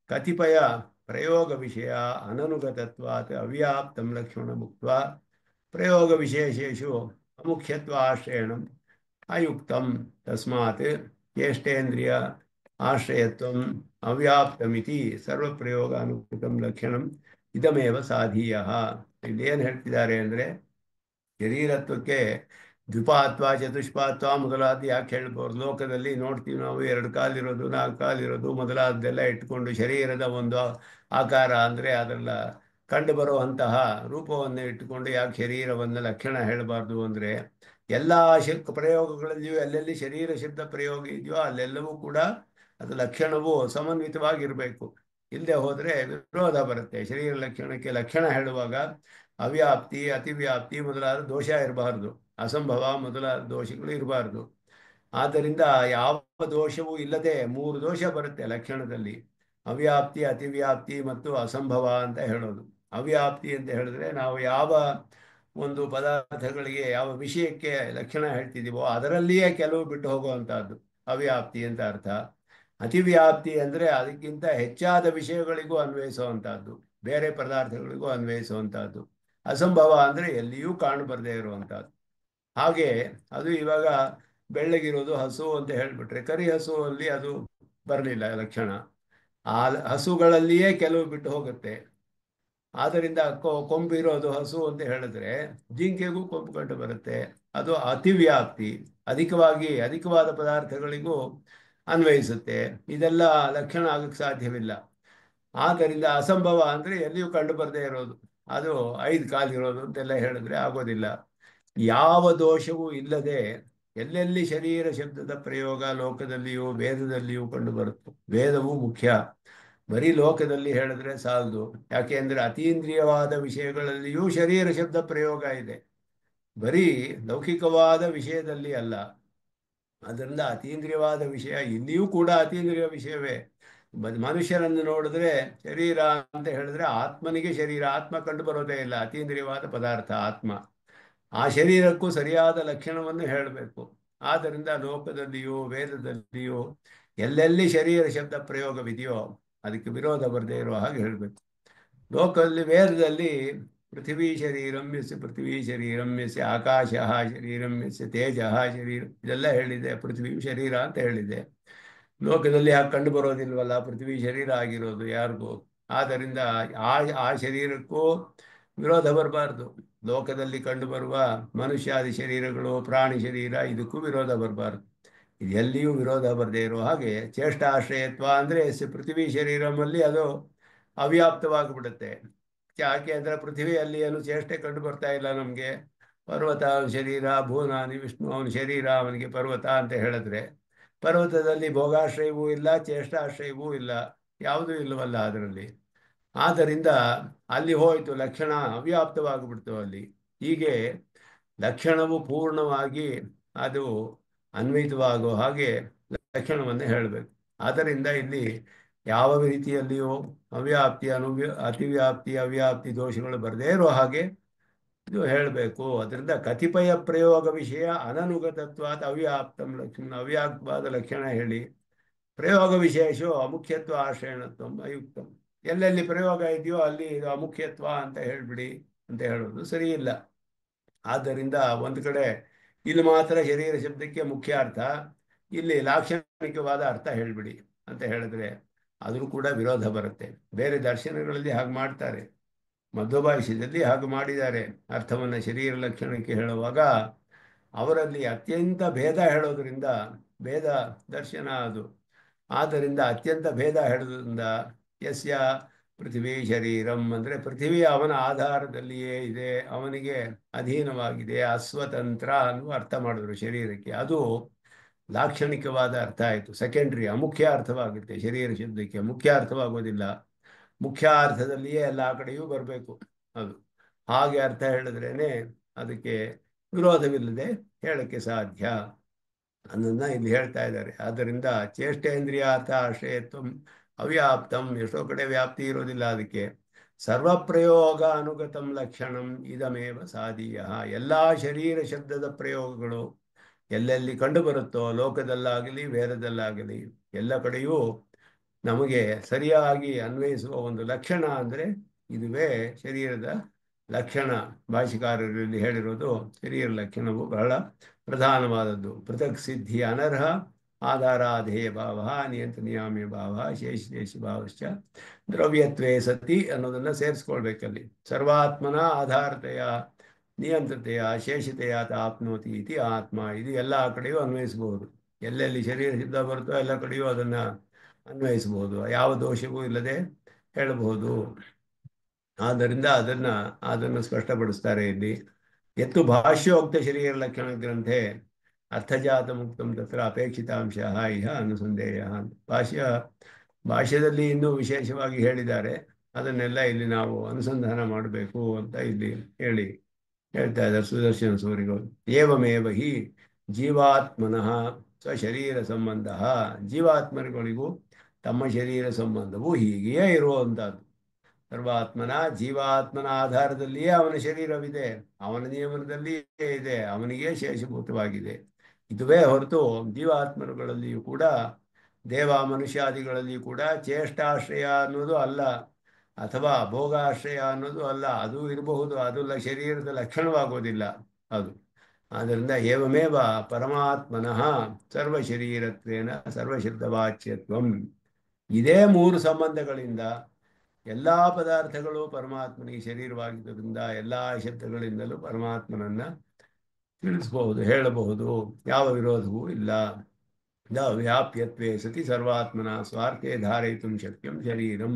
ಕತಿಪಯ ಪ್ರಯೋಗ ವಿಷಯ ಅನನುಗತತ್ವಾತ್ ಅವ್ಯಾಪ್ತಂ ಲಕ್ಷಣ ಮುಕ್ತ್ವಾ ಪ್ರಯೋಗ ವಿಶೇಷೇಷು ಅಮುಖ್ಯತ್ವ ಆಶ್ರಯಣಂ ಅಯುಕ್ತಂ ತಸ್ಮಾತ್ ಚೇಷ್ಟೇಂದ್ರಿಯ ಆಶ್ರಯತ್ವಂ ಅವ್ಯಾಪ್ತಮಿತಿ ಸರ್ವಪ್ರಯೋಗ ಅನುಕೃತಂ ಲಕ್ಷಣಂ ಇದಮೇವ ಸಾಧೀಯ. ಇಲ್ಲೇನು ಹೇಳ್ತಿದ್ದಾರೆ ಅಂದರೆ, ಶರೀರತ್ವಕ್ಕೆ ದ್ವಿಪಾತ್ವ ಚತುಷ್ಪಾತ್ವ ಮೊದಲಾದ ಯಾಕೆ ಹೇಳ್ಬೋದು. ಲೋಕದಲ್ಲಿ ನೋಡ್ತೀವಿ ನಾವು, 2 ಕಾಲಿರೋದು 4 ಕಾಲಿರೋದು ಮೊದಲಾದ್ದೆಲ್ಲ ಇಟ್ಕೊಂಡು ಶರೀರದ ಒಂದು ಆಕಾರ ಅಂದರೆ ಅದೆಲ್ಲ ಕಂಡು ಬರುವಂತಹ ರೂಪವನ್ನು ಇಟ್ಟುಕೊಂಡು ಯಾಕೆ ಶರೀರವನ್ನು ಲಕ್ಷಣ ಹೇಳಬಾರ್ದು ಅಂದರೆ, ಎಲ್ಲ ಪ್ರಯೋಗಗಳಲ್ಲಿಯೂ ಎಲ್ಲೆಲ್ಲಿ ಶರೀರ ಶಬ್ದ ಪ್ರಯೋಗ ಇದೆಯೋ ಅಲ್ಲೆಲ್ಲವೂ ಕೂಡ ಅದು ಲಕ್ಷಣವು ಸಮನ್ವಿತವಾಗಿರಬೇಕು. ಇಲ್ಲದೆ ಹೋದರೆ ವಿರೋಧ ಬರುತ್ತೆ. ಶರೀರ ಲಕ್ಷಣಕ್ಕೆ ಲಕ್ಷಣ ಹೇಳುವಾಗ ಅವ್ಯಾಪ್ತಿ ಅತಿವ್ಯಾಪ್ತಿ ಮೊದಲಾದ ದೋಷ ಇರಬಾರ್ದು, ಅಸಂಭವ ಮೊದಲಾದ ದೋಷಗಳು ಇರಬಾರ್ದು. ಆದ್ದರಿಂದ ಯಾವ ದೋಷವೂ ಇಲ್ಲದೆ 3 ದೋಷ ಬರುತ್ತೆ ಲಕ್ಷಣದಲ್ಲಿ: ಅವ್ಯಾಪ್ತಿ, ಅತಿವ್ಯಾಪ್ತಿ ಮತ್ತು ಅಸಂಭವ ಅಂತ ಹೇಳೋದು. ಅವ್ಯಾಪ್ತಿ ಅಂತ ಹೇಳಿದ್ರೆ ನಾವು ಯಾವ ಒಂದು ಪದಾರ್ಥಗಳಿಗೆ ಯಾವ ವಿಷಯಕ್ಕೆ ಲಕ್ಷಣ ಹೇಳ್ತಿದ್ದೀವೋ ಅದರಲ್ಲಿಯೇ ಕೆಲವು ಬಿಟ್ಟು ಹೋಗುವಂತಹದ್ದು ಅವ್ಯಾಪ್ತಿ ಅಂತ ಅರ್ಥ. ಅತಿವ್ಯಾಪ್ತಿ ಅಂದರೆ ಅದಕ್ಕಿಂತ ಹೆಚ್ಚಾದ ವಿಷಯಗಳಿಗೂ ಅನ್ವಯಿಸುವಂತಹದ್ದು, ಬೇರೆ ಪದಾರ್ಥಗಳಿಗೂ ಅನ್ವಯಿಸುವಂತಹದ್ದು. ಅಸಂಭವ ಅಂದರೆ ಎಲ್ಲಿಯೂ ಕಾಣಬರದೇ ಇರುವಂತಹದ್ದು. ಹಾಗೆ ಅದು ಇವಾಗ ಬೆಳ್ಳಗಿರೋದು ಹಸು ಅಂತ ಹೇಳಿಬಿಟ್ರೆ, ಕರಿ ಹಸುವಲ್ಲಿ ಅದು ಬರಲಿಲ್ಲ ಲಕ್ಷಣ. ಆ ಹಸುಗಳಲ್ಲಿಯೇ ಕೆಲವು ಬಿಟ್ಟು ಹೋಗುತ್ತೆ. ಆದ್ದರಿಂದ ಕೊಂಬಿರೋದು ಹಸು ಅಂತ ಹೇಳಿದ್ರೆ ಜಿಂಕೆಗೂ ಕೊಂಬು ಕಂಡು ಬರುತ್ತೆ. ಅದು ಅತಿವ್ಯಾಪ್ತಿ, ಅಧಿಕವಾದ ಪದಾರ್ಥಗಳಿಗೂ ಅನ್ವಯಿಸುತ್ತೆ. ಇದೆಲ್ಲ ಲಕ್ಷಣ ಆಗಕ್ಕೆ ಸಾಧ್ಯವಿಲ್ಲ. ಆದ್ದರಿಂದ ಅಸಂಭವ ಅಂದರೆ ಎಲ್ಲಿಯೂ ಕಂಡು ಬರದೇ ಇರೋದು, ಅದು 5 ಕಾಲಿರೋದು ಅಂತೆಲ್ಲ ಹೇಳಿದ್ರೆ ಆಗೋದಿಲ್ಲ. ಯಾವ ದೋಷವೂ ಇಲ್ಲದೆ ಎಲ್ಲೆಲ್ಲಿ ಶರೀರ ಶಬ್ದದ ಪ್ರಯೋಗ ಲೋಕದಲ್ಲಿಯೂ ವೇದದಲ್ಲಿಯೂ ಕಂಡು ಬರುತ್ತೆ. ವೇದವೂ ಮುಖ್ಯ, ಬರೀ ಲೋಕದಲ್ಲಿ ಹೇಳಿದ್ರೆ ಸಾಲದು. ಯಾಕೆಂದರೆ ಅತೀಂದ್ರಿಯವಾದ ವಿಷಯಗಳಲ್ಲಿಯೂ ಶರೀರ ಶಬ್ದ ಪ್ರಯೋಗ ಇದೆ, ಬರೀ ಲೌಕಿಕವಾದ ವಿಷಯದಲ್ಲಿ ಅಲ್ಲ. ಅದರಿಂದ ಅತೀಂದ್ರಿಯವಾದ ವಿಷಯ ಇಲ್ಲಿಯೂ ಕೂಡ ಅತೀಂದ್ರಿಯ ವಿಷಯವೇ. ಮನುಷ್ಯರನ್ನು ನೋಡಿದ್ರೆ ಶರೀರ ಅಂತ ಹೇಳಿದ್ರೆ ಆತ್ಮನಿಗೆ ಶರೀರ, ಆತ್ಮ ಕಂಡು ಬರೋದೇ ಇಲ್ಲ, ಅತೀಂದ್ರಿಯವಾದ ಪದಾರ್ಥ ಆತ್ಮ. ಆ ಶರೀರಕ್ಕೂ ಸರಿಯಾದ ಲಕ್ಷಣವನ್ನು ಹೇಳಬೇಕು. ಆದ್ದರಿಂದ ಲೋಕದಲ್ಲಿಯೂ ವೇದದಲ್ಲಿಯೂ ಎಲ್ಲೆಲ್ಲಿ ಶರೀರ ಶಬ್ದ ಪ್ರಯೋಗವಿದೆಯೋ ಅದಕ್ಕೆ ವಿರೋಧ ಬರದೇ ಇರೋ ಹಾಗೆ ಹೇಳಬೇಕು. ಲೋಕದಲ್ಲಿ ವೇದದಲ್ಲಿ ಪೃಥ್ವೀ ಶರೀರಂ ಯಸ್ಯ ಪೃಥ್ವೀ ಶರೀರಂ ಯಸ್ಯ ಆಕಾಶ ಶರೀರಂ ಯಸ್ಯ ತೇಜ ಶರೀರ ಇದೆಲ್ಲ ಹೇಳಿದೆ. ಪೃಥ್ವಿ ಶರೀರ ಅಂತ ಹೇಳಿದೆ. ಲೋಕದಲ್ಲಿ ಹಾಗೆ ಕಂಡು ಬರೋದಿಲ್ವಲ್ಲ ಪೃಥ್ವಿ ಶರೀರ ಆಗಿರೋದು ಯಾರಿಗೂ. ಆದ್ದರಿಂದ ಆ ಶರೀರಕ್ಕೂ ವಿರೋಧ ಬರಬಾರ್ದು. ಲೋಕದಲ್ಲಿ ಕಂಡುಬರುವ ಮನುಷ್ಯಾದಿ ಶರೀರಗಳು, ಪ್ರಾಣಿ ಶರೀರ, ಇದಕ್ಕೂ ವಿರೋಧ ಬರಬಾರ್ದು. ಇದು ಎಲ್ಲಿಯೂ ವಿರೋಧ ಬರದೇ ಇರೋ ಹಾಗೆ ಚೇಷ್ಟಾಶ್ರಯತ್ವ ಅಂದರೆ ಪೃಥ್ವಿ ಶರೀರಮಲ್ಲಿ ಅದು ಅವ್ಯಾಪ್ತವಾಗಿಬಿಡುತ್ತೆ. ಯಾಕೆ ಅಂದರೆ ಪೃಥ್ವಿಯಲ್ಲಿ ಏನು ಚೇಷ್ಟೆ ಕಂಡು ಬರ್ತಾ ಇಲ್ಲ ನಮಗೆ. ಪರ್ವತ ಶರೀರ, ಭೂನಾನಿ ವಿಷ್ಣು ಅವನ ಶರೀರ, ಅವನಿಗೆ ಪರ್ವತ ಅಂತ ಹೇಳಿದ್ರೆ ಪರ್ವತದಲ್ಲಿ ಭೋಗಾಶ್ರಯವೂ ಇಲ್ಲ, ಚೇಷ್ಟಾಶ್ರಯವೂ ಇಲ್ಲ, ಯಾವುದೂ ಇಲ್ಲವಲ್ಲ ಅದರಲ್ಲಿ. ಆದ್ದರಿಂದ ಅಲ್ಲಿ ಹೋಯಿತು, ಲಕ್ಷಣ ಅವ್ಯಾಪ್ತವಾಗಿಬಿಡ್ತು ಅಲ್ಲಿ. ಹೀಗೆ ಲಕ್ಷಣವು ಪೂರ್ಣವಾಗಿ ಅದು ಅನ್ವಯಿತವಾಗೋ ಹಾಗೆ ಲಕ್ಷಣವನ್ನು ಹೇಳಬೇಕು. ಆದ್ದರಿಂದ ಇಲ್ಲಿ ಯಾವ ರೀತಿಯಲ್ಲಿಯೂ ಅವ್ಯಾಪ್ತಿ ಅತಿವ್ಯಾಪ್ತಿ ಅವ್ಯಾಪ್ತಿ ದೋಷಗಳು ಬರದೇ ಇರೋ ಹಾಗೆ ಇದು ಹೇಳಬೇಕು. ಅದರಿಂದ ಕತಿಪಯ ಪ್ರಯೋಗ ವಿಷಯ ಅನನುಗತತ್ವಾದ ಅವ್ಯಾಪ್ತಂ ಲಕ್ಷಣ, ಅವ್ಯಾಪ್ತವಾದ ಲಕ್ಷಣ ಹೇಳಿ ಪ್ರಯೋಗ ವಿಶೇಷ ಅಮುಖ್ಯತ್ವ ಆಶ್ರಯಣತ್ವ ಅಯುಕ್ತಂ. ಎಲ್ಲೆಲ್ಲಿ ಪ್ರಯೋಗ ಇದೆಯೋ ಅಲ್ಲಿ ಇದು ಅಮುಖ್ಯತ್ವ ಅಂತ ಹೇಳಿಬಿಡಿ ಅಂತ ಹೇಳೋದು ಸರಿ ಇಲ್ಲ. ಆದ್ದರಿಂದ ಒಂದು ಕಡೆ ಇಲ್ಲಿ ಮಾತ್ರ ಶರೀರ ಶಬ್ದಕ್ಕೆ ಮುಖ್ಯ ಅರ್ಥ, ಇಲ್ಲಿ ಲಾಕ್ಷಣಿಕವಾದ ಅರ್ಥ ಹೇಳಿಬಿಡಿ ಅಂತ ಹೇಳಿದ್ರೆ ಆದರೂ ಕೂಡ ವಿರೋಧ ಬರುತ್ತೆ. ಬೇರೆ ದರ್ಶನಗಳಲ್ಲಿ ಹಾಗೆ ಮಾಡ್ತಾರೆ, ಮಧ್ವಭಾಷ್ಯದಲ್ಲಿ ಹಾಗೆ ಮಾಡಿದ್ದಾರೆ. ಅರ್ಥವನ್ನು ಶರೀರ ಲಕ್ಷಣಕ್ಕೆ ಹೇಳುವಾಗ ಅವರಲ್ಲಿ ಅತ್ಯಂತ ಭೇದ ಹೇಳೋದ್ರಿಂದ ಭೇದ ದರ್ಶನ ಅದು. ಆದ್ದರಿಂದ ಅತ್ಯಂತ ಭೇದ ಹೇಳೋದ್ರಿಂದ ಯಸ್ಯ ಪೃಥ್ವಿ ಶರೀರಂ ಅಂದರೆ ಪೃಥ್ವಿ ಅವನ ಆಧಾರದಲ್ಲಿಯೇ ಇದೆ, ಅವನಿಗೆ ಅಧೀನವಾಗಿದೆ, ಅಸ್ವತಂತ್ರ ಅನ್ನುವ ಅರ್ಥ ಮಾಡಿದ್ರು ಶರೀರಕ್ಕೆ. ಅದು ಲಾಕ್ಷಣಿಕವಾದ ಅರ್ಥ ಆಯಿತು. ಸೆಕೆಂಡ್ರಿ ಅಮುಖ್ಯ ಅರ್ಥವಾಗುತ್ತೆ ಶರೀರ ಶಬ್ದಕ್ಕೆ, ಮುಖ್ಯ ಅರ್ಥವಾಗೋದಿಲ್ಲ. ಮುಖ್ಯ ಅರ್ಥದಲ್ಲಿಯೇ ಎಲ್ಲ ಕಡೆಯೂ ಬರಬೇಕು ಅದು. ಹಾಗೆ ಅರ್ಥ ಹೇಳಿದ್ರೇನೆ ಅದಕ್ಕೆ ವಿರೋಧವಿಲ್ಲದೆ ಹೇಳಕ್ಕೆ ಸಾಧ್ಯ ಅನ್ನೋದನ್ನ ಇಲ್ಲಿ ಹೇಳ್ತಾ ಇದ್ದಾರೆ. ಆದ್ದರಿಂದ ಚೇಷ್ಟೇಂದ್ರಿಯಾರ್ಥ ಆಶ್ರಯತ್ವಂ ಅವ್ಯಾಪ್ತಂ, ಎಷ್ಟೋ ಕಡೆ ವ್ಯಾಪ್ತಿ ಇರೋದಿಲ್ಲ ಅದಕ್ಕೆ. ಸರ್ವಪ್ರಯೋಗ ಅನುಗತಂ ಲಕ್ಷಣಂ ಇದಮೇವ ಸಾಧೀಯ. ಎಲ್ಲ ಶರೀರ ಶಬ್ದದ ಪ್ರಯೋಗಗಳು ಎಲ್ಲೆಲ್ಲಿ ಕಂಡು ಬರುತ್ತೋ ಲೋಕದಲ್ಲಾಗಲಿ ವೇದದಲ್ಲಾಗಲಿ ಎಲ್ಲ ಕಡೆಯೂ ನಮಗೆ ಸರಿಯಾಗಿ ಅನ್ವಯಿಸುವ ಒಂದು ಲಕ್ಷಣ ಅಂದರೆ ಇದುವೇ ಶರೀರದ ಲಕ್ಷಣ. ಭಾಷಿಕಾರರಲ್ಲಿ ಹೇಳಿರೋದು ಶರೀರ ಲಕ್ಷಣವು ಬಹಳ ಪ್ರಧಾನವಾದದ್ದು. ಪೃಥಕ್ ಸಿದ್ಧಿ ಅನರ್ಹ ಆಧಾರಾಧೇಯ ಭಾವ ನಿಯಂತ್ರಣೀಯಾಮ್ಯ ಭಾವ ಶೇಷ ಭಾವಶ್ಚ ದ್ರವ್ಯತ್ವೇ ಸತಿ ಅನ್ನೋದನ್ನು ಸೇರಿಸ್ಕೊಳ್ಬೇಕಲ್ಲಿ. ಸರ್ವಾತ್ಮನ ಆಧಾರತೆಯ ನಿಯಂತ್ರತೆಯ ಶೇಷತೆಯ ಆಪ್ನೋತಿ ಇತಿ ಆತ್ಮ. ಇದು ಎಲ್ಲ ಕಡೆಯೂ ಅನ್ವಯಿಸಬಹುದು. ಎಲ್ಲೆಲ್ಲಿ ಶರೀರ ಸಿದ್ಧ ಬರುತ್ತೋ ಎಲ್ಲ ಕಡೆಯೂ ಅದನ್ನು ಅನ್ವಯಿಸಬಹುದು, ಯಾವ ದೋಷವೂ ಇಲ್ಲದೆ ಹೇಳಬಹುದು. ಆದ್ದರಿಂದ ಅದನ್ನು ಸ್ಪಷ್ಟಪಡಿಸ್ತಾರೆ ಇಲ್ಲಿ. ಎತ್ತು ಭಾಷ್ಯೋಕ್ತ ಶರೀರ ಲಕ್ಷಣ ಗ್ರಂಥೆ ಅರ್ಥಜಾತ ಮುಕ್ತಂ ತತ್ರ ಅಪೇಕ್ಷಿತಾಂಶ ಇಹ ಅನುಸಂಧೇಯ. ಭಾಷ್ಯದಲ್ಲಿ ಇನ್ನೂ ವಿಶೇಷವಾಗಿ ಹೇಳಿದ್ದಾರೆ, ಅದನ್ನೆಲ್ಲ ಇಲ್ಲಿ ನಾವು ಅನುಸಂಧಾನ ಮಾಡಬೇಕು ಅಂತ ಇಲ್ಲಿ ಹೇಳ್ತಾ ಇದ್ದಾರೆ ಸುದರ್ಶನ ಸೂರಿಗಳು. ಏವಮೇವ ಹಿ ಜೀವಾತ್ಮನಃ ಸ್ವಶರೀರ ಸಂಬಂಧ. ಜೀವಾತ್ಮರುಗಳಿಗೂ ತಮ್ಮ ಶರೀರ ಸಂಬಂಧವು ಹೀಗೆಯೇ ಇರುವಂಥದ್ದು. ಸರ್ವಾತ್ಮನ ಜೀವಾತ್ಮನ ಆಧಾರದಲ್ಲಿಯೇ ಅವನ ಶರೀರವಿದೆ, ಅವನ ನಿಯಮನದಲ್ಲಿಯೇ ಇದೆ, ಅವನಿಗೆ ಶೇಷಭೂತವಾಗಿದೆ. ಇದುವೇ ಹೊರತು ಜೀವಾತ್ಮರುಗಳಲ್ಲಿಯೂ ಕೂಡ ದೇವ ಮನುಷ್ಯಾದಿಗಳಲ್ಲಿಯೂ ಕೂಡ ಚೇಷ್ಟಾಶ್ರಯ ಅನ್ನೋದು ಅಲ್ಲ, ಅಥವಾ ಭೋಗಾಶ್ರಯ ಅನ್ನೋದು ಅಲ್ಲ. ಅದು ಇರಬಹುದು, ಅದು ಶರೀರದ ಲಕ್ಷಣವಾಗೋದಿಲ್ಲ ಅದು. ಆದ್ದರಿಂದ ಏವಮೇವ ಪರಮಾತ್ಮನಃ ಸರ್ವಶರೀರತ್ವೇನ ಸರ್ವಶಬ್ದವಾಚ್ಯತ್ವಂ. ಇದೇ ಮೂರು ಸಂಬಂಧಗಳಿಂದ ಎಲ್ಲ ಪದಾರ್ಥಗಳು ಪರಮಾತ್ಮನಿಗೆ ಶರೀರವಾಗಿದ್ದರಿಂದ ಎಲ್ಲ ಶಬ್ದಗಳಿಂದಲೂ ಪರಮಾತ್ಮನನ್ನ ತಿಳಿಸಬಹುದು, ಹೇಳಬಹುದು, ಯಾವ ವಿರೋಧವೂ ಇಲ್ಲ. ವ್ಯಾಪ್ಯತ್ವೇ ಸತಿ ಸರ್ವಾತ್ಮನ ಸ್ವಾರ್ಥೆ ಧಾರಯಿತು ಶಕ್ಯಂ ಶರೀರಂ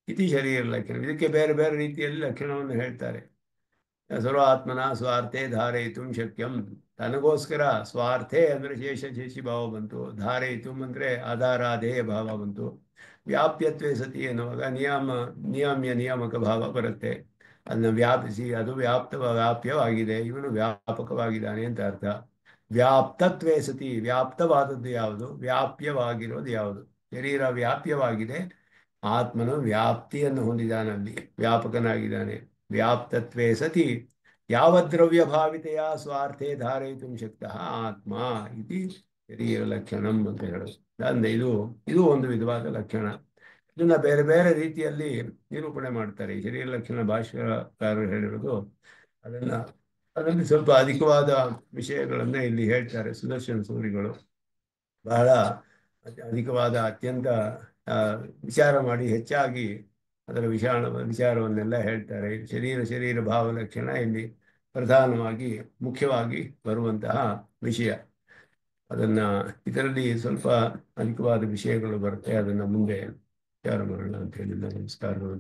ಇತಿ ಶರೀರ ಲಕ್ಷಣ. ಇದಕ್ಕೆ ಬೇರೆ ಬೇರೆ ರೀತಿಯಲ್ಲಿ ಲಕ್ಷಣವನ್ನು ಹೇಳ್ತಾರೆ. ಸರ್ವಾತ್ಮನ ಸ್ವಾರ್ಥೆ ಧಾರಯಿತು ಶಕ್ಯಂ, ತನಗೋಸ್ಕರ ಸ್ವಾರ್ಥೆ ಅಂದರೆ ಶೇಷಿ ಭಾವ ಬಂತು, ಧಾರಯಿತು ಅಂದರೆ ಆಧಾರಾಧೇಯ ಭಾವ ಬಂತು, ವ್ಯಾಪ್ಯತ್ವೇ ಸತಿ ಎನ್ನುವಾಗ ನಿಯಾಮಕ ಭಾವ ಬರುತ್ತೆ. ಅದನ್ನು ವ್ಯಾಪಿಸಿ ಅದು ವ್ಯಾಪ್ಯವಾಗಿದೆ, ಇವನು ವ್ಯಾಪಕವಾಗಿದ್ದಾನೆ ಅಂತ ಅರ್ಥ. ವ್ಯಾಪ್ತತ್ವೇ ಸತಿ, ವ್ಯಾಪ್ತವಾದದ್ದು ಯಾವುದು, ವ್ಯಾಪ್ಯವಾಗಿರೋದು ಯಾವುದು. ಶರೀರ ವ್ಯಾಪ್ಯವಾಗಿದೆ, ಆತ್ಮನು ವ್ಯಾಪ್ತಿಯನ್ನು ಹೊಂದಿದ್ದಾನಲ್ಲಿ, ವ್ಯಾಪಕನಾಗಿದ್ದಾನೆ. ವ್ಯಾಪ್ತತ್ವೇ ಸತಿ ಯಾವ ದ್ರವ್ಯ ಭಾವಿತೆಯ ಸ್ವಾರ್ಥೆ ಧಾರಯಿತು ಶಕ್ತಃ ಆತ್ಮ ಇತಿ ಶರೀರ ಲಕ್ಷಣಂ ಅಂತ ಹೇಳೋದು. ಅಂದ್ರೆ ಇದು ಒಂದು ವಿಧವಾದ ಲಕ್ಷಣ. ಇದನ್ನ ಬೇರೆ ಬೇರೆ ರೀತಿಯಲ್ಲಿ ನಿರೂಪಣೆ ಮಾಡ್ತಾರೆ. ಈ ಶರೀರ ಲಕ್ಷಣ ಭಾಷ್ಯಕಾರರು ಹೇಳಿರೋದು ಅದರಲ್ಲಿ ಸ್ವಲ್ಪ ಅಧಿಕವಾದ ವಿಷಯಗಳನ್ನ ಇಲ್ಲಿ ಹೇಳ್ತಾರೆ ಸುದರ್ಶನ ಸೂರಿಗಳು. ಬಹಳ ಅಧಿಕವಾದ ಅತ್ಯಂತ ವಿಚಾರ ಮಾಡಿ ಹೆಚ್ಚಾಗಿ ಅದರ ವಿಚಾರವನ್ನೆಲ್ಲ ಹೇಳ್ತಾರೆ. ಶರೀರ ಭಾವ ಲಕ್ಷಣ ಇಲ್ಲಿ ಪ್ರಧಾನವಾಗಿ ಮುಖ್ಯವಾಗಿ ಬರುವಂತಹ ವಿಷಯ. ಇದರಲ್ಲಿ ಸ್ವಲ್ಪ ಅಧಿಕವಾದ ವಿಷಯಗಳು ಬರುತ್ತೆ, ಅದನ್ನ ಮುಂದೆ ವಿಚಾರ ಮಾಡೋಣ ಅಂತ ಹೇಳಿದ. ನಮಸ್ಕಾರಗಳು.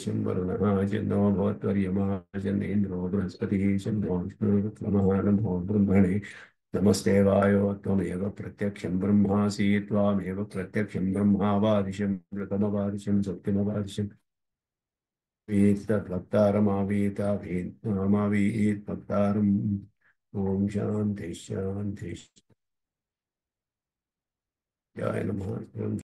ಶಂಬರುಣಃ ಜನ್ನೋ ಭವತ್ವರ್ಯಮಃ ಜನ್ನೇಂದ್ರೋ ಬೃಹಸ್ಪತಿಃ ಶಂಭೋ ವಿಷ್ಣುರ್ನಮಃ ನಮೋ ಬ್ರಹ್ಮಣೇ ನಮಸ್ತೆ ವಾಯೋ ತ್ವಮೇವ ಪ್ರತ್ಯಕ್ಷಂ ಬ್ರಹ್ಮಾಸಿ ತ್ವಾಮೇವ ಪ್ರತ್ಯಕ್ಷಂ ಬ್ರಹ್ಮಾವಾದಿಶಂ ಮೃತಮವಾದಿಶಂ ಸತ್ಯಮವಾದಿಶಂ ವೇತ್ತದ್ಭಕ್ತಾರಮಾವೀತ್ ಭಕ್ತಾರಂ. ಓಂ ಶಾಂತಿ ಶಾಂತಿ. ಜಯ ನಮಃ.